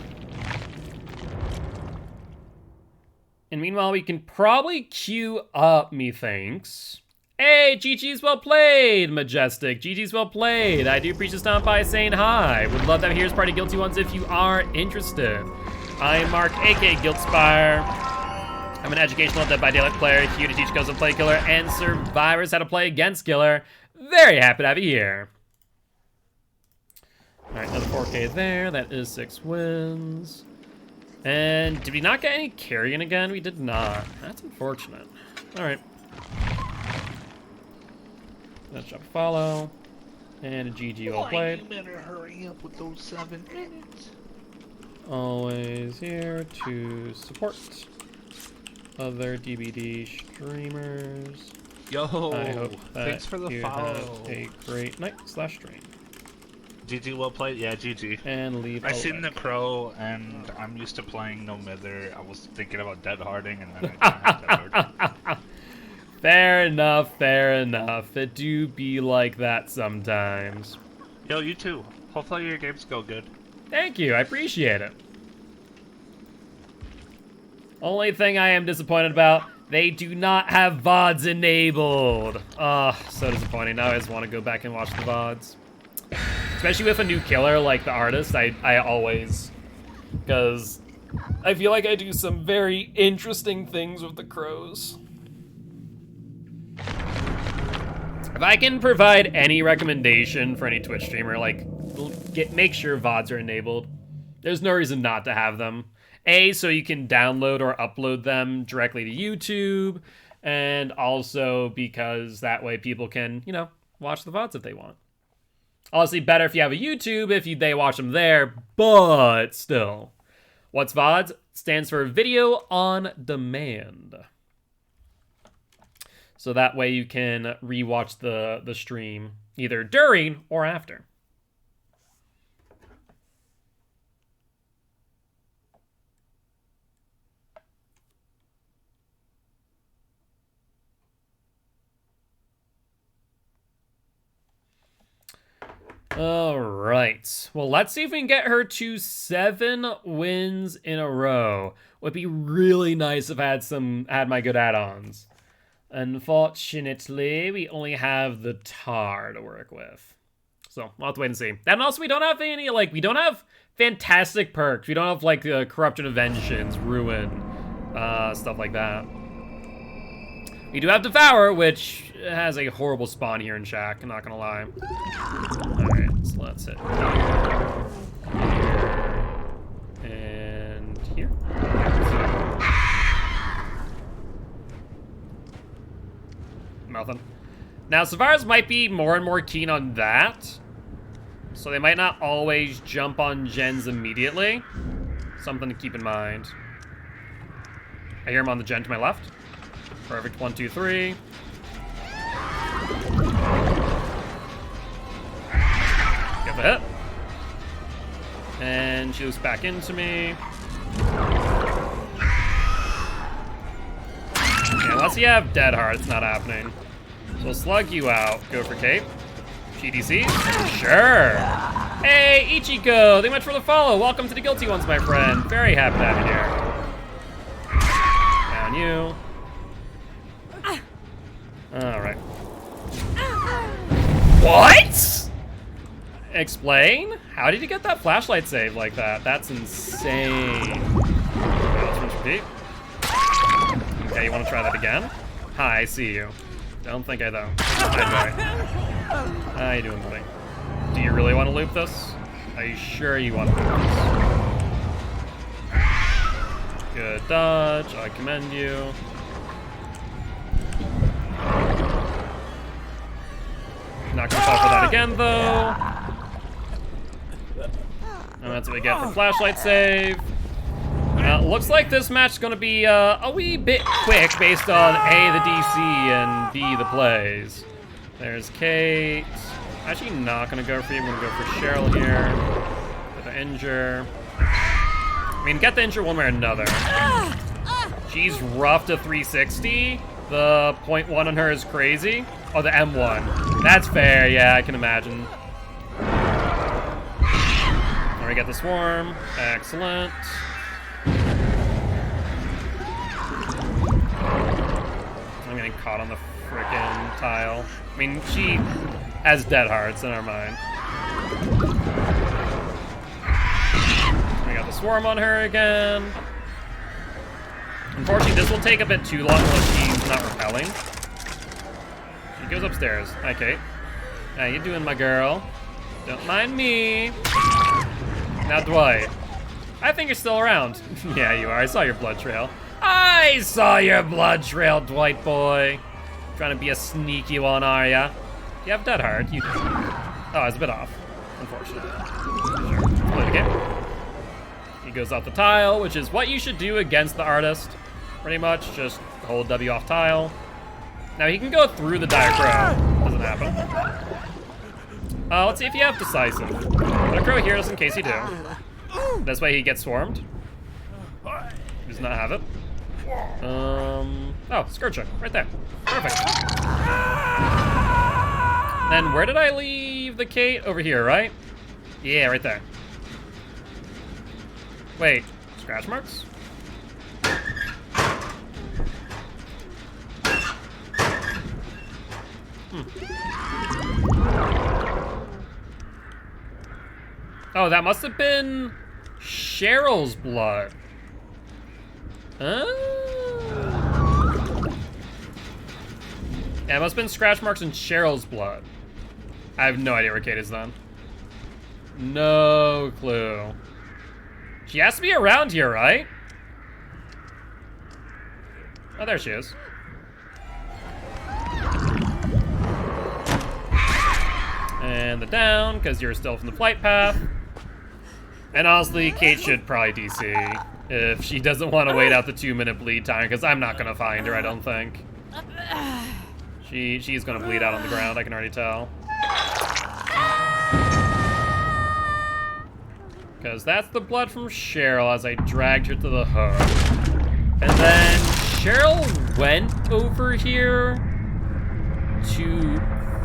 And meanwhile, we can probably queue up, methinks. Hey, GG's well played, Majestic. GG's well played. I do appreciate stop by saying hi. Would love to have Here's Party Guilty Ones if you are interested. I am Mark, aka Guiltspire. I'm an educational Dead by Daylight player here to teach Ghosts of Play Killer and survivors how to play against Killer. Very happy to have you here. All right, another 4K there. That is 6 wins. And did we not get any carrion again? We did not. That's unfortunate. All right. Let's drop a follow. And a GG well played. You better hurry up with those 7 minutes. Always here to support other DBD streamers. Yo, I hope that thanks for the you follow. have a great night / stream. GG well played, yeah, GG. And leave I a seen like. the crow, and I'm used to playing no mither. I was thinking about dead harding, and then I didn't have dead harding. Fair enough, fair enough. It do be like that sometimes. Yo, you too. Hopefully your games go good. Thank you, I appreciate it. Only thing I am disappointed about, they do not have VODs enabled. So disappointing. Now I just want to go back and watch the VODs. Especially with a new killer like the artist, I always, because I feel like I do some very interesting things with the crows. If I can provide any recommendation for any Twitch streamer, like make sure VODs are enabled. There's no reason not to have them. A, so you can download or upload them directly to YouTube, and also because that way people can, you know, watch the VODs if they want. Obviously, better if you have a YouTube, if they watch them there, but still. What's VODs? Stands for Video on Demand. So that way you can rewatch the stream either during or after. All right. Well, let's see if we can get her to 7 wins in a row. Would be really nice if I had my good add-ons. Unfortunately, we only have the tar to work with. So, we'll have to wait and see. And also, we don't have any, like, we don't have fantastic perks. We don't have, like, Corruption Inventions, Ruin, stuff like that. We do have Devour, which has a horrible spawn here in Shack, I'm not gonna lie. Alright, so let's hit here. And here. Nothing. Now, survivors might be more and more keen on that. So they might not always jump on gens immediately. Something to keep in mind. I hear him on the gen to my left. Perfect, 1, 2, 3. Get the hit. And she looks back into me. Yeah, unless you have Dead Heart, it's not happening. So we'll slug you out. Go for Cape. GDC? Sure. Hey, Ichiko! Thank you much for the follow. Welcome to the Guilty Ones, my friend. Very happy to have you here. Down you. Alright. What? Explain? How did you get that flashlight save like that? That's insane. Let's repeat. Okay, you want to try that again? Hi, I see you. Don't think I don't. Hi, how you doing, buddy? Do you really want to loop this? Are you sure you want to loop this? Good dodge. I commend you. Not gonna fall for that again, though. And that's what we get for flashlight save. Looks like this match is gonna be a wee bit quick based on A, the DC, and B, the plays. There's Kate. Actually not gonna go for you, I'm gonna go for Cheryl here. Get the injure. I mean, get the injure one way or another. She's rough to 360. The 0.1 on her is crazy. Oh, the M1. That's fair, yeah, I can imagine. Alright, we get the swarm. Excellent. I'm getting caught on the frickin' tile. I mean, she has dead hearts, so never mind. We got the swarm on her again. Unfortunately, this will take a bit too long unless she's not repelling. She goes upstairs. Hi, Kate. How you doing, my girl? Don't mind me. Now, Dwight. I think you're still around. Yeah, you are. I saw your blood trail. I saw your blood trail, Dwight boy. Trying to be a sneaky one, are ya? You have dead heart. You do. Oh, I was a bit off. Unfortunately. Sure. Let's play the game. He goes off the tile, which is what you should do against the artist. Pretty much, just hold W off tile. Now he can go through the dire crow. Doesn't happen. Let's see if you have decisive. Put a crow here just in case you do. This way he gets swarmed. Does not have it. Oh, Scourging, right there. Perfect. Then where did I leave the Kate? Over here, right? Yeah, right there. Wait, scratch marks? Oh, that must have been Cheryl's blood. Oh. Yeah, it must have been scratch marks in Cheryl's blood. I have no idea where Kate is then. No clue. She has to be around here, right? Oh, there she is. And the down, because you're still from the flight path. And honestly, Kate should probably DC if she doesn't want to wait out the 2-minute bleed time, because I'm not going to find her, I don't think. She's going to bleed out on the ground, I can already tell. Because that's the blood from Cheryl as I dragged her to the hook. And then Cheryl went over here to,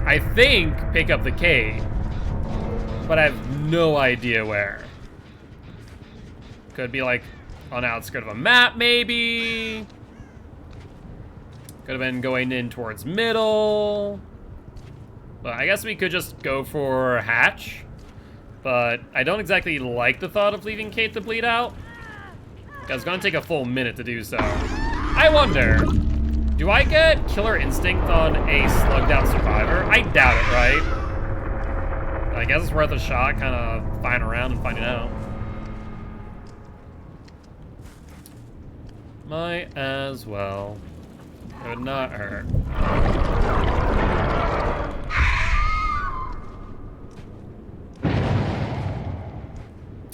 I think, pick up the K. But I have no idea where. Could be like on the outskirt of a map, maybe. Could have been going in towards middle. But I guess we could just go for hatch. But I don't exactly like the thought of leaving Kate to bleed out. Because it's going to take a full minute to do so. I wonder, do I get Killer Instinct on a slugged out survivor? I doubt it, right? But I guess it's worth a shot, kind of flying around and finding out. Might as well. It would not hurt.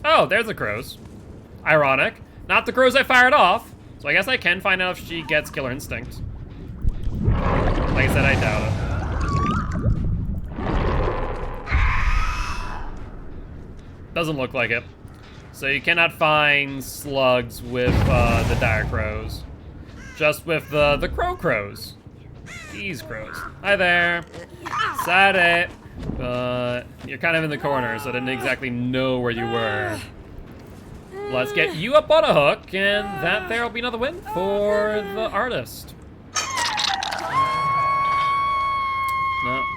Oh, there's the crows. Ironic. Not the crows I fired off. So I guess I can find out if she gets Killer Instinct. Like I said, I doubt it. Doesn't look like it. So you cannot find slugs with the dire crows. Just with the crows. These crows. Hi there. Sorry. But you're kind of in the corner, so I didn't exactly know where you were. Let's get you up on a hook, and that there will be another win for the artist.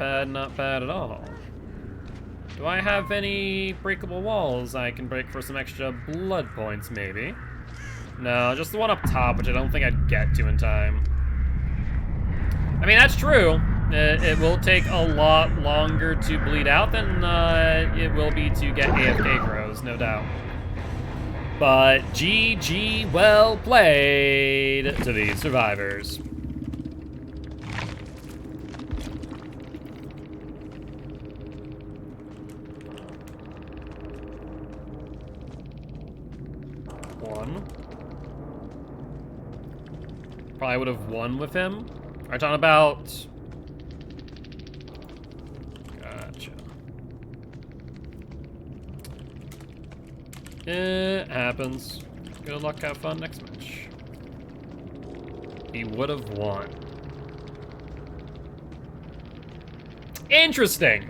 Not bad at all. Do I have any breakable walls I can break for some extra blood points, maybe? No, just the one up top, which I don't think I'd get to in time. I mean, that's true. It will take a lot longer to bleed out than it will be to get AFK crows, no doubt. But GG, well played to these survivors. Probably would have won with him. Are you talking about? Gotcha. It happens. Good luck, have fun next match. He would have won. Interesting.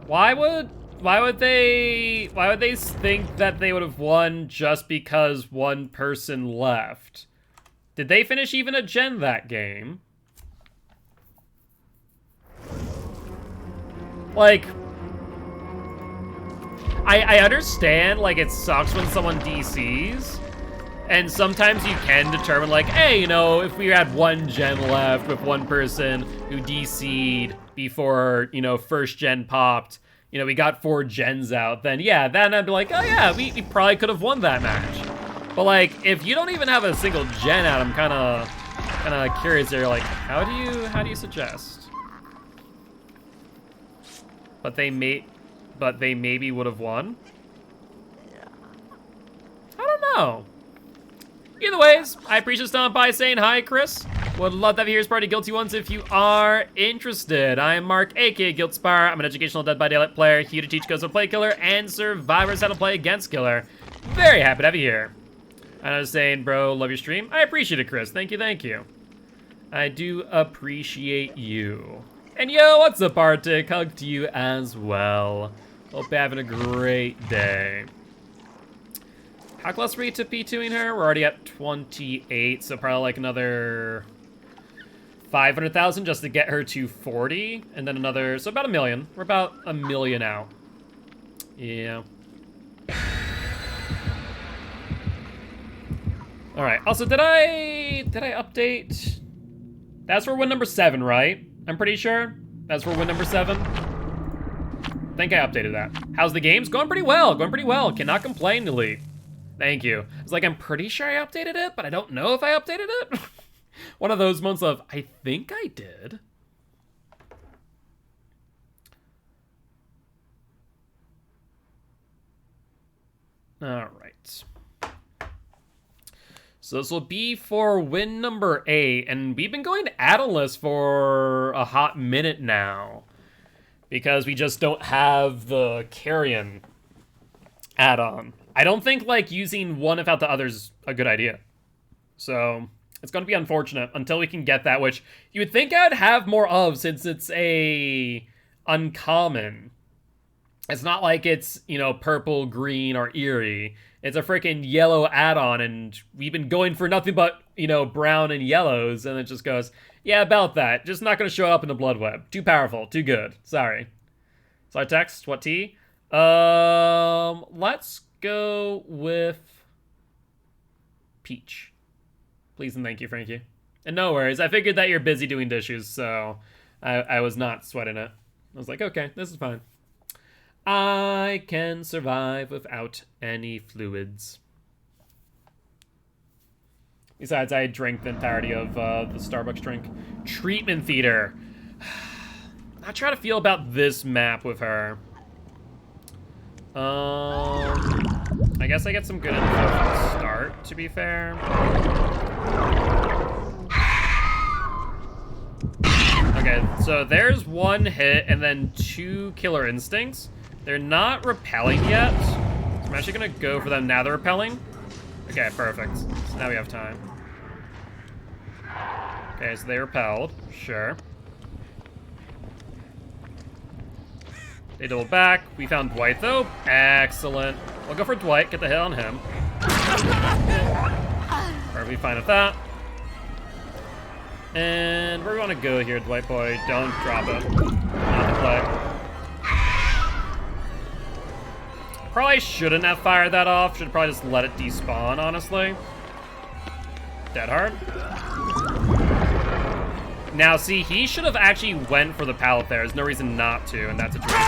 Why would Why would they think that they would have won just because one person left? Did they finish even a gen that game? Like, I understand, like, it sucks when someone DCs, and sometimes you can determine, like, hey, you know, if we had one gen left with one person who DC'd before, you know, first gen popped, you know, we got 4 gens out, then yeah, then I'd be like, oh yeah, we probably could have won that match. But like, if you don't even have a single gen out, I'm kind of curious there, like, how do you suggest? But they maybe would have won? I don't know. Either ways, I appreciate stopping by saying hi, Chris. Would love to have you here as part of Guilty Ones if you are interested. I'm Mark, aka Guiltspire. I'm an educational Dead by Daylight player, here to teach Ghosts of Play Killer and survivors how to play against Killer. Very happy to have you here. And I was saying, bro, love your stream. I appreciate it, Chris. Thank you, thank you. I do appreciate you. And yo, what's up, Arctic? Hug to you as well. Hope you're having a great day. How close are we to P2ing her? We're already at 28, so probably like another 500,000 just to get her to 40, and then another, so about 1 million. We're about 1 million out. Yeah. All right. Also, did I update? That's for win number 7, right? I'm pretty sure that's for win number 7. I think I updated that. How's the games? Going pretty well. Going pretty well. Cannot complain, Elite. Thank you. It's like, I'm pretty sure I updated it, but I don't know if I updated it. One of those months of, I think I did. All right. So this will be for win number 8, and we've been going add-on-less for a hot minute now, because we just don't have the carrion add-on. I don't think, like, using one without the other's a good idea. So it's going to be unfortunate until we can get that, which you would think I'd have more of since it's a uncommon. It's not like it's, you know, purple, green, or eerie. It's a freaking yellow add-on, and we've been going for nothing but, you know, brown and yellows, and it just goes, yeah, about that. Just not going to show up in the blood web. Too powerful. Too good. Sorry. So I text, what T? Let's go with Peach. Please and thank you, Frankie. And no worries. I figured that you're busy doing dishes, so I was not sweating it. I was like, okay, this is fine. I can survive without any fluids. Besides, I drank the entirety of the Starbucks drink. Treatment Theater. Not trying to feel about this map with her. I guess I get some good info from the start, to be fair. Okay, so there's 1 hit and then 2 killer instincts. They're not repelling yet, so I'm actually gonna go for them now they're repelling. Okay, perfect. So now we have time. Okay, so they repelled, sure. They doubled back. We found Dwight though. Excellent. We'll go for Dwight, get the hit on him. Perfectly fine with that. And where do we want to go here, Dwight boy? Don't drop it. Not to play. Probably shouldn't have fired that off. Should probably just let it despawn, honestly. Dead hard. Now, see, he should have actually went for the pallet there. There's no reason not to in that situation.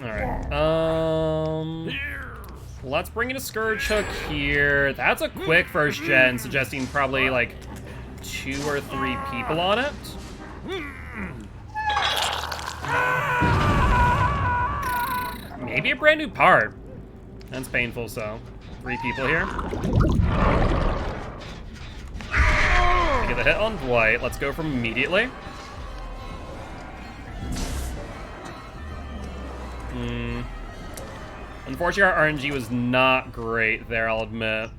Alright. Let's bring in a Scourge Hook here. That's a quick first gen, suggesting probably like 2 or 3 people on it. Maybe a brand new part. That's painful, so 3 people here. Get the hit on Dwight. Let's go from immediately. Unfortunately, our RNG was not great there, I'll admit.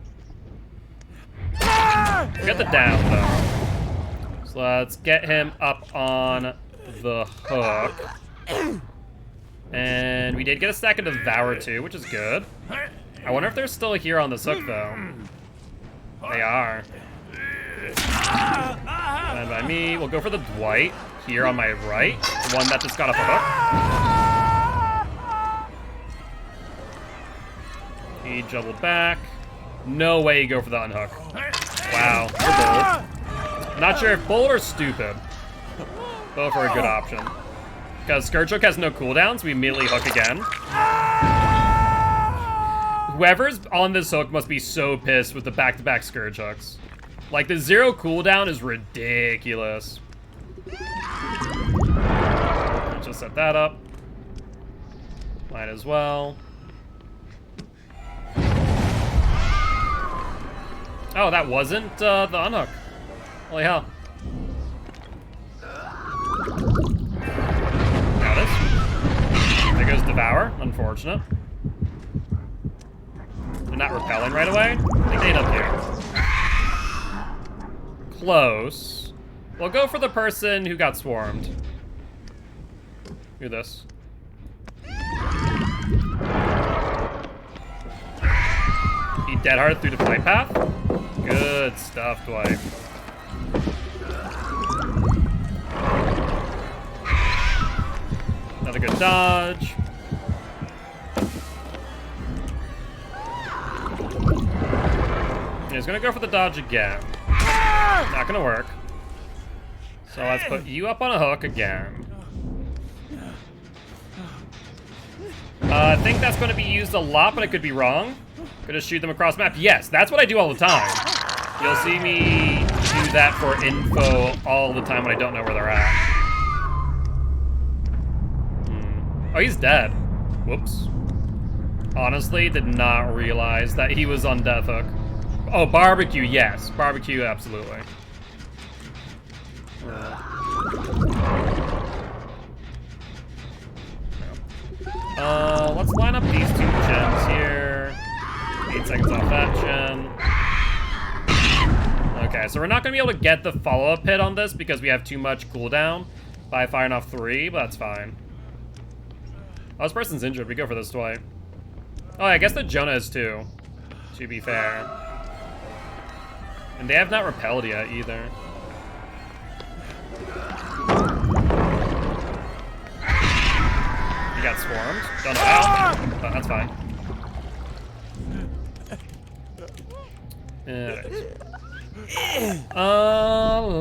We got the down, though. So let's get him up on the hook. And we did get a stack of Devour too, which is good. I wonder if they're still here on this hook though. They are. And by me, we'll go for the Dwight here on my right. The one that just got off the hook. He doubled back. No way you go for the unhook. Wow, you're bold. Not sure if bold or stupid. Both are a good option. Because Scourge Hook has no cooldowns, we immediately hook again. Whoever's on this hook must be so pissed with the back-to-back Scourge Hooks. Like, the 0 cooldown is ridiculous. Let's just set that up. Might as well. Oh, that wasn't the unhook. Holy hell. Got it. There goes Devour. Unfortunate. They're not repelling right away. I think they end up here. Close. We'll go for the person who got swarmed. Do this. He dead-harded through the flight path. Good stuff, Dwight. Another good dodge. He's gonna go for the dodge again. Not gonna work. So let's put you up on a hook again. I think that's gonna be used a lot, but I could be wrong. Gonna shoot them across the map. Yes, that's what I do all the time. You'll see me do that for info all the time when I don't know where they're at. Oh, he's dead. Whoops. Honestly, did not realize that he was on Death Hook. Oh, barbecue, yes. Barbecue, absolutely. Let's line up these 2 gems here. 8 seconds off that gen. Okay, so we're not going to be able to get the follow-up hit on this because we have too much cooldown by firing off 3, but that's fine. Oh, this person's injured. We go for this Dwight. Oh, I guess the Jonah is too, to be fair. And they have not repelled yet, either. He got swarmed. Don't know how, but that's fine.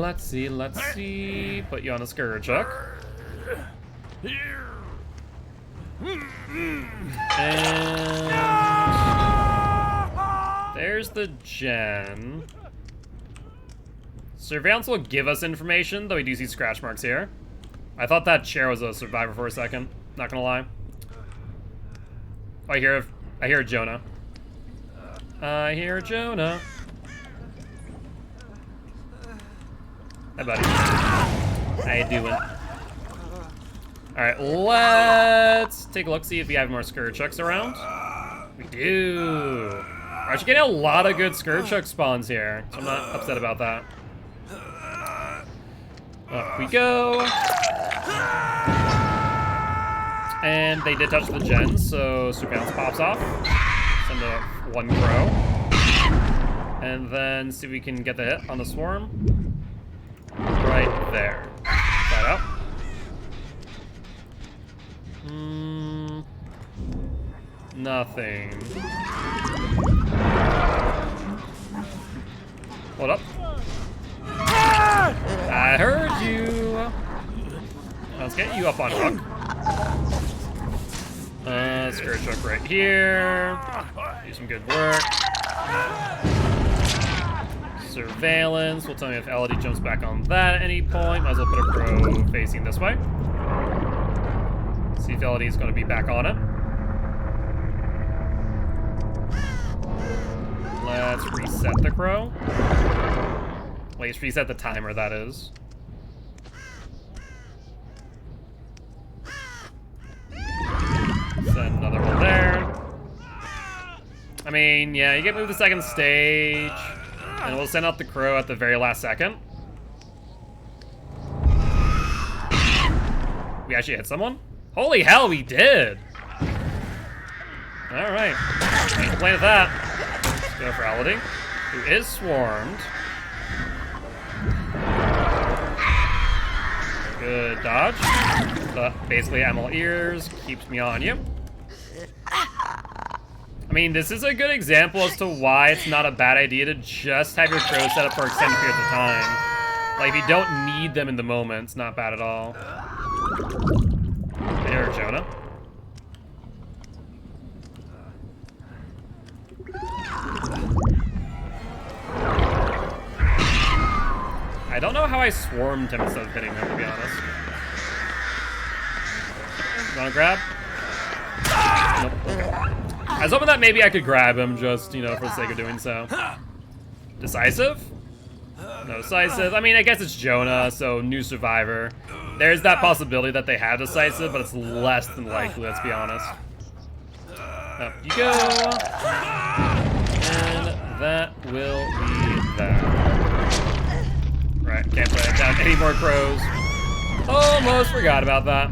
Let's see. Put you on a Scourge Hook. And there's the gen. Surveillance will give us information, though we do see scratch marks here. I thought that chair was a survivor for a second. Not gonna lie. Oh, I hear a Jonah. I hear a Jonah. Hi, buddy. How you doing? Alright, let's take a look, see if we have more Scourge Hooks around. We do. We're actually getting a lot of good Scourge Hook spawns here, so I'm not upset about that. Up we go. And they did touch the gens, so Surveillance pops off. Send a 1 crow. And then see if we can get the hit on the swarm. Right there. Try it out. Nothing. Hold up. I heard you. Let's get you up on hook. Scourge Hook right here. Do some good work. Surveillance will tell me if Elodie jumps back on that at any point. Might as well put a crow facing this way. See if Elodie is going to be back on it. Let's reset the crow. At least reset the timer, that is. Send another one there. I mean, yeah, you get moved to second stage. And we'll send out the crow at the very last second. We actually hit someone? Holy hell, we did! Alright. Can't complain with that. Let's go for Elodie, who is swarmed. Good dodge. But basically, I'm all ears, keeps me on you. I mean, this is a good example as to why it's not a bad idea to just have your crow set up for extended periods of time. Like, if you don't need them in the moment, it's not bad at all. I hear Jonah. I don't know how I swarmed him instead of hitting him, to be honest. You wanna grab? Nope. Okay. I was hoping that maybe I could grab him just, you know, for the sake of doing so. Decisive? No decisive. I mean, I guess it's Jonah, so new survivor. There's that possibility that they have decisive, but it's less than likely, let's be honest. Up you go. And that will be that. Right, can't play down any more crows. Almost forgot about that.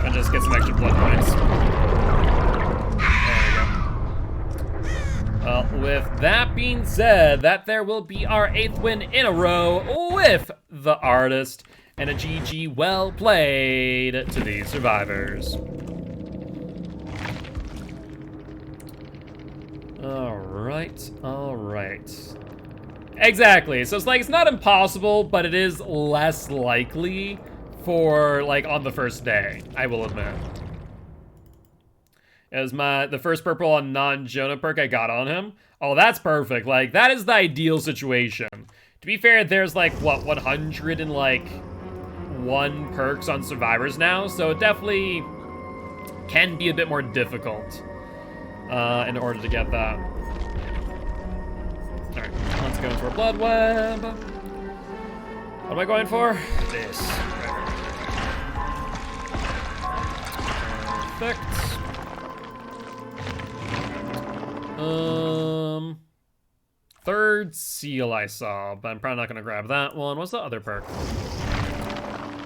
And just get some extra blood points. There we go. Well, with that being said, that there will be our 8th win in a row with the artist, and a GG well played to these survivors. All right. Exactly, so it's like, it's not impossible, but it is less likely for, like, on the first day, I will admit. As the first purple on non-Jonah perk I got on him. Oh, that's perfect. Like, that is the ideal situation. To be fair, there's like, what, 101 perks on survivors now, so it definitely can be a bit more difficult in order to get that. Alright, let's go for a blood web. What am I going for? This. Perfect. Third seal I saw, but I'm probably not gonna grab that one. What's the other perk?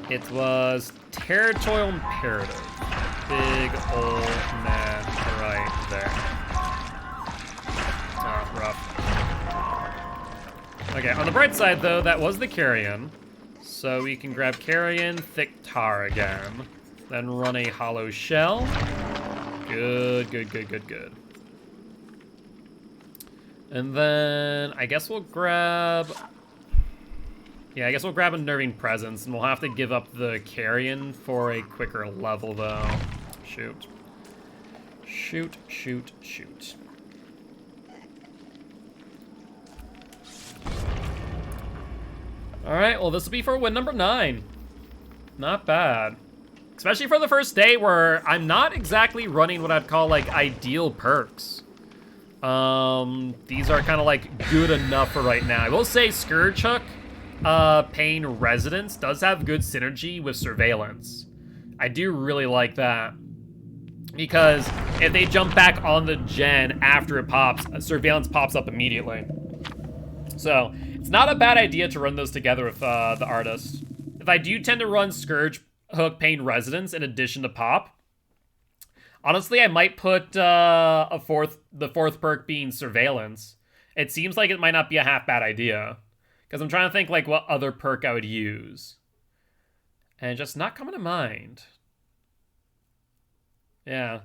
It was Territorial Imperative. Big old man right there. Ah, rough. Okay, on the bright side though, that was the Carrion. So we can grab Carrion, Thick Tar again. Then run a Hollow Shell. Good. And then I guess we'll grab... Yeah, I guess we'll grab a Nerving Presence, and we'll have to give up the Carrion for a quicker level, though. Shoot. Alright, well, this will be for win number 9. Not bad. Especially for the first day where I'm not exactly running what I'd call, like, ideal perks. These are kind of, like, good enough for right now. I will say Scourge Hook, Pain Residence does have good synergy with Surveillance. I do really like that. Because if they jump back on the gen after it pops, Surveillance pops up immediately. So, it's not a bad idea to run those together with the artist. If I do tend to run Scourge Hook, Pain Residence in addition to Pop, honestly, I might put the fourth perk being Surveillance. It seems like it might not be a half bad idea. Because I'm trying to think, like, what other perk I would use. And just not coming to mind. Yeah.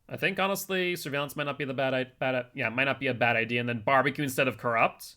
I think, honestly, Surveillance might not be might not be a bad idea. And then Barbecue instead of Corrupt.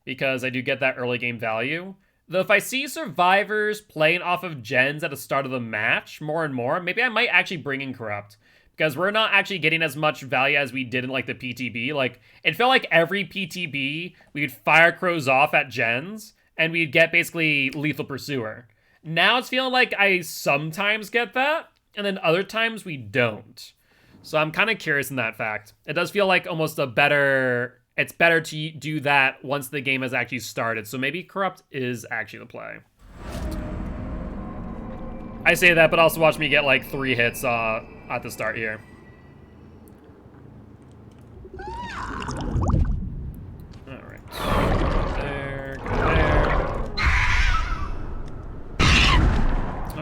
Because I do get that early game value. Though if I see survivors playing off of gens at the start of the match more and more, maybe I might actually bring in Corrupt. Because we're not actually getting as much value as we did in, like, the PTB. Like, it felt like every PTB, we'd fire crows off at gens, and we'd get basically Lethal Pursuer. Now it's feeling like I sometimes get that, and then other times we don't. So I'm kind of curious in that fact. It does feel like almost it's better to do that once the game has actually started. So maybe Corrupt is actually the play. I say that, but also watch me get, like, 3 hits at the start here. Alright. There, go there.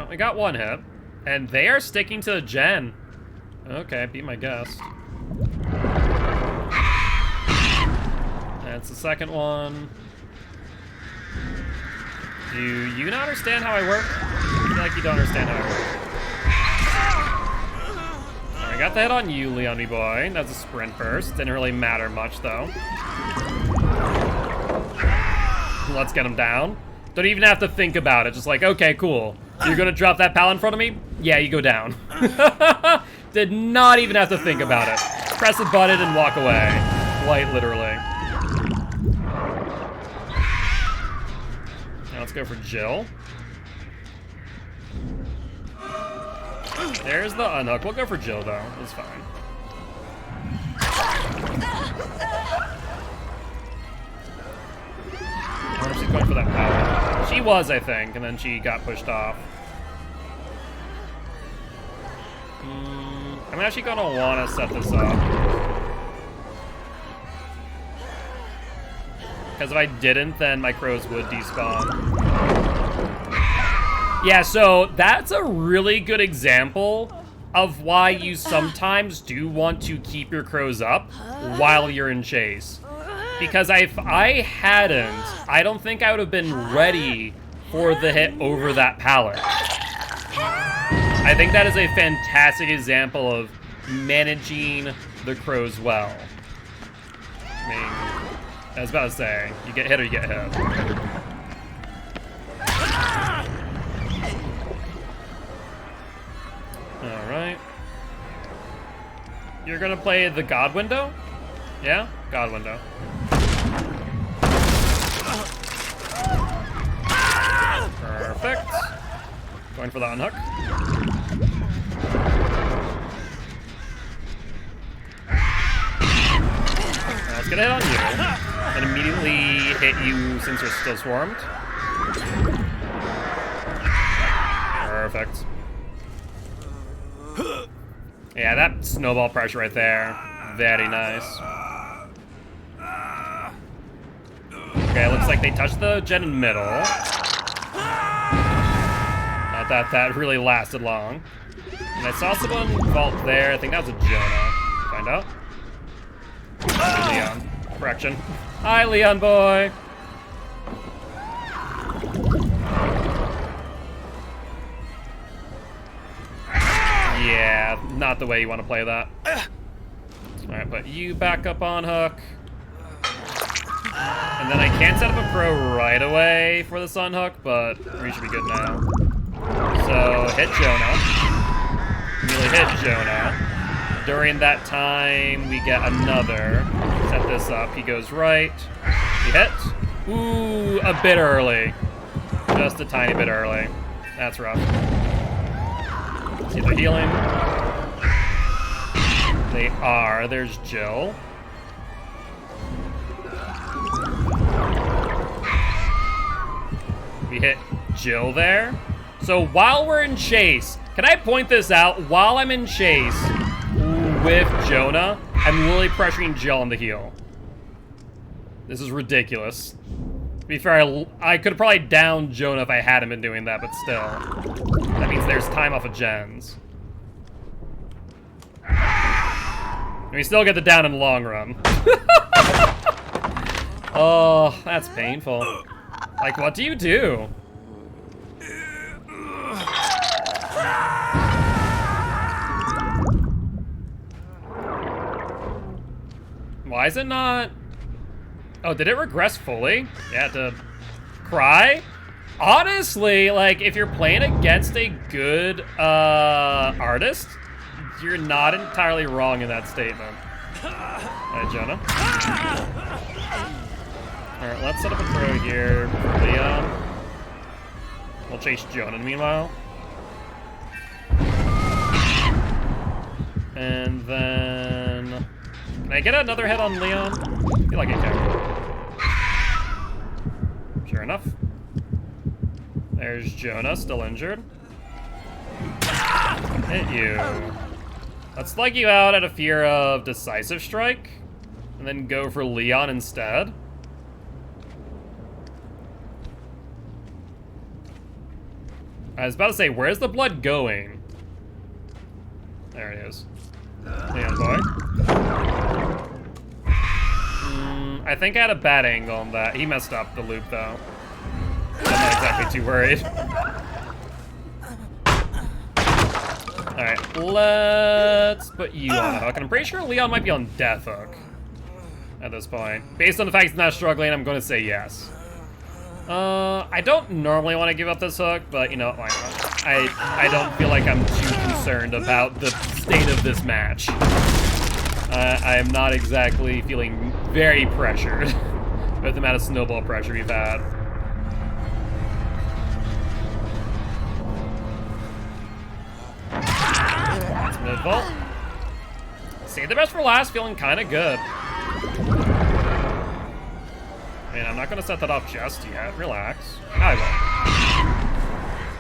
we got one hit. And they are sticking to the gen. Okay, be my guest. That's the second one. Do you not understand how I work? I feel like you don't understand how I work. I got the hit on you, Leone boy. That's a sprint burst. Didn't really matter much, though. Let's get him down. Don't even have to think about it. Just like, okay, cool. You're gonna drop that pal in front of me? Yeah, you go down. Did not even have to think about it. Press the button and walk away. Quite literally. Now let's go for Jill. There's the unhook. We'll go for Jill, though. It's fine. I wonder if she's going for that power. She was, I think, and then she got pushed off. I'm actually gonna want to set this up. Because if I didn't, then my crows would despawn. Yeah, so that's a really good example of why you sometimes do want to keep your crows up while you're in chase. Because if I hadn't, I don't think I would have been ready for the hit over that pallet. I think that is a fantastic example of managing the crows well. I mean, I was about to say, you get hit or you get hit. Alright. You're gonna play the God window? Yeah? God window. Perfect. Going for the unhook. Let's get a hit on you. And immediately hit you since you're still swarmed. Perfect. Yeah, that snowball pressure right there. Very nice. Okay, looks like they touched the gen in the middle. Not that really lasted long. And I saw someone vault there. I think that was a Jonah. Find out. Leon. Correction. Hi, Leon boy. Yeah, not the way you want to play that. Alright, put you back up on hook. And then I can't set up a pro right away for the sun hook, but we should be good now. So, hit Jonah. Immediately hit Jonah. During that time, we get another. Set this up. He goes right. He hit. Ooh, a bit early. Just a tiny bit early. That's rough. See, they're healing. They are. There's Jill. We hit Jill there. So while we're in chase, can I point this out? While I'm in chase with Jonah, I'm really pressuring Jill on the heel. This is ridiculous. To be fair, I could have probably downed Jonah if I hadn't been doing that, but still. That means there's time off of gens. And we still get the down in the long run. Oh, that's painful. Like, what do you do? Why is it not... Oh, did it regress fully? Yeah, to cry? Honestly, like, if you're playing against a good artist, you're not entirely wrong in that statement. Alright, Jonah. Alright, let's set up a pro here for Leon. We'll chase Jonah meanwhile. And then... Can I get another hit on Leon? I feel like I can. Sure enough. There's Jonah, still injured. Hit you. Let's slug you out out of fear of Decisive Strike. And then go for Leon instead. I was about to say, where's the blood going? There it is. Yeah, boy. I think I had a bad angle on that. He messed up the loop, though. I'm not exactly too worried. Alright, let's put you on a hook. And I'm pretty sure Leon might be on death hook at this point. Based on the fact he's not struggling, I'm going to say yes. I don't normally want to give up this hook, but you know, why not? I don't feel like I'm too concerned about the state of this match. I am not exactly feeling very pressured with the amount of snowball pressure we've had. That's mid-vault. Save the best for last, feeling kind of good. Man, I'm not going to set that off just yet. Relax. I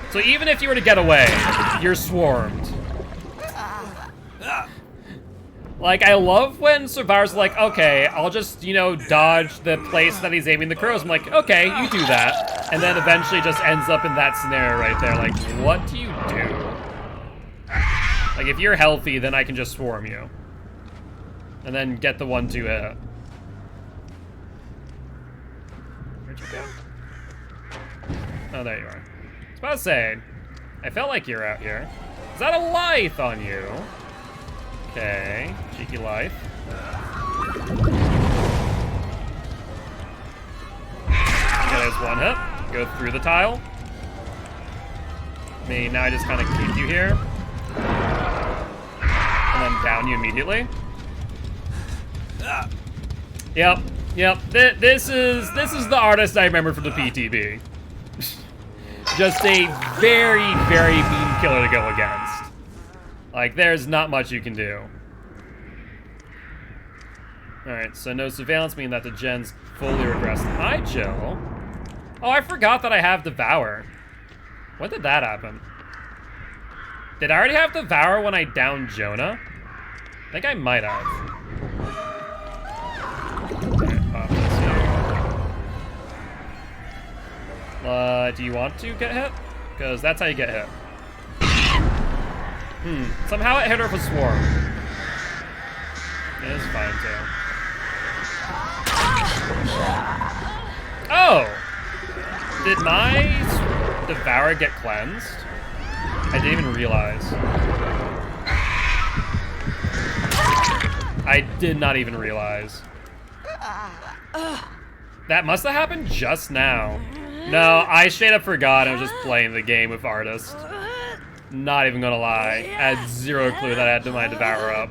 will. So even if you were to get away, you're swarmed. Like, I love when survivors are like, okay, I'll just, you know, dodge the place that he's aiming the crows. I'm like, okay, you do that. And then eventually just ends up in that scenario right there. Like, what do you do? Like, if you're healthy, then I can just swarm you. And then get the 1-2 hit. Where'd you go? Oh, there you are. I was about to say, I felt like you're out here. Is that a lithe on you? Okay, cheeky life. Okay, there's one hit. Go through the tile. Me, now I just kind of keep you here. And then down you immediately. Yep. This is the artist I remember from the PTB. Just a very, very mean killer to go against. Like, there's not much you can do. Alright, so no surveillance, meaning that the gen's fully regressed. Hi, Jill. Oh, I forgot that I have Devour. When did that happen? Did I already have Devour when I downed Jonah? I think I might have. Alright, pop this here. Do you want to get hit? Because that's how you get hit. Somehow it hit her with a swarm. It is fine, too. Oh! Did my Devour get cleansed? I didn't even realize. I did not even realize. That must have happened just now. No, I straight up forgot I was just playing the game with Artist. Not even gonna lie. I had zero clue that I had to my Devour up.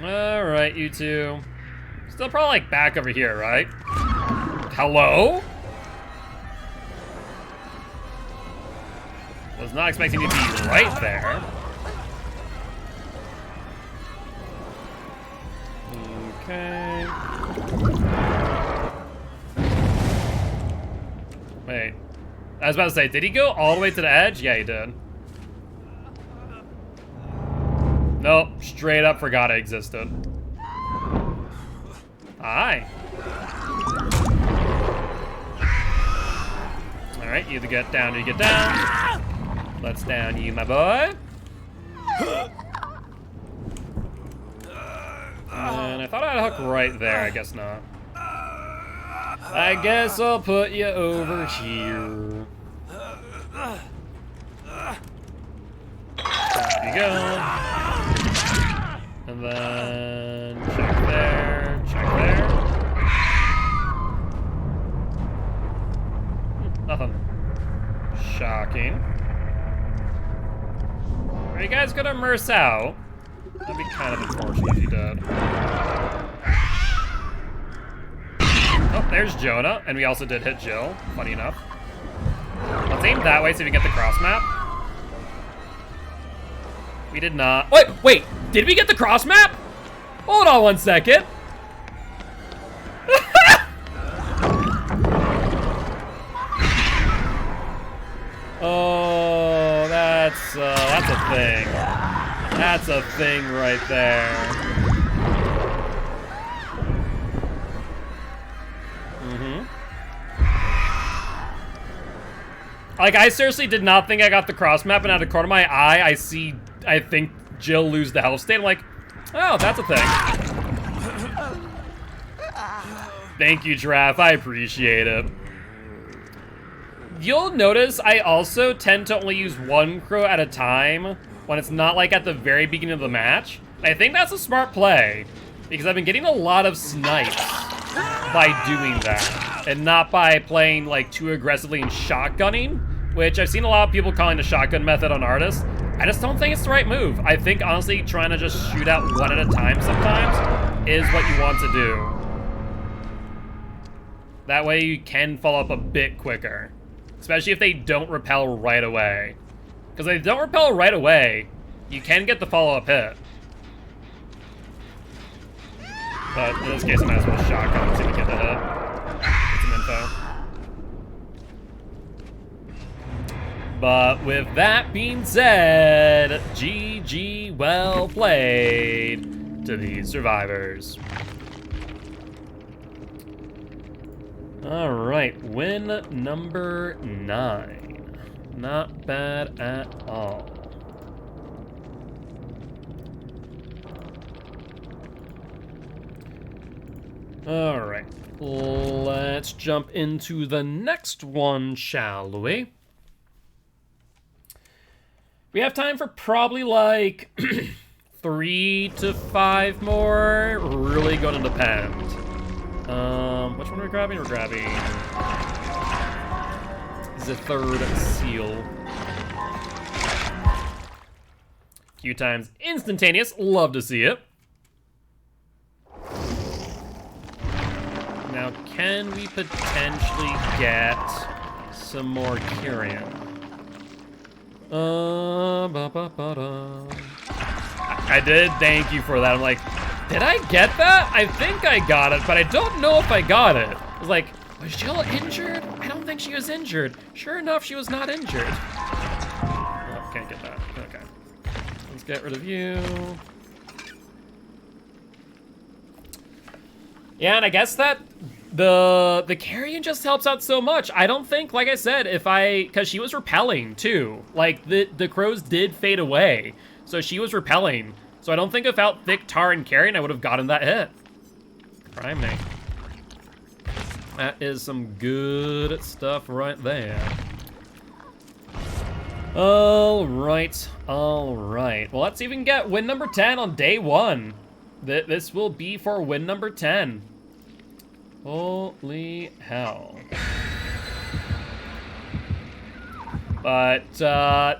Alright, you two. Still probably like back over here, right? Hello? Was not expecting you to be right there. Okay. Wait. I was about to say, did he go all the way to the edge? Yeah, he did. Nope, straight up forgot I existed. Hi. Alright, you either get down or you get down. Let's down you, my boy. And I thought I had a hook right there. I guess not. I guess I'll put you over here. There you go. And then check there, check there. Nothing. Shocking. Are you guys gonna merce out? That'd be kind of unfortunate if you did. Oh, there's Jonah, and we also did hit Jill, funny enough. Let's aim that way so we can get the cross map. We did not. Wait, did we get the cross map? Hold on 1 second. Oh, that's a thing. That's a thing right there. Like, I seriously did not think I got the cross map, and out of the corner of my eye, I think Jill lose the health state. I'm like, oh, that's a thing. Thank you, Giraffe. I appreciate it. You'll notice I also tend to only use one crow at a time when it's not like at the very beginning of the match. I think that's a smart play because I've been getting a lot of snipes by doing that and not by playing like too aggressively and shotgunning, which I've seen a lot of people calling the shotgun method on artists. I just don't think it's the right move. I think honestly trying to just shoot out one at a time sometimes is what you want to do. That way you can follow up a bit quicker. Especially if they don't repel right away. Because if they don't repel right away, you can get the follow-up hit. But in this case, I might as well shotgun and see if we get the hit. Get some info. But with that being said, GG, well played to these survivors. All right, win number 9. Not bad at all. All right, let's jump into the next one, shall we? We have time for probably like 3 to 5 more. Really gonna depend. Which one are we grabbing? We're grabbing the third seal. Q times instantaneous. Love to see it. Now, can we potentially get some more carrion? I did. Thank you for that. I'm like, did I get that? I think I got it, but I don't know if I got it. I was like, was Jill injured? I don't think she was injured. Sure enough, she was not injured. Oh, can't get that. Okay. Let's get rid of you. Yeah, and I guess that the carrion just helps out so much. I don't think, like I said, because she was repelling too. Like the crows did fade away, so she was repelling. So I don't think without thick tar and carrion, I would have gotten that hit. Try me. That is some good stuff right there. All right. Well, let's even get win number 10 on day 1. This will be for win number 10. Holy hell. But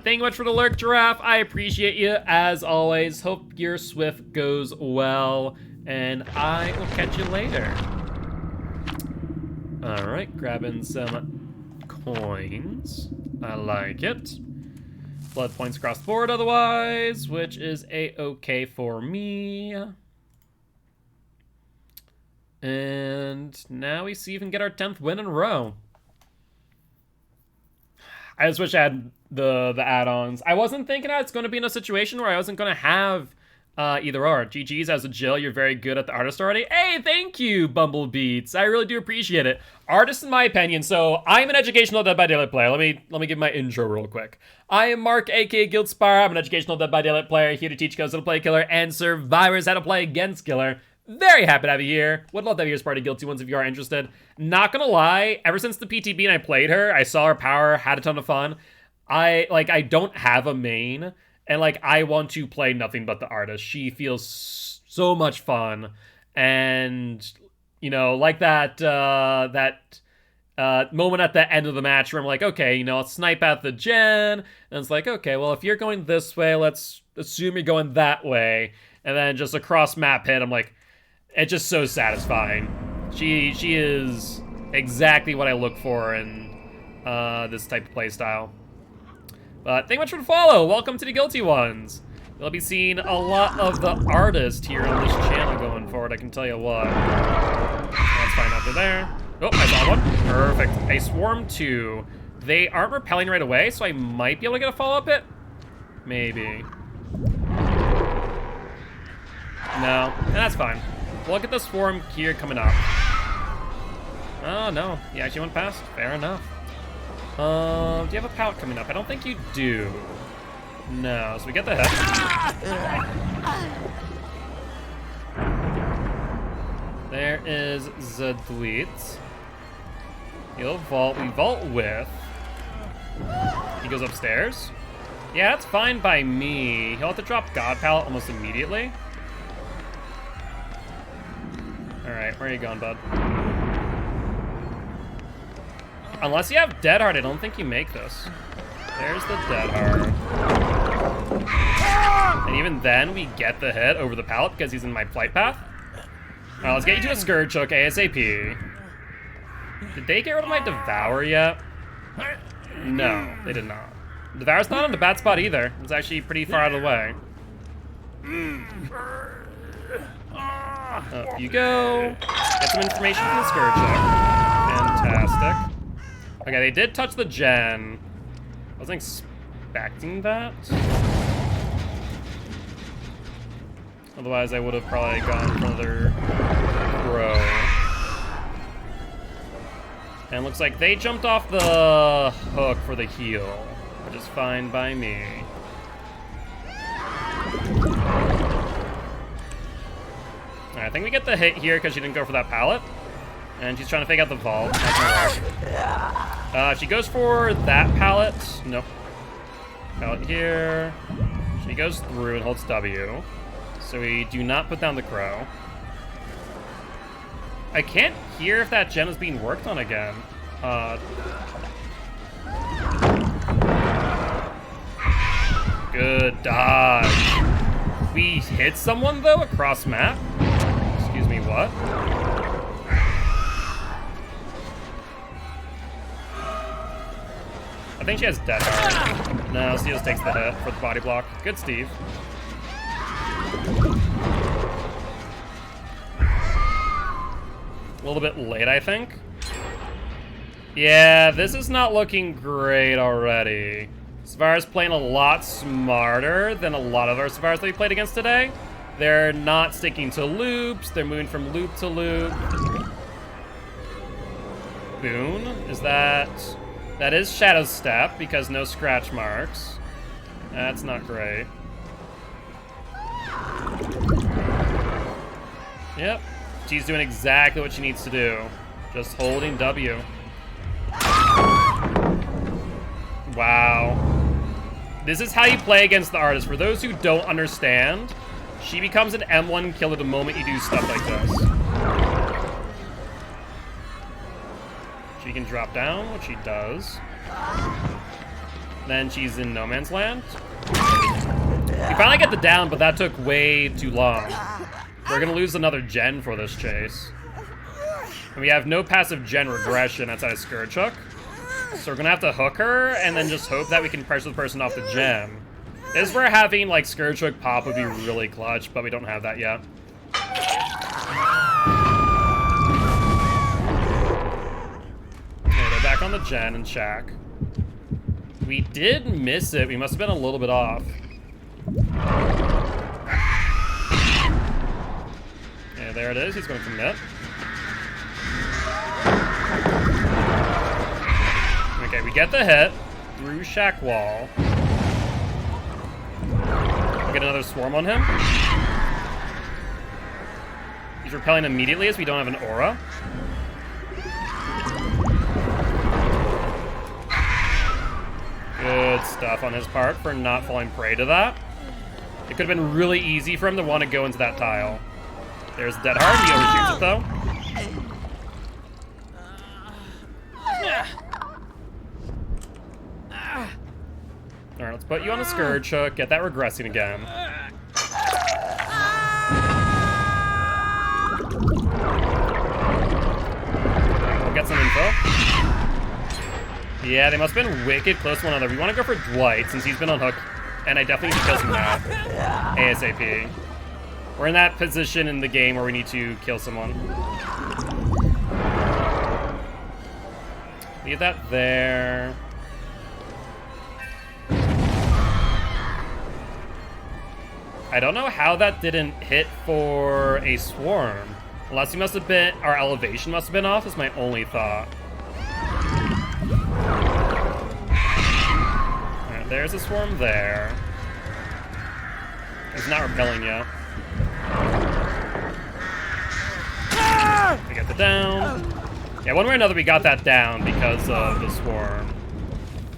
thank you much for the lurk, Giraffe. I appreciate you as always. Hope your Swift goes well, and I will catch you later. All right, grabbing some coins. I like it. Blood points across the board otherwise, which is a-okay for me. And now we see if we can get our 10th win in a row. I just wish I had the add-ons. I wasn't thinking I was going to be in a situation where I wasn't going to have either or. GG's as a Jill, you're very good at the artist already. Hey, thank you, Bumblebeats. I really do appreciate it. Artist, in my opinion. So I'm an educational Dead by Daylight player. Let me give my intro real quick. I am Mark, aka Guildspire. I'm an educational Dead by Daylight player here to teach ghosts how to play killer and survivors how to play against killer. Very happy to have you here. Would love to have you as part of Guilty ones if you are interested. Not gonna lie, ever since the PTB and I played her, I saw her power, had a ton of fun. I don't have a main, and I want to play nothing but the artist. She feels so much fun, and like that moment at the end of the match where I'm like, okay, I'll snipe at the gen, and it's like, okay, well, if you're going this way, let's assume you're going that way, and then just a cross map hit. I'm like, it's just so satisfying. She is exactly what I look for in this type of playstyle. But thank you much for the follow. Welcome to the Guilty ones. You'll be seeing a lot of the artist here on this channel going forward, I can tell you what. Let's find out they're there. Oh, I saw one. Perfect. I swarmed 2. They aren't repelling right away, so I might be able to get a follow-up hit. Maybe. No, and that's fine. Look at the swarm here coming up. Oh, no. He actually went past. Fair enough. Do you have a pallet coming up? I don't think you do. No, so we get the hit. There is the Dweet. He'll vault. We vault with. He goes upstairs. Yeah, that's fine by me. He'll have to drop God Pallet almost immediately. Alright, where are you going, bud? Unless you have Dead Hard, I don't think you make this. There's the Dead Hard. And even then, we get the hit over the pallet because he's in my flight path. Alright, let's get you to a Scourge Hook ASAP. Did they get rid of my Devour yet? No, they did not. Devour's not on the bad spot either. It's actually pretty far out of the way. Up you go. Get some information from the Scourge Hook. Fantastic. Okay, they did touch the gen. I wasn't expecting that. Otherwise, I would have probably gone for another Crow. And it looks like they jumped off the hook for the heal, which is fine by me. I think we get the hit here because she didn't go for that pallet. And she's trying to fake out the vault. That's gonna work. She goes for that pallet. Nope. Pallet here. She goes through and holds W. So we do not put down the Crow. I can't hear if that gen is being worked on again. Good dodge. We hit someone, though, across map. Excuse me, what? I think she has Dead Hard. No, she just takes the hit for the body block. Good, Steve. A little bit late, I think. Yeah, this is not looking great already. Savara's playing a lot smarter than a lot of our Savaras that we played against today. They're not sticking to loops. They're moving from loop to loop. Boon? Is that... That is Shadow Step, because no scratch marks. That's not great. Yep. She's doing exactly what she needs to do. Just holding W. Wow. This is how you play against the artist. For those who don't understand, she becomes an M1 killer the moment you do stuff like this. She can drop down, which she does. Then she's in no man's land. We finally get the down, but that took way too long. We're gonna lose another gen for this chase. And we have no passive gen regression outside of Scourge Hook. So we're gonna have to hook her and then just hope that we can pressure the person off the gen. This is where having like Scourge Hook pop would be really clutch, but we don't have that yet. Okay, they're back on the gen and Shack. We did miss it. We must have been a little bit off. Yeah, there it is. He's going to commit. Okay, we get the hit through Shack Wall. We get another swarm on him. He's repelling immediately as we don't have an aura. Good stuff on his part for not falling prey to that. It could have been really easy for him to want to go into that tile. There's Dead Hard. He overshoots it, though. Alright, let's put you on a Scourge Hook. Get that regressing again. We'll get some info. Yeah, they must have been wicked close to one another. We want to go for Dwight since he's been on hook. And I definitely need to kill some now. ASAP. We're in that position in the game where we need to kill someone. Leave that there. I don't know how that didn't hit for a swarm. Unless he must have been, our elevation must have been off, is my only thought. There's a swarm there. It's not repelling yet. We got the down. Yeah, one way or another we got that down because of the swarm.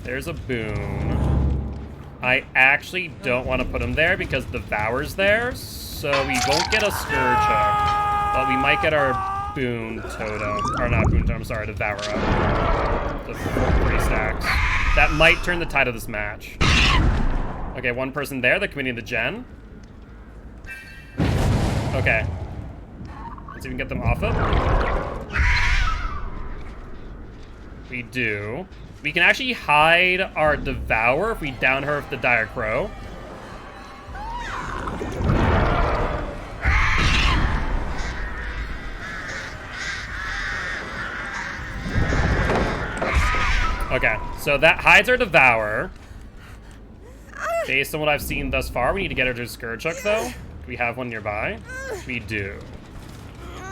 There's a boon. I actually don't want to put him there because Devour's there, so we won't get a Scourge Hook, but we might get our boon totem. Or not boon totem, sorry, Devour up. The 3 stacks. That might turn the tide of this match. Okay, one person there, they're committing the gen. Okay. Let's see if we can get them off it. We do. We can actually hide our Devour if we down her with the Dire Crow. Okay, so that hides our Devour. Based on what I've seen thus far, we need to get her to Scourge Hook, though. Do we have one nearby? We do.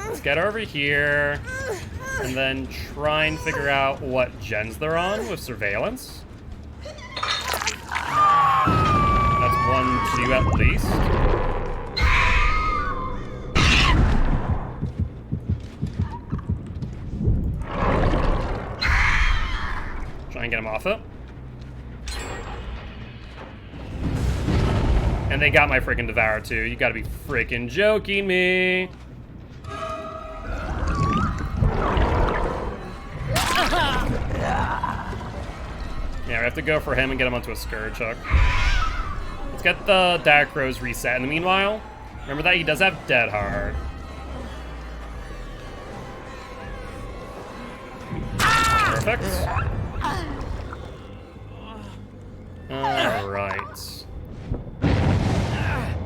Let's get over here, and then try and figure out what gens they're on with Surveillance. That's 1, 2 at least. Try and get him off it. And they got my freaking Devour too. You gotta be freaking joking me. Yeah, we have to go for him and get him onto a Scourge Hook. Let's get the Dire Crows reset in the meanwhile. Remember that he does have Dead Hard. Perfect. Alright.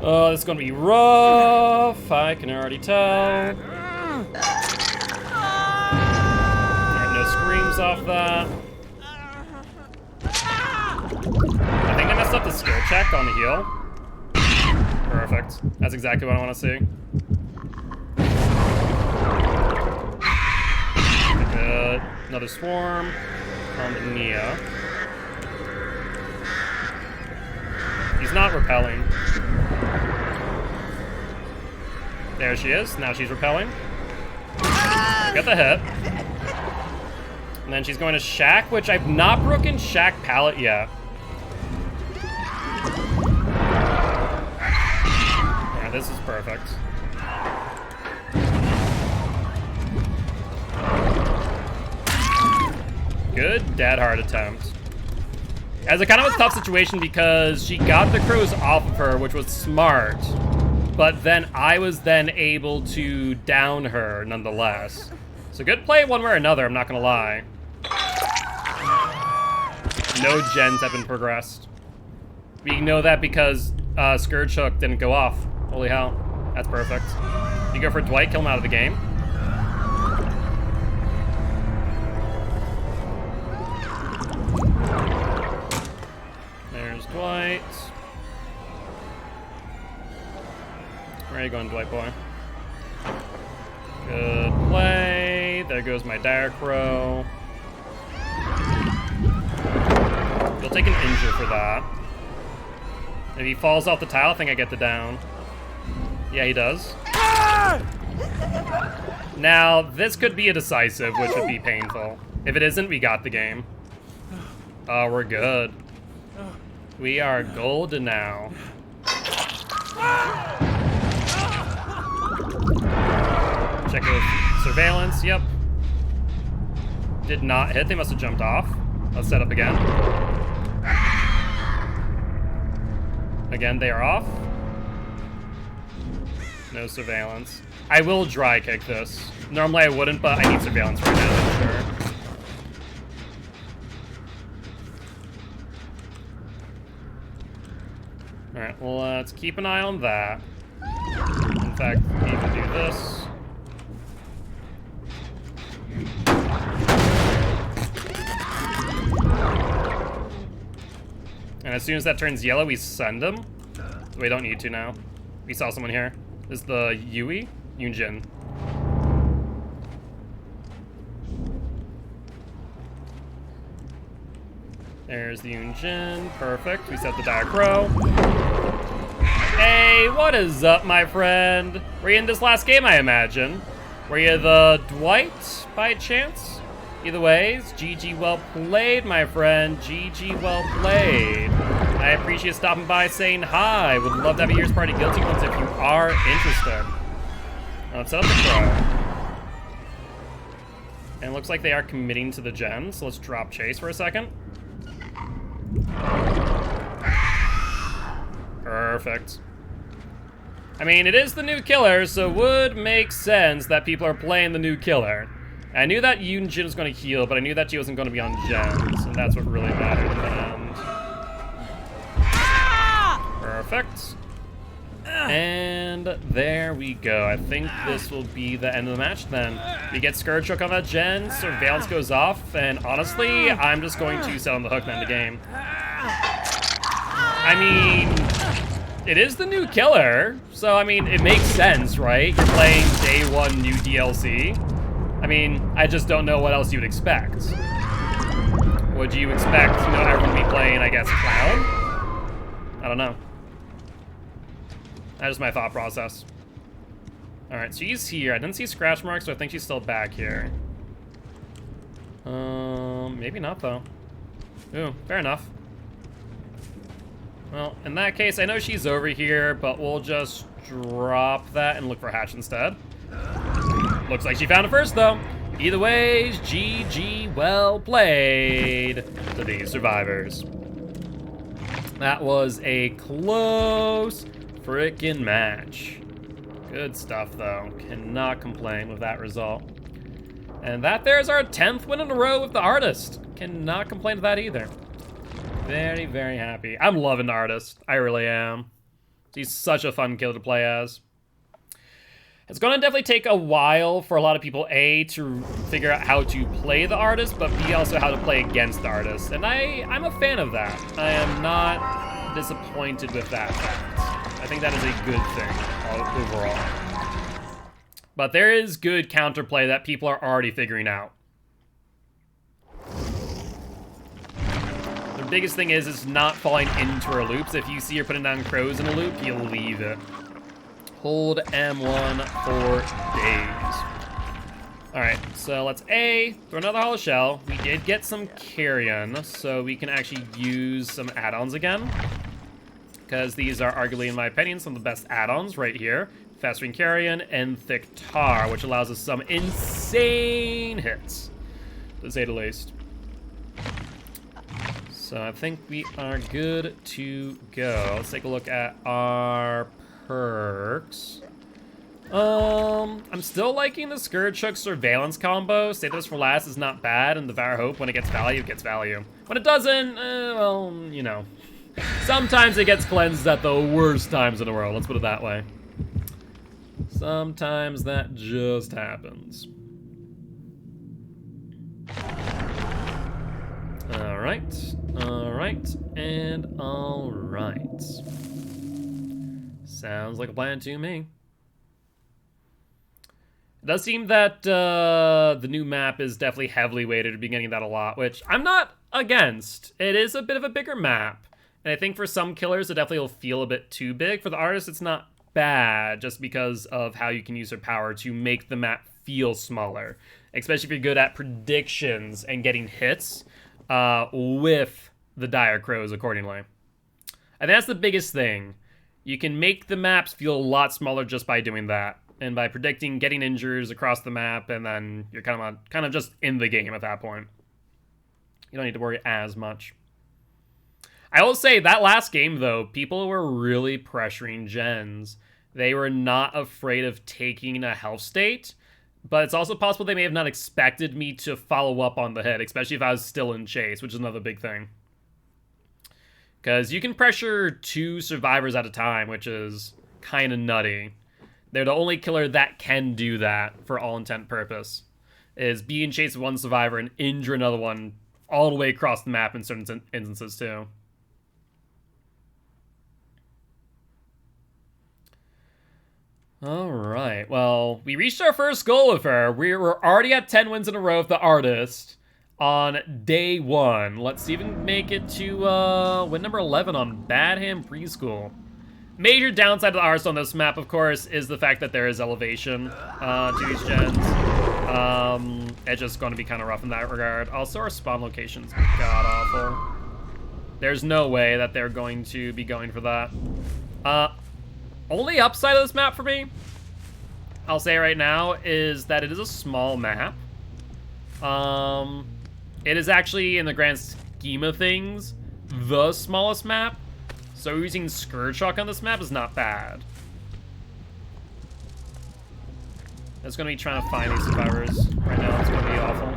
Oh, this is gonna be rough. I can already tell. Alright, no screams off that. I think I messed up the skill check on the heal. Perfect. That's exactly what I want to see. Good. Another swarm on Nia. He's not repelling. There she is. Now she's repelling. Got the hit. And then she's going to Shack, which I've not broken Shack pallet yet. Alright, this is perfect. Good Dead Hard attempt. As a kind of a tough situation because she got the crows off of her, which was smart. But then I was then able to down her nonetheless. So good play one way or another, I'm not gonna lie. No gens have been progressed. We know that because Scourge Hook didn't go off. Holy hell, that's perfect. You go for Dwight, kill him out of the game. There's Dwight. Where are you going, Dwight boy? Good play. There goes my Dire Crow. You'll take an injure for that. If he falls off the tile, I think I get the down. Yeah, he does. Now, this could be a decisive, which would be painful. If it isn't, we got the game. Oh, we're good. We are golden now. Check it with Surveillance, yep. Did not hit, they must have jumped off. Let's set up again. Again, they are off. No Surveillance. I will dry kick this. Normally I wouldn't, but I need Surveillance right now, for sure. Alright, well, let's keep an eye on that. In fact, we can do this. And as soon as that turns yellow, we send him. We don't need to now. We saw someone here. This is the Yui? Yunjin. There's the Yunjin. Perfect. We set the Dire Crow. Hey, what is up, my friend? Were you in this last game, I imagine? Were you the Dwight, by chance? Either ways, GG well played, my friend. GG well played. I appreciate stopping by, saying hi. Would love to have a year's party Guilty ones if you are interested. Let's set up the Crow. And it looks like they are committing to the gen, so let's drop Chase for a second. Perfect. I mean, it is the new killer, so it would make sense that people are playing the new killer. I knew that Yunjin was going to heal, but I knew that she wasn't going to be on gens, and that's what really mattered in the end. Perfect. And there we go. I think this will be the end of the match then. We get Scourge Hook on that gen, Surveillance goes off, and honestly, I'm just going to set on the hook to end the game. I mean, it is the new killer, so I mean, it makes sense, right? You're playing day one new DLC. I mean, I just don't know what else you'd expect. Would you expect, you know, everyone to be playing, I guess, Clown? I don't know. That is my thought process. Alright, so she's here. I didn't see scratch marks, so I think she's still back here. Maybe not, though. Ooh, fair enough. Well, in that case, I know she's over here, but we'll just drop that and look for Hatch instead. Looks like she found it first, though. Either ways, GG well played to these survivors. That was a close frickin' match. Good stuff, though. Cannot complain with that result. And that there's our 10th win in a row with the Artist. Cannot complain with that either. Very, very happy. I'm loving the Artist. I really am. He's such a fun killer to play as. It's going to definitely take a while for a lot of people, A, to figure out how to play the Artist, but B, also how to play against the Artist. And I'm a fan of that. I am not disappointed with that fact. I think that is a good thing overall. But there is good counterplay that people are already figuring out. The biggest thing is not falling into her loops. If you see her putting down crows in a loop, you'll leave it. Hold M1 for days. Alright, so let's A, throw another hollow shell. We did get some carrion, so we can actually use some add-ons again. Because these are arguably, in my opinion, some of the best add-ons right here. Fast Ring Carrion and Thick Tar, which allows us some insane hits, to say the least. So I think we are good to go. Let's take a look at our perks. I'm still liking the Scourge Hook Surveillance combo. Save this for last is not bad, and Devour Hope, when it gets value, it gets value. When it doesn't, well, you know. Sometimes it gets cleansed at the worst times in the world, let's put it that way. Sometimes that just happens. Alright, alright, and alright. Sounds like a plan to me. It does seem that the new map is definitely heavily weighted. We've been getting that a lot, which I'm not against. It is a bit of a bigger map. And I think for some killers, it definitely will feel a bit too big. For the Artist, it's not bad, just because of how you can use her power to make the map feel smaller. Especially if you're good at predictions and getting hits with the Dire Crows accordingly. I think that's the biggest thing. You can make the maps feel a lot smaller just by doing that. And by predicting getting injures across the map, and then you're kind of just in the game at that point. You don't need to worry as much. I will say, that last game, though, people were really pressuring gens. They were not afraid of taking a health state, but it's also possible they may have not expected me to follow up on the hit, especially if I was still in chase, which is another big thing. Because you can pressure 2 survivors at a time, which is kind of nutty. They're the only killer that can do that, for all intent and purpose. Is be in chase with one survivor and injure another one all the way across the map in certain instances, too. Alright, well, we reached our first goal with her. We're already at 10 wins in a row with the Artist. on day 1. Let's see if we can make it to win number 11 on Badham Preschool. Major downside to the arse on this map, of course, is the fact that there is elevation to these gens. It's just going to be kind of rough in that regard. Also, our spawn location's god-awful. There's no way that they're going to be going for that. Only upside of this map for me, I'll say right now, is that it is a small map. It is actually, in the grand scheme of things, the smallest map. So using Scourge Shock on this map is not bad. It's going to be trying to find these survivors. Right now, it's going to be awful.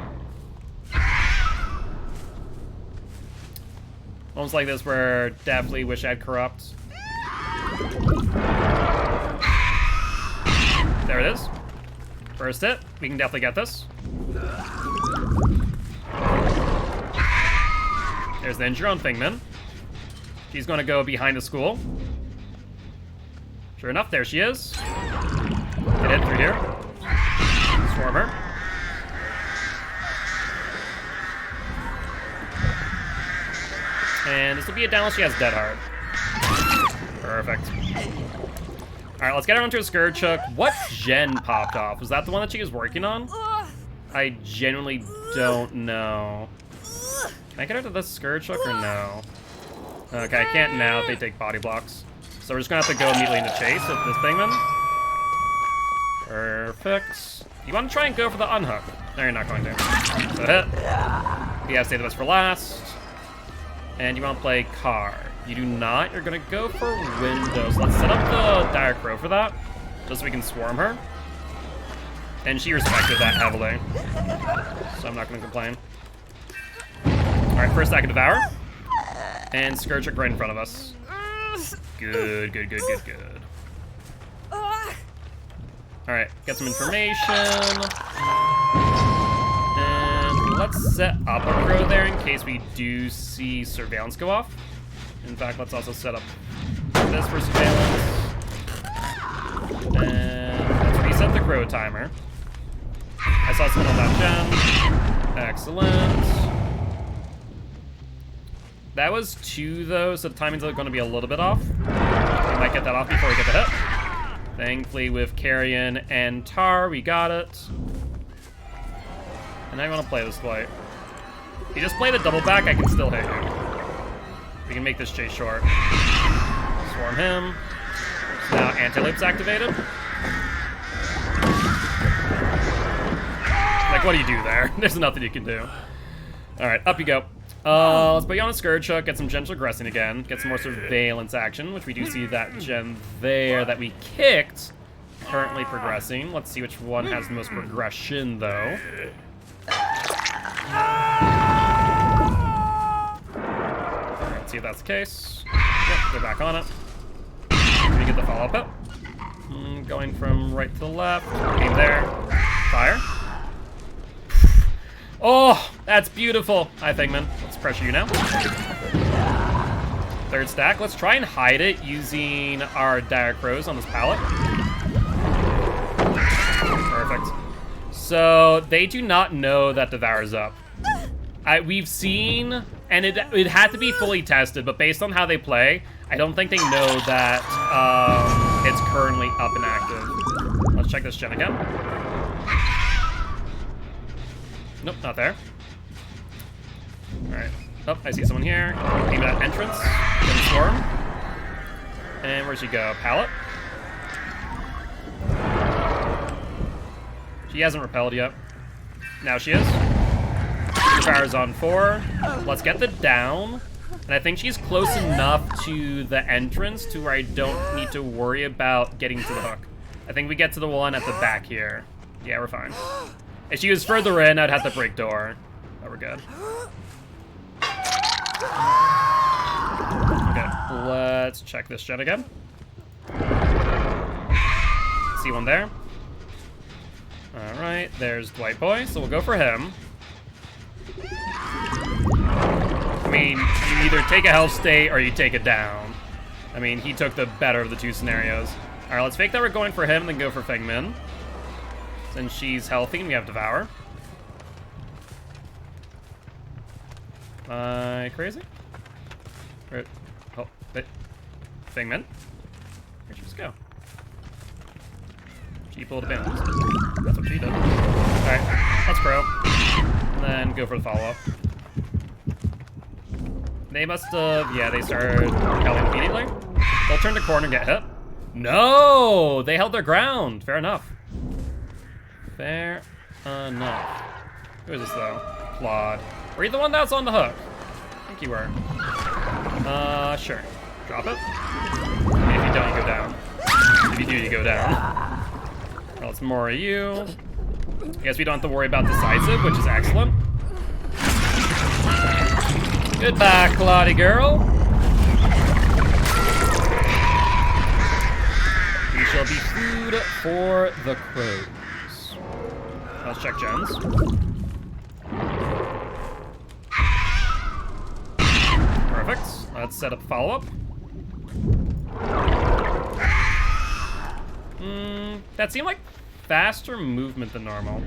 Moments like this where definitely wish I had Corrupt. There it is. First hit. We can definitely get this. There's the injury on Fingman. She's going to go behind the school. Sure enough, there she is. Get in through here. Swarm her. And this will be a down unless she has Dead Hard. Perfect. Alright, let's get her onto a Scourge Hook. What gen popped off? Was that the one that she was working on? I genuinely don't know. Can I get her to this Scourge Hook or no? Okay, I can't now if they take body blocks. So we're just gonna have to go immediately into chase with this Thingman. Perfect. You want to try and go for the unhook? No, you're not going to. So hit. You have to save the best for last. And you want to play car. You do not. You're going to go for windows. Let's set up the Dire Crow for that, just so we can swarm her. And she respected that heavily, so I'm not going to complain. Alright, first stack of Devour. And Scourge Hook right in front of us. Good, good, good, good, good. Alright, get some information. And let's set up a crow there in case we do see surveillance go off. In fact, let's also set up this for surveillance. And let's reset the crow timer. I saw someone on that gem. Excellent. That was 2 though, so the timing's going to be a little bit off. We might get that off before we get the hit. Thankfully, with Carrion and Tar, we got it. And I want to play this flight. If you just play the double back, I can still hit you. We can make this chase short. Swarm him. Now anti-loop's activated. Like, what do you do there? There's nothing you can do. Alright, up you go. Let's put you on a Scourge Hook, get some gentle aggressing again, get some more surveillance action, which we do see that gem there that we kicked currently progressing. Let's see which one has the most progression, though. Let's see if that's the case. Yep, they're back on it. We get the follow-up up. Going from right to left. Aim there. Fire. Oh, that's beautiful. Hi, Figman. Let's pressure you now. Third stack. Let's try and hide it using our Dire Crows on this pallet. Perfect. So they do not know that Devour's up. We've seen, and it had to be fully tested, but based on how they play, I don't think they know that it's currently up and active. Let's check this gen again. Nope, not there. Alright. Oh, I see someone here. Aim at entrance. Get a storm. And where'd she go? Pallet? She hasn't repelled yet. Now she is. The power's on 4. Let's get the down. And I think she's close enough to the entrance to where I don't need to worry about getting to the hook. I think we get to the one at the back here. Yeah, we're fine. If she was further in, I'd have to break door. But we're good. Okay, let's check this gen again. See one there. Alright, there's Dwight Boy, so we'll go for him. I mean, you either take a health state or you take it down. I mean, he took the better of the 2 scenarios. Alright, let's fake that we're going for him, then go for Fengmin. Since she's healthy and we have Devour. Am I crazy? Where? Oh, wait. Fingman? Where'd you just go? Cheap little bandits. That's what she does. Alright, let's pro. And then go for the follow-up. They must have... Yeah, they started repelling immediately. They'll turn the corner and get hit. No! They held their ground. Fair enough. Fair enough. Who is this, though? Claude. Were you the one that was on the hook? I think you were. Sure. Drop it. And if you don't, you go down. If you do, you go down. Well, it's more of you. I guess we don't have to worry about decisive, which is excellent. Goodbye, Claudie girl. We shall be food for the crows. Let's check gens. Perfect. Let's set up follow-up. That seemed like faster movement than normal.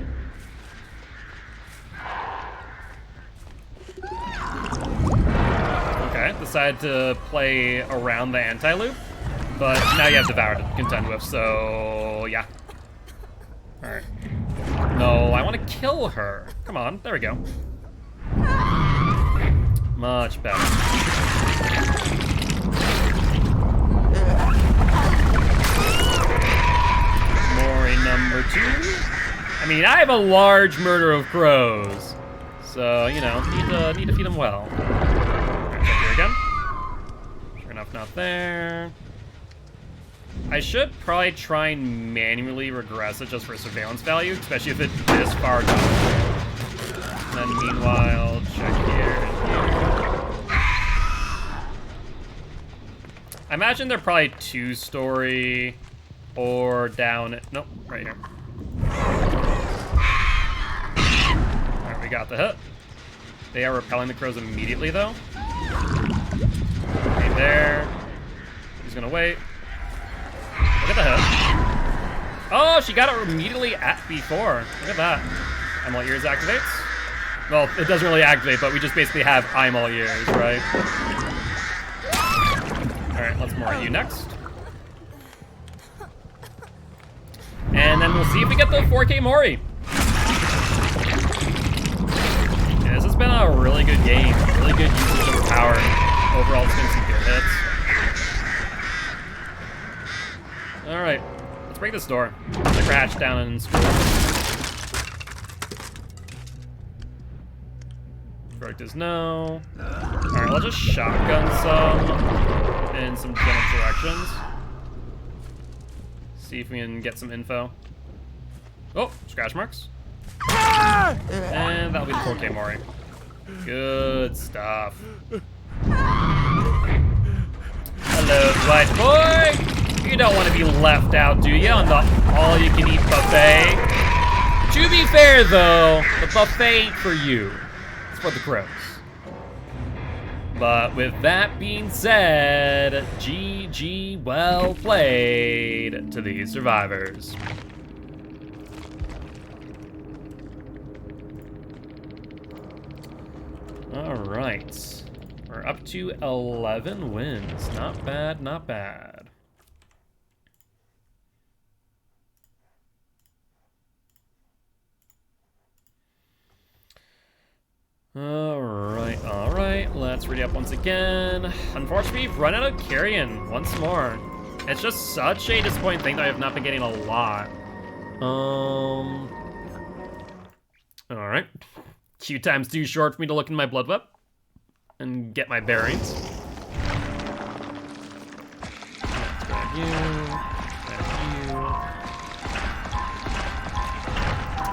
Okay, decided to play around the anti-loop, but now you have Devour to contend with, so yeah. Alright. No, I want to kill her. Come on, there we go. Much better. Mori number 2. I mean, I have a large murder of crows, so, you know, need to feed them well. Alright, check here again. Sure enough, not there. I should probably try and manually regress it just for surveillance value, especially if it's this far down. And then meanwhile, check here and here. I imagine they're probably 2-story or down. Nope, right here. Alright, we got the hit. They are repelling the crows immediately, though. Right there. He's gonna wait. Look at the hit. Oh, she got it immediately at before. Look at that. I'm all ears activates. Well, it doesn't really activate, but we just basically have I'm all ears, right? Alright, let's more you next. And then we'll see if we get the 4K Mori. Yeah, this has been a really good game. Really good usage of her power. Overall, it's been some good hits. Alright, let's break this door. Let her hatch down in school. Verdict is no. Alright, let's just shotgun some in some general directions. See if we can get some info. Oh, scratch marks. And that'll be the 4K Mori. Good stuff. Hello, white boy. You don't want to be left out, do you, on the all-you-can-eat buffet? To be fair, though, the buffet ain't for you. It's for the crows. But with that being said, GG, well played to these survivors. All right, we're up to 11 wins. Not bad, not bad. All right, let's ready up once again. Unfortunately, we've run out of carrion once more. It's just such a disappointing thing that I have not been getting a lot. All right. Queue time's too short for me to look in my blood web and get my bearings. Grab you.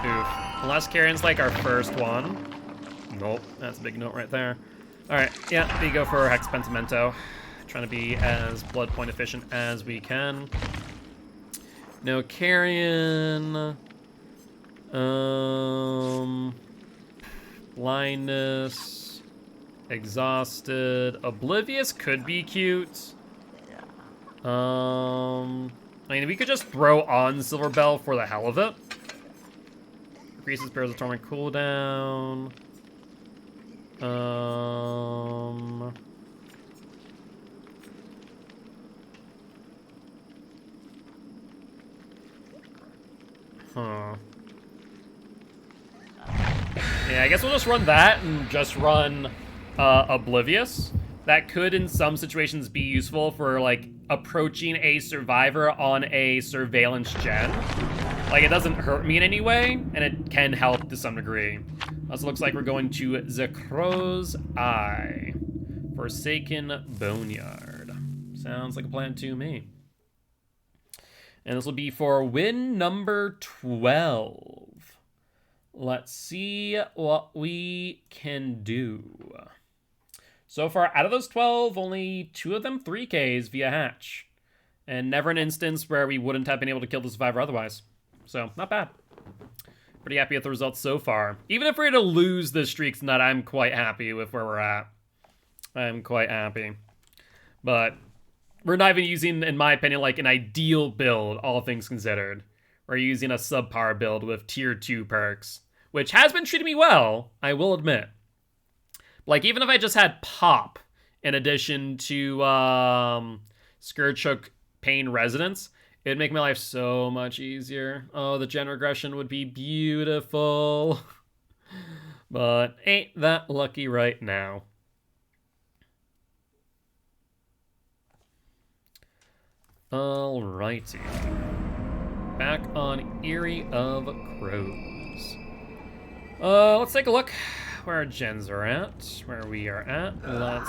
Oof. Unless carrion's like our first one. Nope, that's a big note right there. Alright, yeah, we go for Hex Pentimento. Trying to be as blood point efficient as we can. No carrion. Blindness. Exhausted. Oblivious could be cute. I mean, we could just throw on Silver Bell for the hell of it. Increases Bears of Torment cooldown. Huh. Yeah, I guess we'll just run that and just run Oblivious. That could, in some situations, be useful for, like, approaching a survivor on a surveillance gen. Like, it doesn't hurt me in any way, and it can help to some degree. Also looks like we're going to the Crow's Eye. Forsaken Boneyard. Sounds like a plan to me. And this will be for win number 12. Let's see what we can do. So far, out of those 12, only 2 of them 3Ks via hatch. And never an instance where we wouldn't have been able to kill the survivor otherwise. So, not bad. Pretty happy with the results so far. Even if we're to lose this streak tonight, I'm quite happy with where we're at. I'm quite happy. But we're not even using, in my opinion, like an ideal build, all things considered. We're using a subpar build with tier 2 perks, which has been treating me well, I will admit. Like, even if I just had Pop in addition to Scourge Hook Pain Resonance, it'd make my life so much easier. Oh, the gen regression would be beautiful. But ain't that lucky right now. Alrighty. Back on Eyrie of Crows. Let's take a look where our gens are at, where we are at. Let's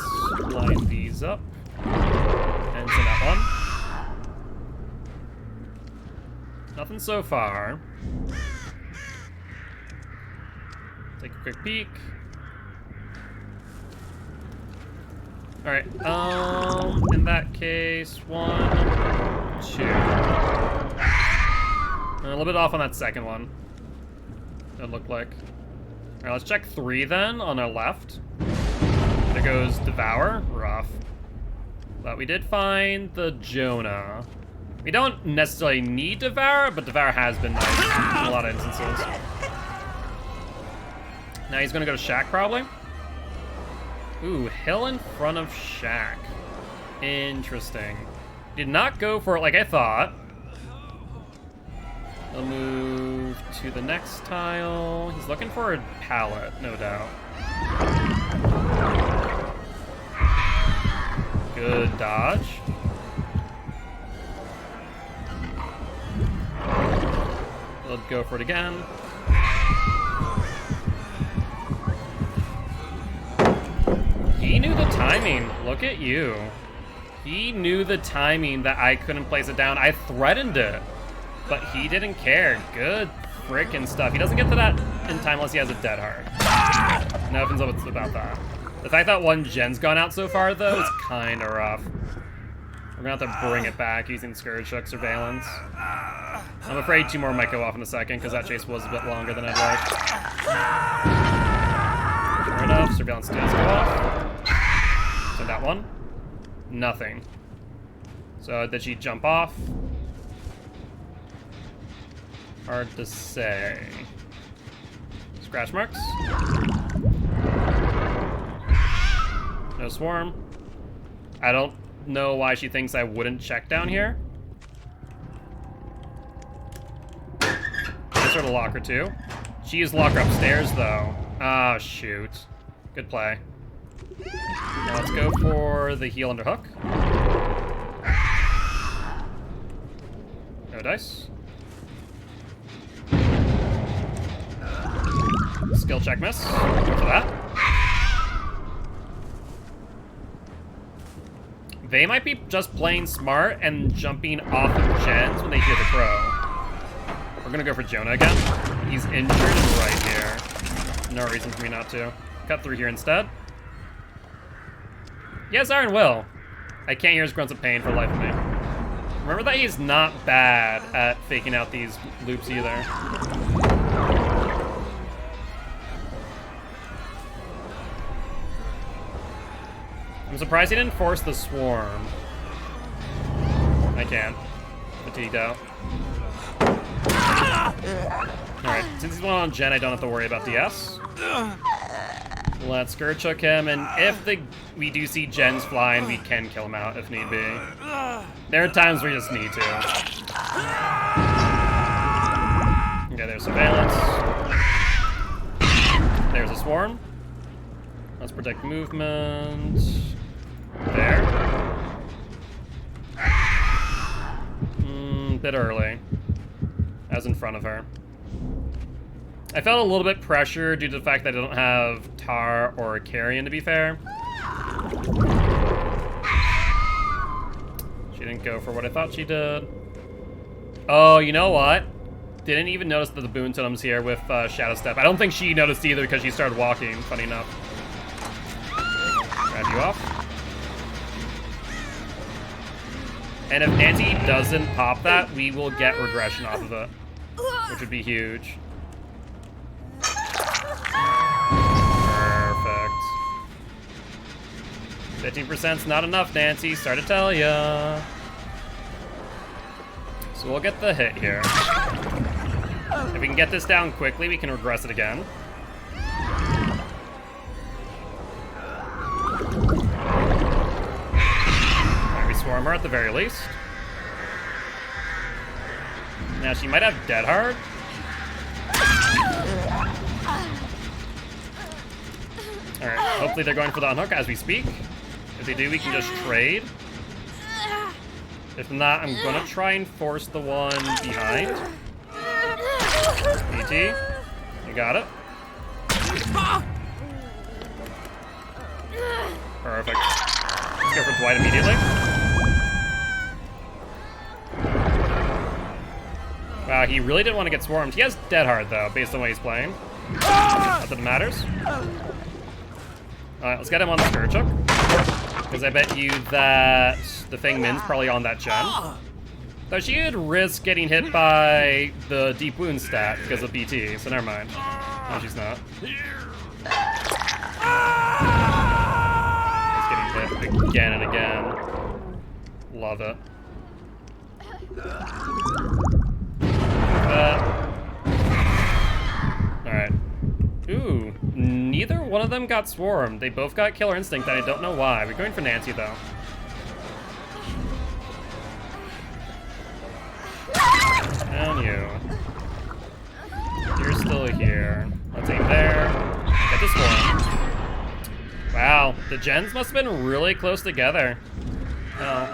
line these up. And send that one. Nothing so far. Take a quick peek. Alright, in that case, 1, 2. And a little bit off on that second one. It looked like. Alright, let's check 3 then, on our left. There goes Devour. Rough. But we did find the Jonah. We don't necessarily need Devour, but Devour has been nice in a lot of instances. Now he's gonna go to Shack, probably. Ooh, hill in front of Shack. Interesting. Did not go for it like I thought. He'll move to the next tile. He's looking for a pallet, no doubt. Good dodge. He'll go for it again. He knew the timing. Look at you. He knew the timing that I couldn't place it down. I threatened it, but he didn't care. Good frickin' stuff. He doesn't get to that in time unless he has a dead heart. Nothing's about that. The fact that one gen's gone out so far, though, is kind of rough. We're gonna have to bring it back using Scourge Hook Surveillance. I'm afraid 2 more might go off in a second, because that chase was a bit longer than I'd like. Sure enough, Surveillance does go off. Send that one. Nothing. So did she jump off? Hard to say. Scratch marks. No swarm. I don't know why she thinks I wouldn't check down here. Just sort of lock her too. She is lock her upstairs though. Ah, shoot. Good play. Now let's go for the heal under hook. No dice. Skill check miss. Go for that. They might be just playing smart and jumping off of gens when they hear the crow. We're gonna go for Jonah again. He's injured right here. No reason for me not to. Cut through here instead. Yes, Iron will. I can't hear his grunts of pain for the life of me. Remember that he's not bad at faking out these loops either. I'm surprised he didn't force the swarm. I can't. Fatigued out. Alright, since he's one on gen, I don't have to worry about DS. Let's Scourge Hook him, and if we do see gens flying, we can kill him out if need be. There are times we just need to. Okay, there's surveillance. There's a swarm. Let's protect movement. There. Bit early. I was in front of her. I felt a little bit pressure due to the fact that I don't have Tar or Carrion, to be fair. She didn't go for what I thought she did. Oh, you know what? Didn't even notice that the Boon Totem's here with Shadow Step. I don't think she noticed either because she started walking, funny enough. Grab you off. And if Nancy doesn't pop that, we will get regression off of it, which would be huge. Perfect. 15%'s not enough, Nancy. Start to tell ya. So we'll get the hit here. If we can get this down quickly, we can regress it again. Alright, we swarm her at the very least. Now she might have Dead Hard. Alright, hopefully they're going for the unhook as we speak. If they do, we can just trade. If not, I'm gonna try and force the one behind. PT, you got it. Perfect. Let's go for Dwight immediately. Wow, he really didn't want to get swarmed. He has Dead Hard, though, based on what he's playing. Not that it matters. Alright, let's get him on the Scourge Hook. Because I bet you that the Feng Min's probably on that gen. Though she would risk getting hit by the Deep Wound stat because of BT, so never mind. No, she's not. She's getting hit again and again. Love it. Alright. Ooh, neither one of them got swarmed. They both got Killer Instinct, and I don't know why. We're going for Nancy, though. Down you. You're still here. Let's aim there. Get this one. Wow, the gens must have been really close together. Oh.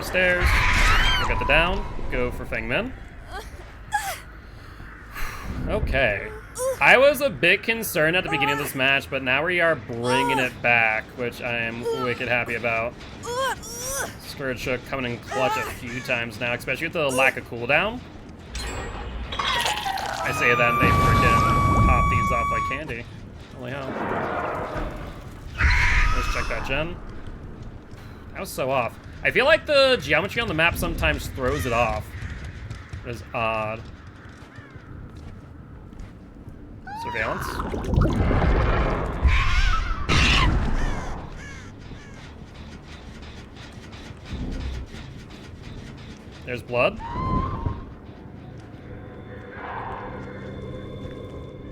Stairs. Go get the down. Go for Feng Min. Okay. I was a bit concerned at the beginning of this match, but now we are bringing it back, which I am wicked happy about. Scourge Hook coming in clutch a few times now, especially with the lack of cooldown. I say that and they freaking pop these off like candy. Holy hell. Let's check that gen. That was so off. I feel like the geometry on the map sometimes throws it off. It is odd. Surveillance. There's blood.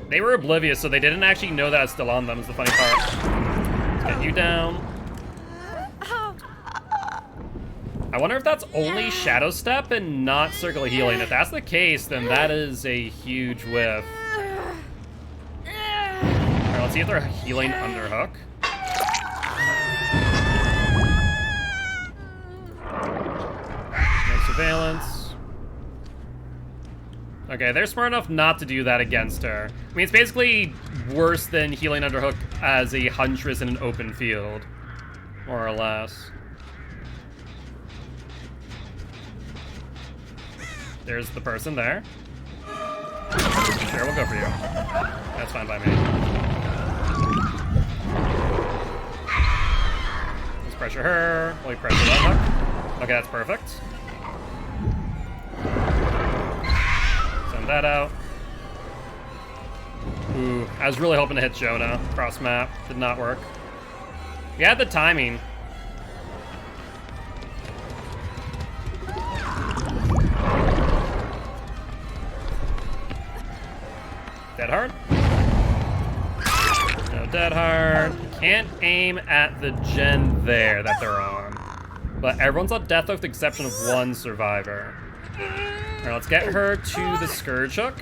They were oblivious, so they didn't actually know that it's still on them, is the funny part. Let's get you down. I wonder if that's only Shadow Step and not Circle of Healing. If that's the case, then that is a huge whiff. Alright, let's see if they're healing underhook. No surveillance. Okay, they're smart enough not to do that against her. I mean, it's basically worse than healing underhook as a huntress in an open field, more or less. There's the person there. Sure, we'll go for you. That's fine by me. Let's pressure her. We pressure that hook. Okay, that's perfect. Send that out. Ooh, I was really hoping to hit Jonah. Cross map. Did not work. We had the timing. Dead hard. dead hard. Can't aim at the gen there that they're on. But everyone's on death with the exception of one survivor. Alright, let's get her to the Scourge Hook.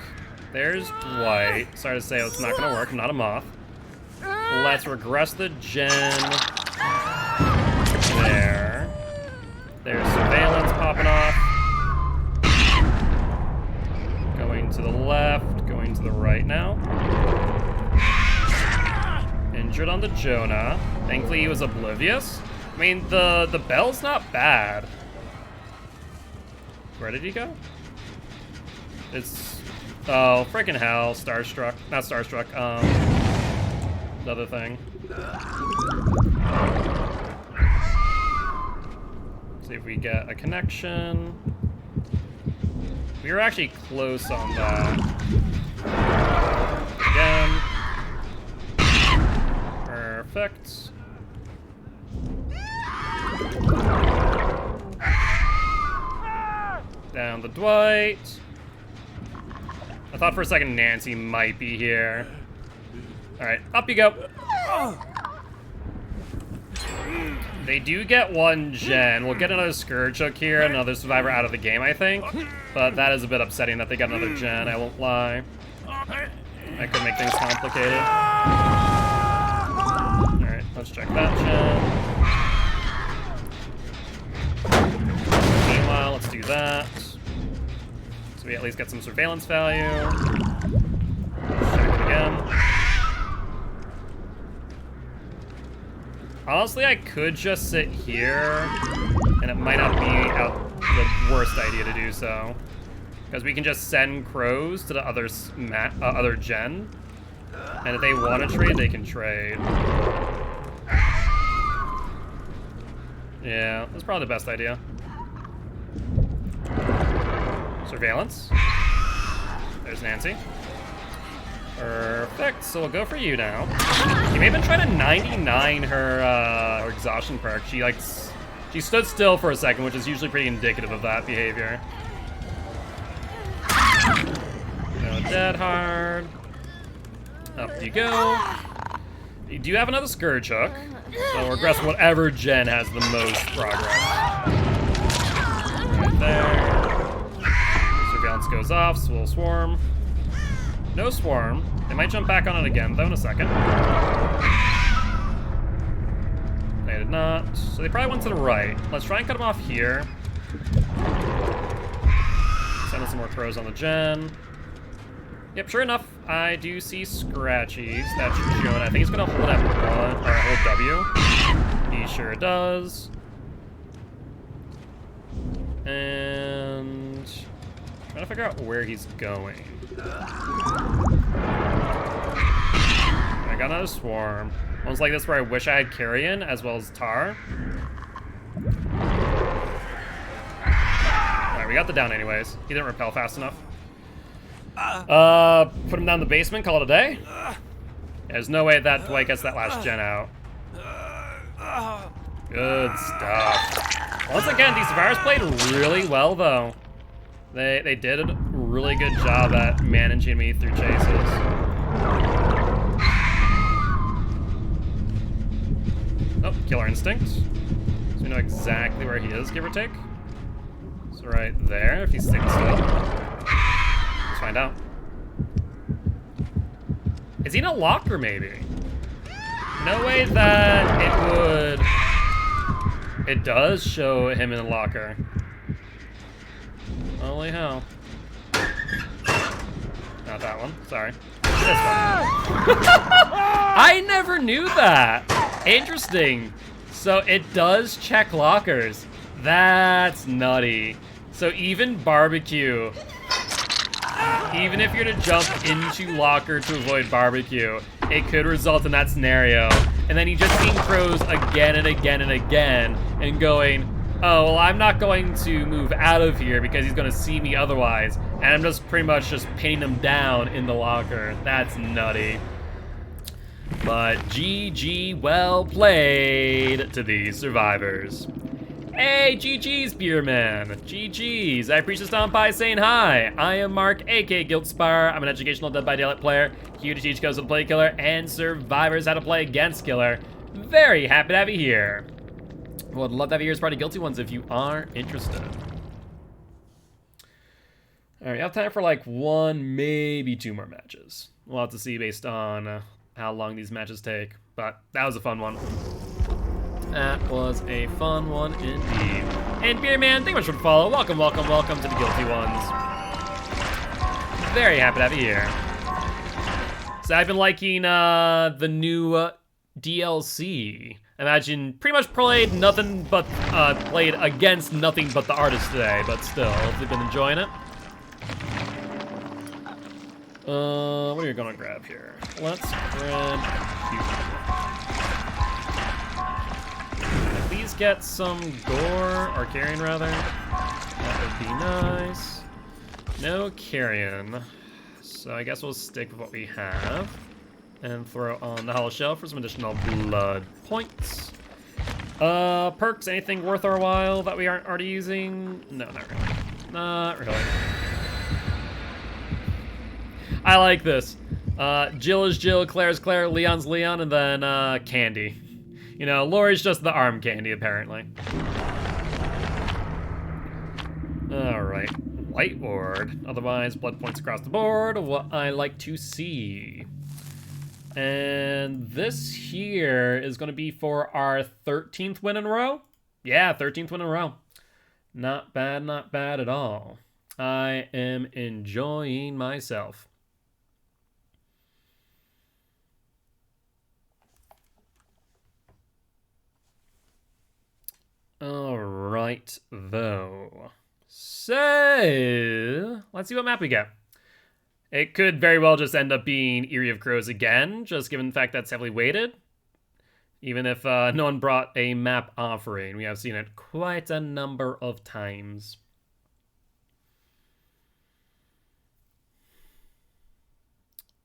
There's Dwight. Sorry to say it's not gonna work, I'm not a moth. Let's regress the gen there. There's surveillance popping off. Going to the left, going to the right now. Injured on the Jonah. Thankfully he was oblivious. I mean, the bell's not bad. Where did he go? It's... oh, freaking hell. Starstruck. Not Starstruck, the other thing. See if we get a connection. We were actually close on that. Again. Perfect. Down the Dwight. I thought for a second Nancy might be here. Alright, up you go. They do get one gen. We'll get another Scourge Hook here, another survivor out of the game, I think. But that is a bit upsetting that they got another gen, I won't lie. That could make things complicated. Alright, let's check that gen. Meanwhile, let's do that. So we at least get some surveillance value. Check it again. Honestly, I could just sit here, and it might not be the worst idea to do so. Because we can just send crows to the other gen, and if they want to trade, they can trade. Yeah, that's probably the best idea. Surveillance. There's Nancy. Perfect, so we'll go for you now. You may have been trying to 99 her exhaustion perk. She stood still for a second, which is usually pretty indicative of that behavior. Go dead hard. Up you go. You do have another Scourge Hook, so regress whatever gen has the most progress. Right there. Surveillance goes off, so we'll swarm. No swarm. They might jump back on it again, though, in a second. They did not. So they probably went to the right. Let's try and cut them off here. Send us some more crows on the gen. Yep, sure enough, I do see Scratchies. That's Jonah. I think he's gonna hold F1, or hold W. He sure does. And... trying to figure out where he's going. I got another swarm. Ones like this where I wish I had Carrion as well as Tar. Alright, we got the down anyways. He didn't repel fast enough. Put him down in the basement, call it a day. There's no way that Dwight gets that last gen out. Good stuff. Once again, these survivors played really well though. They did a really good job at managing me through chases. Oh, Killer Instinct. So we know exactly where he is, give or take. So right there, if he's sitting still. Let's find out. Is he in a locker, maybe? No way that it would... It does show him in a locker. Holy hell. Not that one, sorry. This one. I never knew that! Interesting. So it does check lockers. That's nutty. So even barbecue, even if you're to jump into locker to avoid barbecue, it could result in that scenario. And then you just seeing crows again and again and again and going, oh, well, I'm not going to move out of here because he's going to see me otherwise. And I'm just pretty much just pinning him down in the locker. That's nutty. But GG, well played to these survivors. Hey, GG's, Beerman. GG's. I appreciate stopping by saying hi. I am Mark, aka Giltspire. I'm an educational Dead by Daylight player, here to teach codes how to play Killer and survivors how to play against Killer. Very happy to have you here. Would love to have you here as part of Guilty Ones if you are interested. All right, you have time for like 1, maybe 2 more matches. We'll have to see based on how long these matches take, but that was a fun one. That was a fun one indeed. And Beerman, thank you much for the follow. Welcome, welcome, welcome to the Guilty Ones. Very happy to have you here. So I've been liking the new DLC. Imagine pretty much played nothing but played against nothing but the artist today, but still, hopefully been enjoying it. What are you gonna grab here? Let's grab please get some gore, or carrion rather. That would be nice. No carrion. So I guess we'll stick with what we have. And throw on the hollow shell for some additional blood points. Perks, anything worth our while that we aren't already using? No, not really. Not really. I like this. Jill is Jill, Claire is Claire, Leon's Leon, and then Candy. You know, Lori's just the arm candy, apparently. Alright. White ward. Otherwise, blood points across the board. What I like to see. And this here is going to be for our 13th win in a row. Yeah, 13th win in a row. Not bad at all. I am enjoying myself. Alright, though. So, let's see what map we get. It could very well just end up being Eyrie of Crows again, just given the fact that's heavily weighted. Even if no one brought a map offering, we have seen it quite a number of times.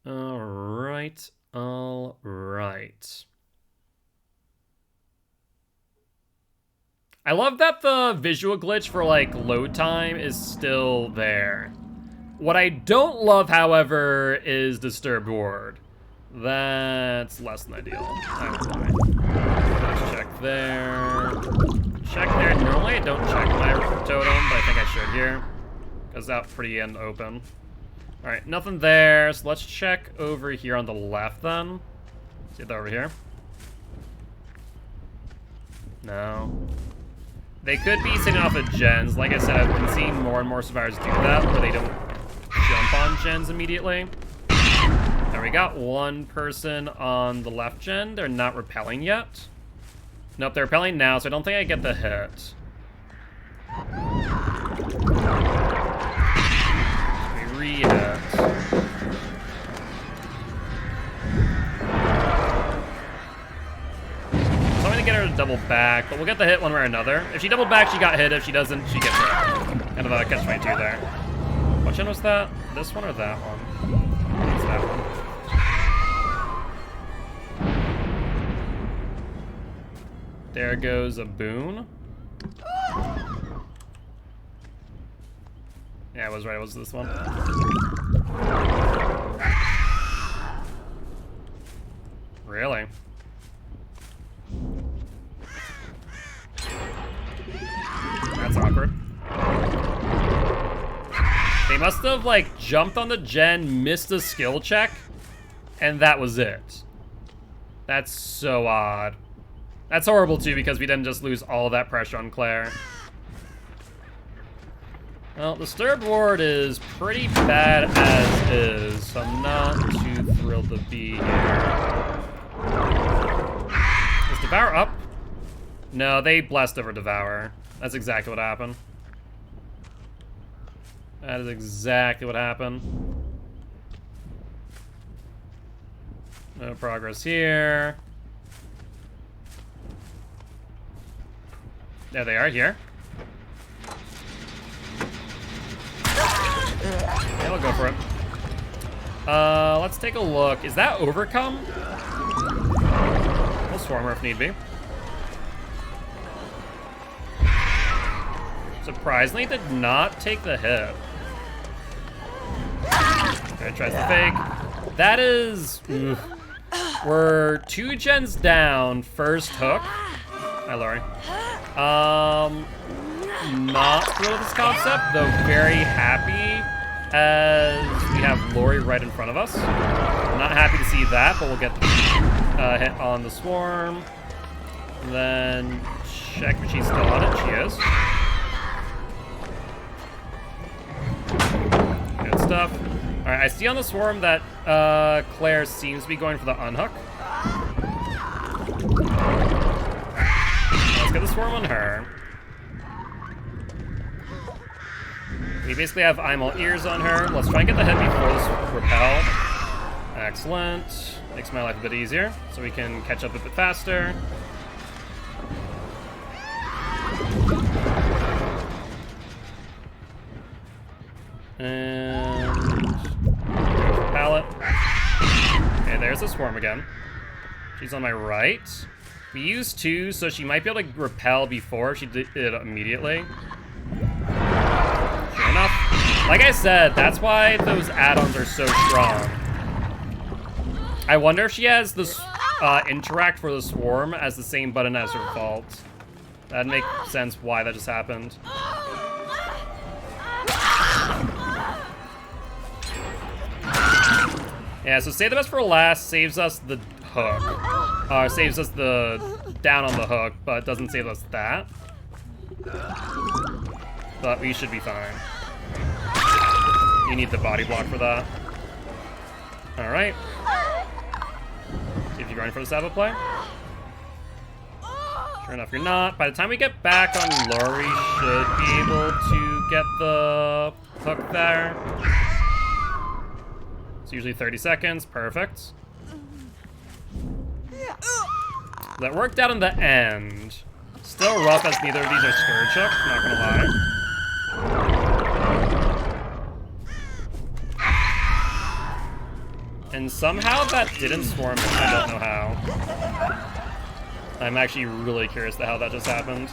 Alright. I love that the visual glitch for, like, load time is still there. What I don't love, however, is Disturbed Ward. That's less than ideal. I won't lie. Let's check there. Check there. Normally I don't check my totem, but I think I should here. Because that's pretty end open. Alright, nothing there, so let's check over here on the left then. See if they're over here. No. They could be sitting off of gens. Like I said, I've been seeing more and more survivors do that, where they don't jump on gens immediately. Now we got one person on the left gen. They're not repelling yet. Nope, they're repelling now, so I don't think I get the hit. We re-hit. So I'm gonna get her to double back, but we'll get the hit one way or another. If she doubled back, she got hit. If she doesn't, she gets hit. Kind of a catch-22 there. What gen was that? This one or that one? It's that one. There goes a boon. Yeah, I was right. It was this one. Really? That's awkward. They must have, like, jumped on the gen, missed a skill check, and that was it. That's so odd. That's horrible, too, because we didn't just lose all that pressure on Claire. Well, Disturbed Ward is pretty bad as is, so I'm not too thrilled to be here. Is Devour up? No, they blessed over Devour. That's exactly what happened. That is exactly what happened. No progress here. There they are, here. Yeah, we'll go for it. Let's take a look. Is that Overcome? We'll swarm her if need be. surprisingly did not take the hit. Okay, tries the fake. That is... Oof. We're 2 gens down, first hook. Hi, Laurie. Not thrilled with this concept, though very happy as we have Laurie right in front of us. Not happy to see that, but we'll get the hit on the swarm. Then check if she's still on it. She is. Good stuff. Alright, I see on the swarm that Claire seems to be going for the unhook. Let's get the swarm on her. We basically have I'm all ears on her. Let's try and get the hit before this repel. Excellent. Makes my life a bit easier, so we can catch up a bit faster. And pallet. Okay, there's the swarm again. She's on my right. We used 2, so she might be able to repel before she did it immediately. Sure enough. Like I said, that's why those add-ons are so strong. I wonder if she has this interact for the swarm as the same button as her vault. That'd make sense why that just happened. Yeah, so save the best for last saves us the hook. Saves us the down on the hook, but doesn't save us that. But we should be fine. You need the body block for that. Alright. See if you're going for the saddle play. Sure enough, you're not. By the time we get back on Laurie, should be able to get the hook there. It's usually 30 seconds. Perfect. That worked out in the end. Still rough as neither of these are Scourge Hook, not gonna lie. And somehow that didn't swarm, I don't know how. I'm actually really curious to how that just happened.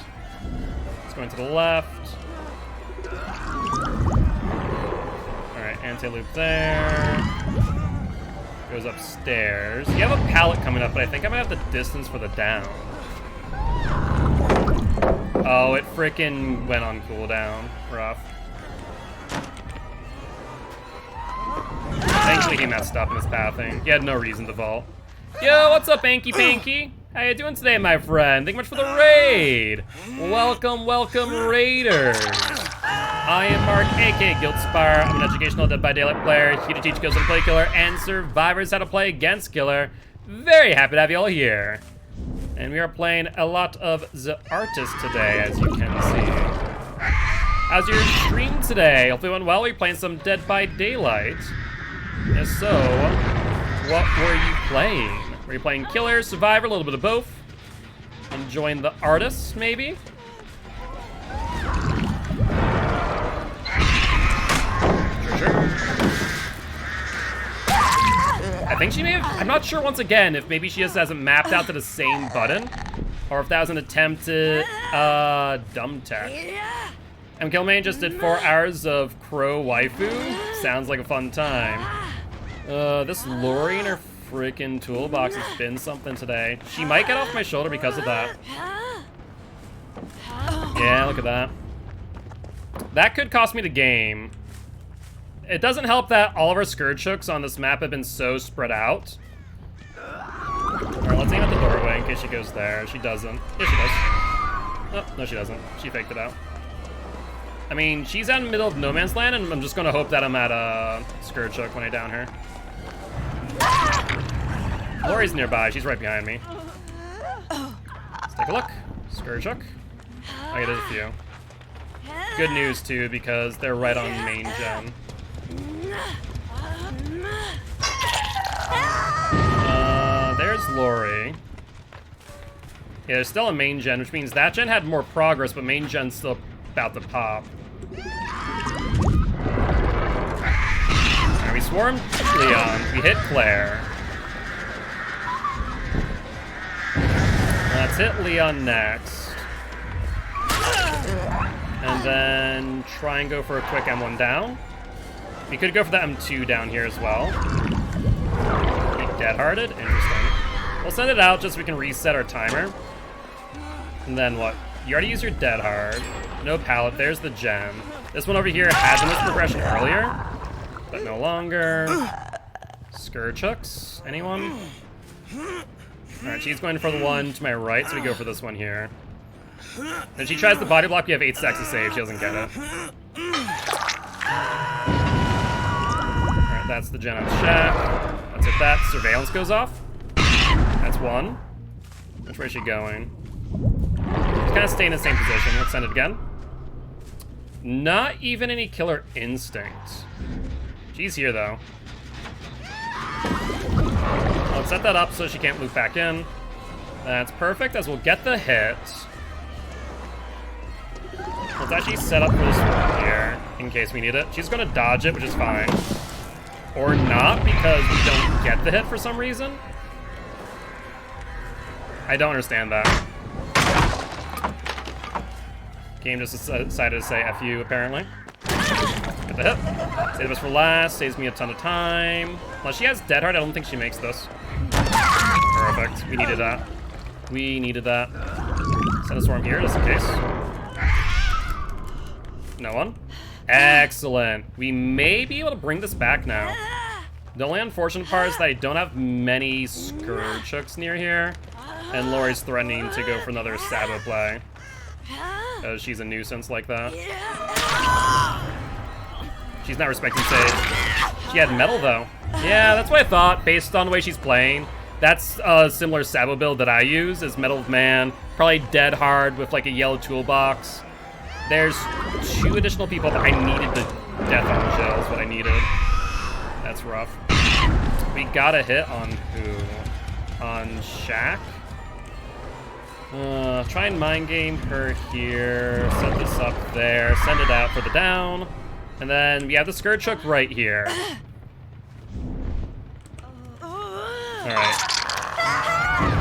It's going to the left. Alright, anti-loop there. Goes upstairs. You have a pallet coming up, but I think I might have the distance for the down. Oh, it frickin' went on cooldown. Rough. Thankfully he messed up in his pathing. He had no reason to vault. Yo, what's up, Anky Panky? How you doing today, my friend? Thank you much for the raid. Welcome, welcome, raiders. I am Mark, aka Guildspire. I'm an educational Dead by Daylight player, here to teach guilds how to play killer and survivors how to play against killer. Very happy to have you all here. And we are playing a lot of The Artist today, as you can see. How's your stream today? Hopefully it went well. We're playing some Dead by Daylight. If so, what were you playing? Were you playing killer, survivor, a little bit of both? Enjoying The Artist, maybe? Sure. I think she may have, I'm not sure once again if maybe she just hasn't mapped out to the same button or if that was an attempt to dumb tech. And Killmain just did 4 hours of Crow Waifu. Sounds like a fun time. This Laurie in her freaking toolbox has been something today. She might get off my shoulder because of that. Yeah, look at that. That could cost me the game. It doesn't help that all of our Scourge Hooks on this map have been so spread out. Alright, let's aim at the doorway in case she goes there. She doesn't. Yeah, she does. Oh, no, she doesn't. She faked it out. I mean, she's out in the middle of no man's land, and I'm just going to hope that I'm at a Scourge Hook when I down her. Laurie's nearby. She's right behind me. Let's take a look. Scourge Hook. I get a few. Good news, too, because they're right on main gen. There's Laurie. Yeah, there's still a main gen, which means that gen had more progress, but main gen's still about to pop. Alright, we swarmed Leon. We hit Claire. Let's hit Leon next. And then try and go for a quick M1 down. We could go for the M2 down here as well. Be dead-hearted? Interesting. We'll send it out just so we can reset our timer. And then what? You already used your dead hard. No pallet. There's the gem. This one over here had the most progression earlier, but no longer. Scourge hooks. Anyone? Alright, she's going for the one to my right, so we go for this one here. Then she tries the body block. We have 8 stacks to save. She doesn't get it. Alright, that's the gen on Shack. Let's hit that. Surveillance goes off. That's one. Which way is she going? She's kind of staying in the same position. Let's send it again. Not even any killer instinct. She's here, though. Let's set that up so she can't loop back in. That's perfect, as we'll get the hit. Let's actually set up for this one here, in case we need it. She's going to dodge it, which is fine. Or not, because we don't get the hit for some reason. I don't understand that. Game just decided to say F you, apparently. Get the hit. Save this for last. Saves me a ton of time. Unless she has Dead Hard, I don't think she makes this. Perfect. We needed that. We needed that. Send a swarm here, just in case. No one. Excellent. We may be able to bring this back now. The only unfortunate part is that I don't have many Scourge hooks near here. And Lori's threatening to go for another Sabo play. Because she's a nuisance like that. She's not respecting save. She had metal, though. Yeah, that's what I thought, based on the way she's playing. That's a similar Sabo build that I use, is Metal of Man. Probably dead hard with, like, a yellow toolbox. There's 2 additional people, but I needed the death on Jill is what I needed. That's rough. We got a hit on who? On Shack? Try and mind game her here. Set this up there. Send it out for the down. And then we have the Scourge hook right here. Alright.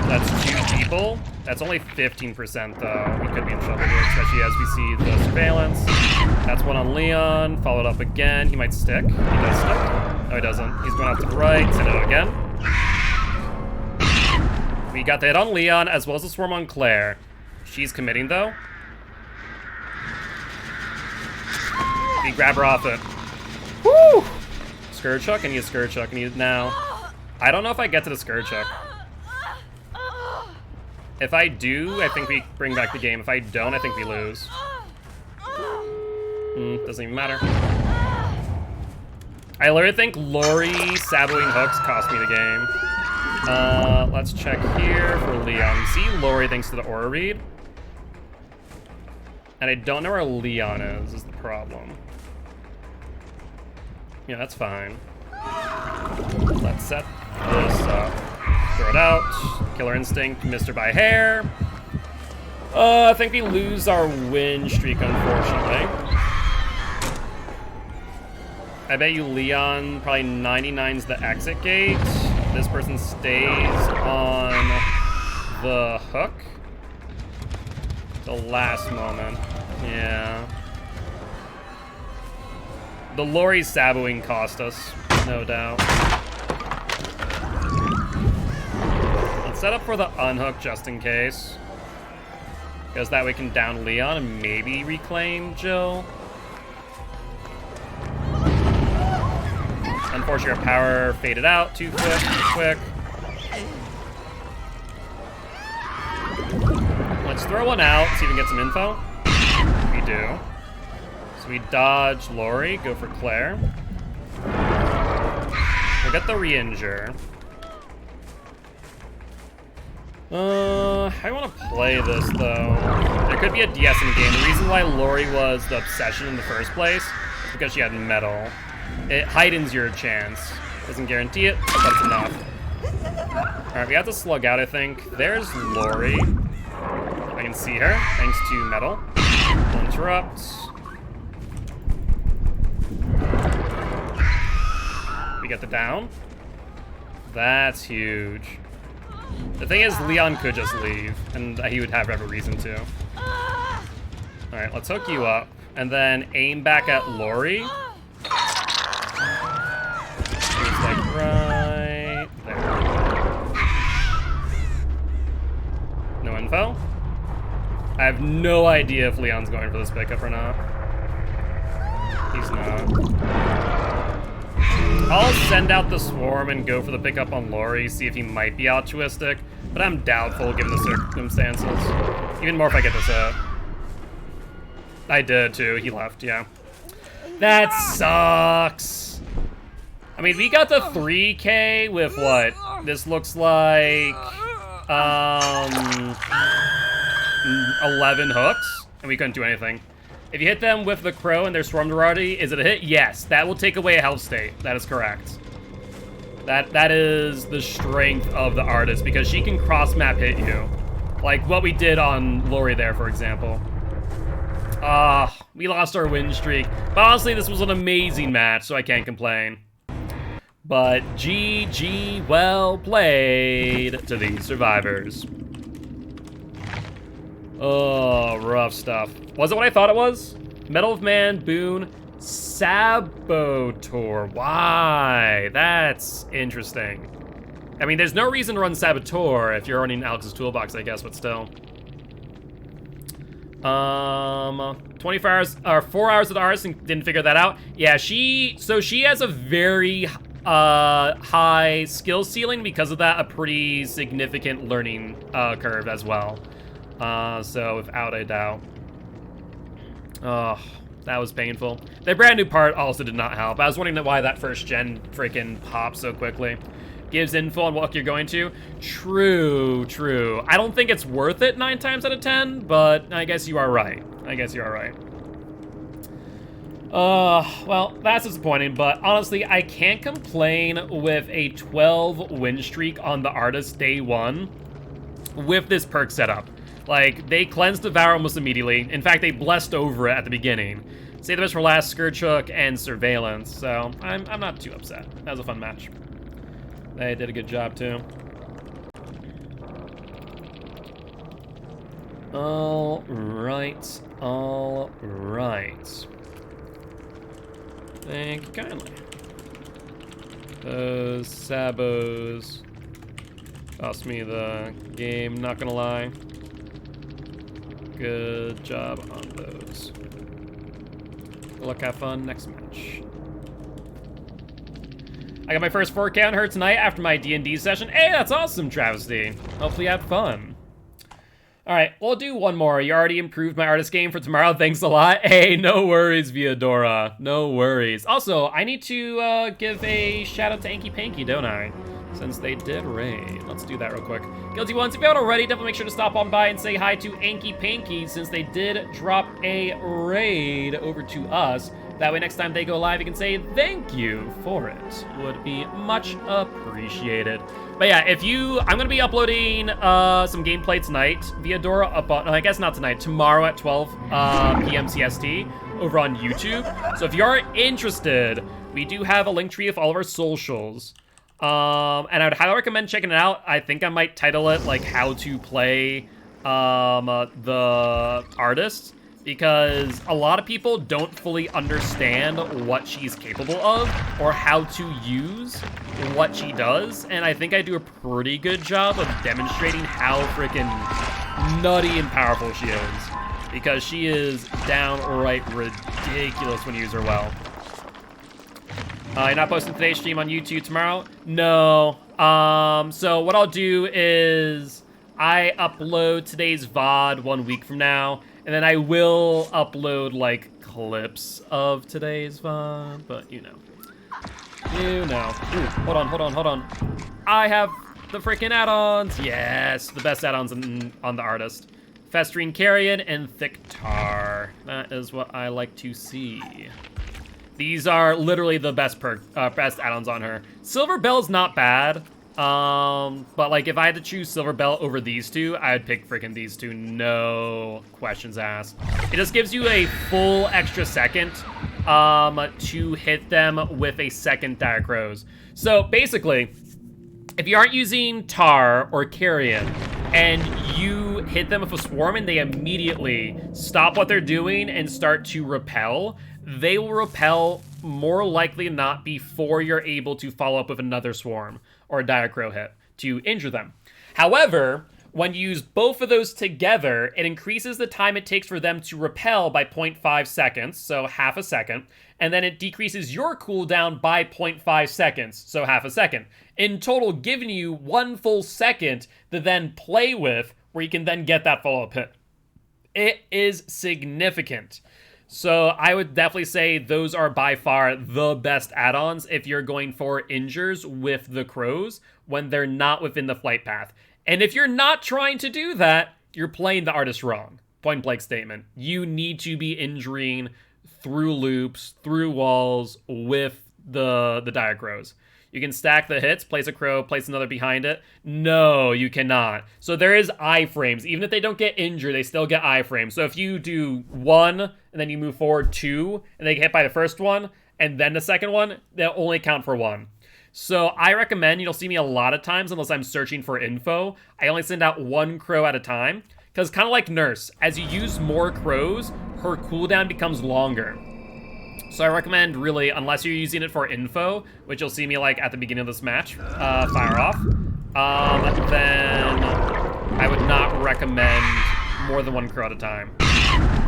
That's 2 people. That's only 15% though. We could be in trouble here, especially as we see the surveillance. That's one on Leon. Followed up again. He might stick. He does stick. No, he doesn't. He's going out to the right. Send it out again. We got the hit on Leon, as well as the swarm on Claire. She's committing, though. We grab her off it. Woo! Scourge hook? I need a Scourge hook. I need it now. I don't know if I get to the Scourge hook. If I do, I think we bring back the game. If I don't, I think we lose. Doesn't even matter. I literally think Lori saboing hooks cost me the game. Let's check here for Leon. See Lori thanks to the aura read. And I don't know where Leon is the problem. Yeah, that's fine. Let's set this up. Throw it out. Killer Instinct, Mr. by hair. I think we lose our win streak, unfortunately. I bet you Leon probably 99's the exit gate. This person stays on the hook. The last moment. Yeah. The Lori saboing cost us, no doubt. Let's set up for the unhook just in case. Because that way we can down Leon and maybe reclaim Jill. Unfortunately, our power faded out too quick. Let's throw one out, see if we can get some info. We do. So we dodge Lori, go for Claire. We'll get the re-injure. I want to play this, though. There could be a DS in the game. The reason why Lori was the obsession in the first place is because she had metal. It heightens your chance. Doesn't guarantee it, but it's enough. Alright, we have to slug out, I think. There's Lori. I can see her, thanks to metal. We'll interrupt. We get the down. That's huge. The thing is, Leon could just leave, and he would have every reason to. Alright, let's hook you up. And then aim back at Lori. Just like right there. No info? I have no idea if Leon's going for this pickup or not. He's not. I'll send out the swarm and go for the pickup on Lori, see if he might be altruistic, but I'm doubtful given the circumstances. Even more if I get this out. I did too, he left, yeah. That sucks. I mean, we got the 3K with what? This looks like 11 hooks, and we couldn't do anything. If you hit them with the crow and they're swarmed already, is it a hit? Yes, that will take away a health state. That is correct. That is the strength of the artist, because she can cross-map hit you. Like what we did on Lori there, for example. We lost our win streak. But honestly, this was an amazing match, so I can't complain. But GG, well played to these survivors. Oh, rough stuff. Was it what I thought it was? Medal of Man, Boon, Saboteur. Why? That's interesting. I mean, there's no reason to run Saboteur if you're running Alex's Toolbox, I guess, but still. 24 hours, or 4 hours of the artist, and didn't figure that out. Yeah, she has a very high skill ceiling. Because of that, a pretty significant learning curve as well. So without a doubt. Oh, that was painful. The brand new part also did not help. I was wondering why that first gen freaking popped so quickly. Gives info on what you're going to. True. I don't think it's worth it 9 times out of 10, but I guess you are right. Well, that's disappointing, but honestly, I can't complain with a 12 win streak on the artist day 1 with this perk setup. Like, they cleansed Devour almost immediately. In fact, they blessed over it at the beginning. Save the best for last, Scourge Hook, and Surveillance. So, I'm not too upset. That was a fun match. They did a good job, too. All right. Thank you kindly. Those sabos cost me the game, not gonna lie. Good job on those. Good luck, have fun, next match. I got my first 4K on her tonight after my D&D session. Hey, that's awesome, Travesty. Hopefully you had fun. All right, we'll do one more. You already improved my artist game for tomorrow. Thanks a lot. Hey, no worries, Viadora. No worries. Also, I need to give a shout out to Anky Panky, don't I? Since they did raid. Let's do that real quick. Guilty ones, if you haven't already, definitely make sure to stop on by and say hi to Anky Panky, since they did drop a raid over to us. That way next time they go live, you can say thank you for it. Would be much appreciated. But yeah, I'm gonna be uploading some gameplay tonight via Dora I guess not tonight, tomorrow at 12 p.m. CST over on YouTube. So if you are interested, we do have a link tree of all of our socials. And I would highly recommend checking it out. I think I might title it like how to play the artist, because a lot of people don't fully understand what she's capable of or how to use what she does. And I think I do a pretty good job of demonstrating how freaking nutty and powerful she is, because she is downright ridiculous when you use her well. You're not posting today's stream on YouTube tomorrow? No. So what I'll do is I upload today's VOD 1 week from now, and then I will upload, like, clips of today's VOD, but you know. Ooh, hold on. I have the freaking add-ons. Yes, the best add-ons on the artist. Festering Carrion and Thick Tar. That is what I like to see. These are literally the best best add-ons on her. Silver Bell's not bad, but like if I had to choose Silver Bell over these two, I would pick freaking these two, no questions asked. It just gives you a full extra second to hit them with a second Dire Crows. So basically, if you aren't using Tar or Carrion, and you hit them with a swarm and they immediately stop what they're doing and start to repel, they will repel more likely than not before you're able to follow up with another swarm or a Diacro hit to injure them. However, when you use both of those together, it increases the time it takes for them to repel by 0.5 seconds, so half a second, and then it decreases your cooldown by 0.5 seconds, so half a second. In total, giving you 1 full second to then play with, where you can then get that follow-up hit. It is significant. So I would definitely say those are by far the best add-ons if you're going for injures with the crows when they're not within the flight path. And if you're not trying to do that, you're playing the artist wrong. Point blank statement. You need to be injuring through loops, through walls with the Diacros. You can stack the hits, place a crow, place another behind it. No, you cannot. So there is iframes. Even if they don't get injured, they still get iframes. So if you do 1, and then you move forward 2, and they get hit by the first one, and then the second one, they'll only count for 1. So I recommend, you'll see me a lot of times, unless I'm searching for info, I only send out 1 crow at a time. Because kind of like Nurse, as you use more crows, her cooldown becomes longer. So I recommend, really, unless you're using it for info, which you'll see me like at the beginning of this match, fire off, then I would not recommend more than 1 crow at a time.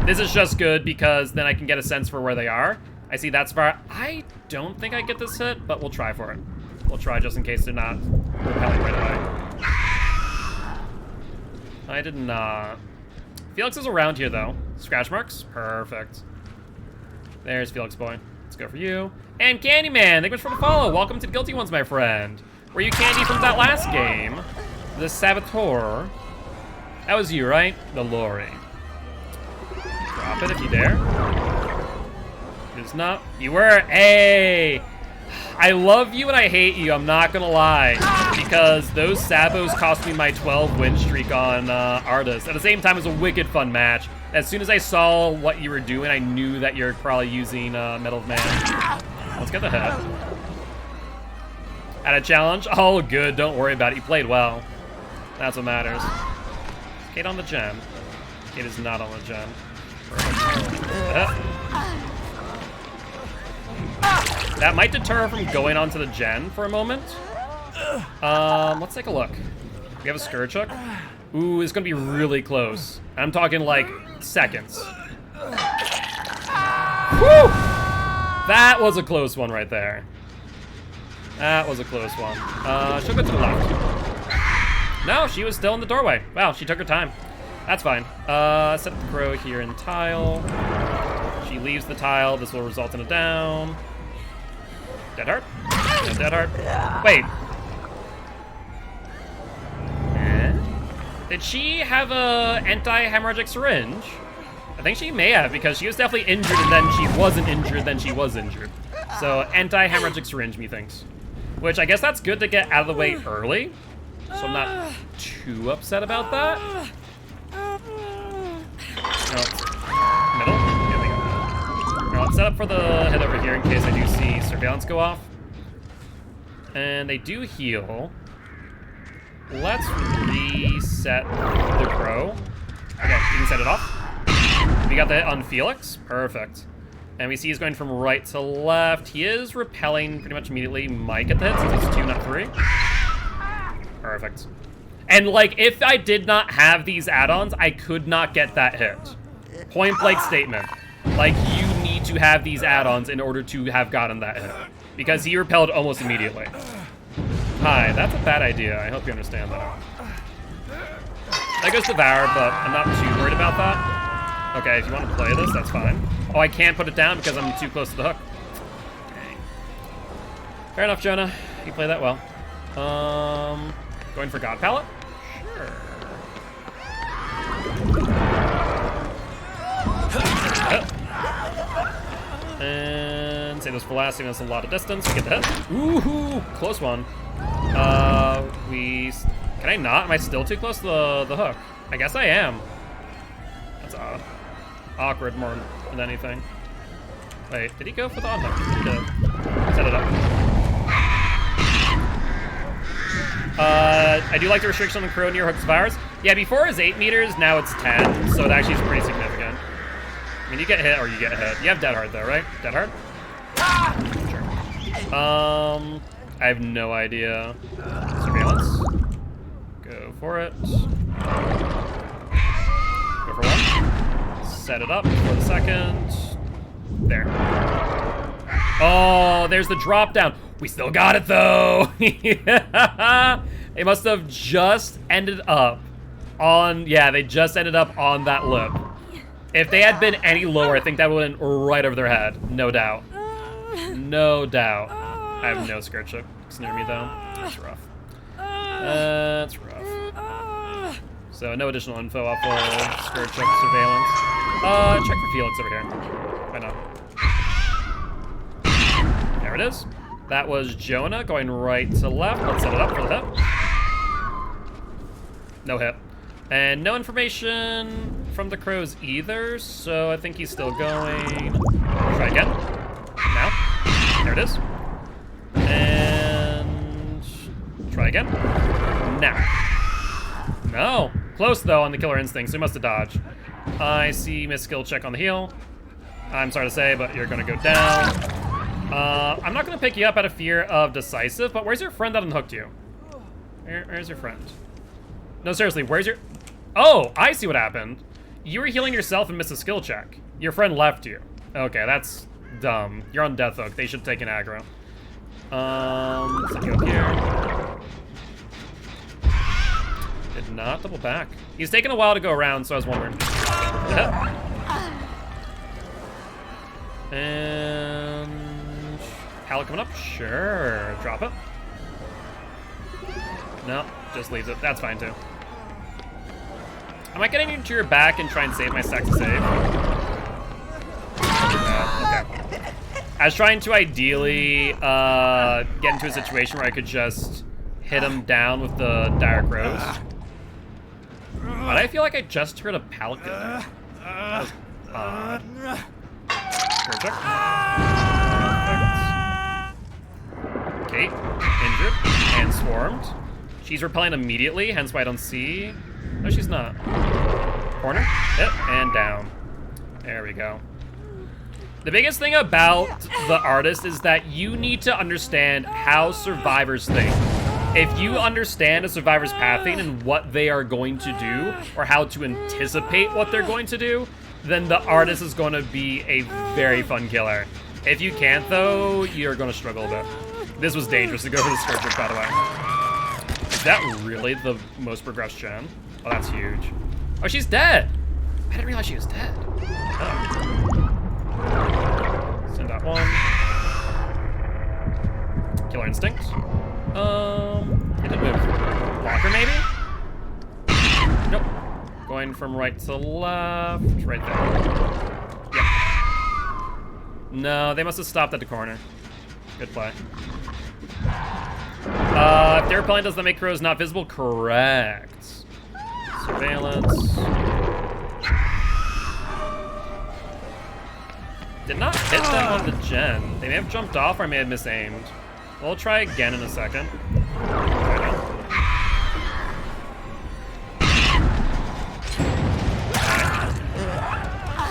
This is just good because then I can get a sense for where they are. I see that's far. I don't think I get this hit, but we'll try for it. We'll try just in case they're not repelling right away. I did not. Felix is around here, though. Scratch marks? Perfect. There's Felix boy. Let's go for you. And Candyman, thank you much for the follow. Welcome to the Guilty Ones, my friend. Were you Candy from that last game? The Saboteur. That was you, right? The Lori. Drop it if you dare. It is not. You were. Hey! I love you and I hate you, I'm not gonna lie. Because those Sabos cost me my 12 win streak on Artist. At the same time, it was a wicked fun match. As soon as I saw what you were doing, I knew that you're probably using Metal of Man. Let's get the hit. At a challenge? Oh, good, don't worry about it. You played well. That's what matters. Kate on the gen. Kate is not on the gen. That might deter her from going onto the gen for a moment. Let's take a look. We have a Scourge Hook. Ooh, it's gonna be really close. I'm talking like seconds. Woo! That was a close one right there. That was a close one. She'll go to the left. No, she was still in the doorway. Wow, she took her time. That's fine. Set up the crow here in tile. She leaves the tile. This will result in a down. Dead heart? No dead heart. Wait. Did she have a anti-hemorrhagic syringe? I think she may have, because she was definitely injured and then she wasn't injured, then she was injured. So anti-hemorrhagic syringe, methinks. Which I guess that's good to get out of the way early. So I'm not too upset about that. No, middle? Here we go. Now let's set up for the hit over here in case I do see surveillance go off. And they do heal. Let's reset the crow. Okay, you can set it off. We got the hit on Felix. Perfect. And we see he's going from right to left. He is repelling pretty much immediately. Might get the hit since it's 2, not 3. Perfect. And like, if I did not have these add-ons, I could not get that hit. Point blank statement. Like, you need to have these add-ons in order to have gotten that hit. Because he repelled almost immediately. Hi, that's a bad idea. I hope you understand that. That goes Devour, but I'm not too worried about that. Okay, if you want to play this, that's fine. Oh, I can't put it down because I'm too close to the hook. Dang. Fair enough, Jonah. You play that well. Going for God Palette? Sure. And save those for last, saving us a lot of distance. We get the hit. Ooh, close one. Can I not? Am I still too close to the hook? I guess I am. That's odd. Awkward more than anything. Wait, did he go for the on hook? He did. Set it up. I do like the restriction on the crow near hooks virus. Yeah, before it was 8 meters, now it's 10, so it actually is pretty significant. I mean, you get hit or you get hit. You have dead hard though, right? Dead hard? Sure. I have no idea. Surveillance. Go for it. Go for one. Set it up for the second. There. Oh, there's the drop down. We still got it though. They must have just ended up on, yeah, they just ended up on that lip. If they had been any lower, I think that would have been right over their head. No doubt. No doubt. I have no skirt checks near me though. That's rough. That's rough. So no additional info off of skirt check surveillance. Check for Felix over here. Why not? There it is. That was Jonah going right to left. Let's set it up for the hit. No hit. And no information from the crows either, so I think he's still going. Try again. Now. There it is. And try again. Now. No. Close though on the killer instinct, so he must have dodged. I see miss skill check on the heel. I'm sorry to say, but you're gonna go down. I'm not gonna pick you up out of fear of decisive, but where's your friend that unhooked you? Where's your friend? No, seriously, where's your... Oh, I see what happened. You were healing yourself and missed a skill check. Your friend left you. Okay, that's dumb. You're on death hook. They should take an aggro. Set you up here. Did not double back. He's taking a while to go around, so I was wondering. And pallet coming up. Sure, drop it. No, just leaves it. That's fine too. Am I getting into your back and try and save my stack to save? Okay. I was trying to ideally get into a situation where I could just hit him down with the dire crows. But I feel like I just heard a pallet go there. That was odd. Perfect. Kate, injured and swarmed. She's repelling immediately, hence why I don't see. No, she's not. Corner, hit, and down. There we go. The biggest thing about the artist is that you need to understand how survivors think. If you understand a survivor's pathing and what they are going to do, or how to anticipate what they're going to do, then the artist is going to be a very fun killer. If you can't, though, you're going to struggle a bit. This was dangerous to go for the skirt trick, by the way. Is that really the most progressed gen? Oh, that's huge. Oh, she's dead. I didn't realize she was dead. Oh. Send out one. Killer instinct. It didn't move. Blocker, maybe? Nope. Going from right to left. Right there. Yep. No, they must have stopped at the corner. Good play. If their repelling does that make crows not visible? Correct. Surveillance. Did not hit them on the gen. They may have jumped off or I may have misaimed. We'll try again in a second.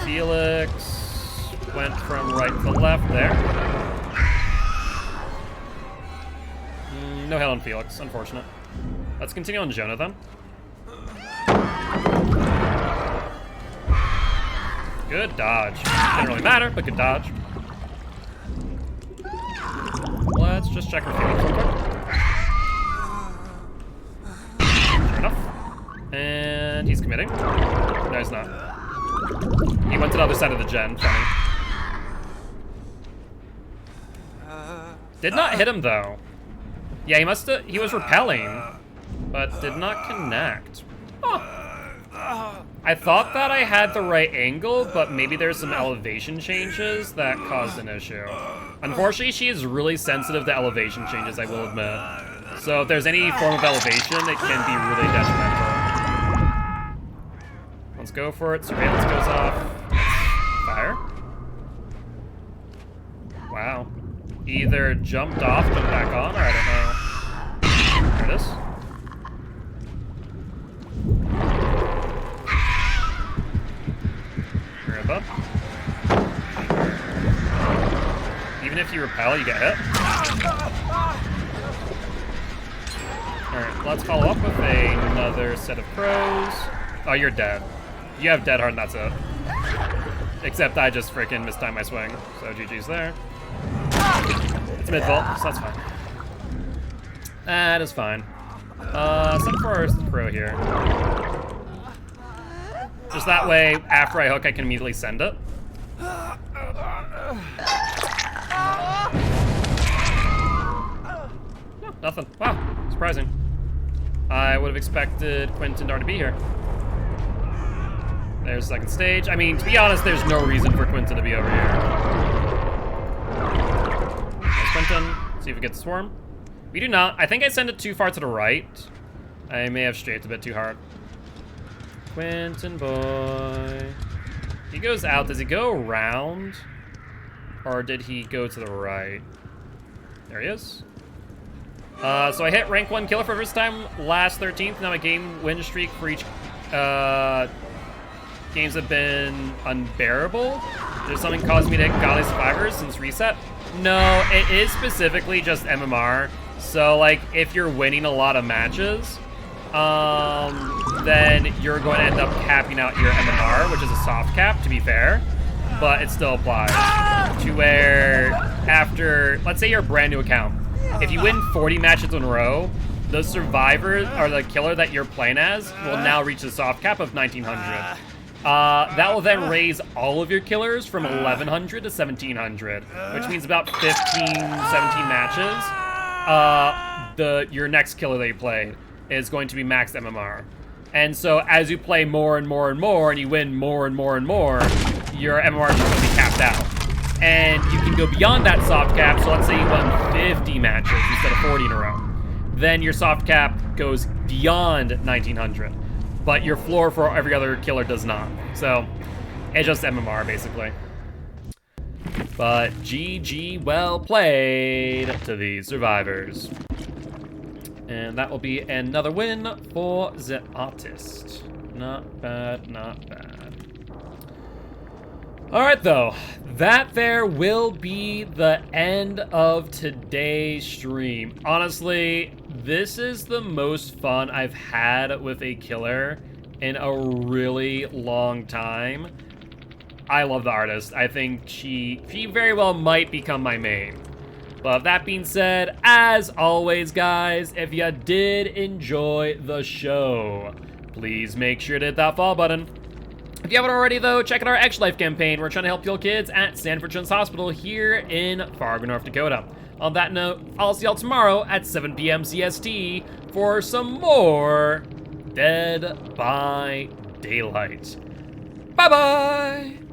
Felix went from right to left there. No hell on Felix, unfortunate. Let's continue on Jonah then. Good dodge. Didn't really matter, but good dodge. Let's just check for Felix real quick. Sure enough. And he's committing. No, he's not. He went to the other side of the gen. Funny. Did not hit him though. Yeah, he was repelling, but did not connect. Huh. I thought that I had the right angle, but maybe there's some elevation changes that caused an issue. Unfortunately, she is really sensitive to elevation changes, I will admit. So if there's any form of elevation, it can be really detrimental. Let's go for it. Surveillance goes off. Fire. Wow. Either jumped off, jumped back on, or I don't know. There it is. Even if you repel, you get hit. Alright, let's follow up with another set of crows. Oh, you're dead. You have dead heart and that's it. Except I just freaking mistimed my swing. So GG's there. It's mid-vault, so that's fine. That is fine. Send for our crow here. Just that way, after I hook, I can immediately send it. No, nothing. Wow, surprising. I would have expected Quentin to be here. There's second stage. I mean, to be honest, there's no reason for Quentin to be over here. There's Quentin. See if we get the swarm. We do not. I think I sent it too far to the right. I may have strafed a bit too hard. Quentin boy. He goes out. Does he go around? Or did he go to the right? There he is. So I hit rank 1 killer for the first time last 13th. Now my game win streak for each games have been unbearable. There's something causing me to hit Godly Survivors since reset. No, it is specifically just MMR. So like if you're winning a lot of matches, then you're going to end up capping out your MMR, which is a soft cap, to be fair, but it still applies. To where after, let's say you're a brand new account, if you win 40 matches in a row, the survivor or the killer that you're playing as will now reach the soft cap of 1900. That will then raise all of your killers from 1100 to 1700, which means about 15, 17 matches. Your next killer that you play is going to be maxed MMR. And so as you play more and more and more, and you win more and more and more, your MMR is going to be capped out. And you can go beyond that soft cap, so let's say you won 50 matches instead of 40 in a row. Then your soft cap goes beyond 1900. But your floor for every other killer does not. So it's just MMR, basically. But GG, well played to these survivors. And that will be another win for the artist. Not bad, not bad. Alright though, that there will be the end of today's stream. Honestly, this is the most fun I've had with a killer in a really long time. I love the artist. I think she very well might become my main. But that being said, as always, guys, if you did enjoy the show, please make sure to hit that follow button. If you haven't already, though, check out our Extra Life campaign. We're trying to help heal kids at Sanford Children's Hospital here in Fargo, North Dakota. On that note, I'll see y'all tomorrow at 7 p.m. CST for some more Dead by Daylight. Bye-bye!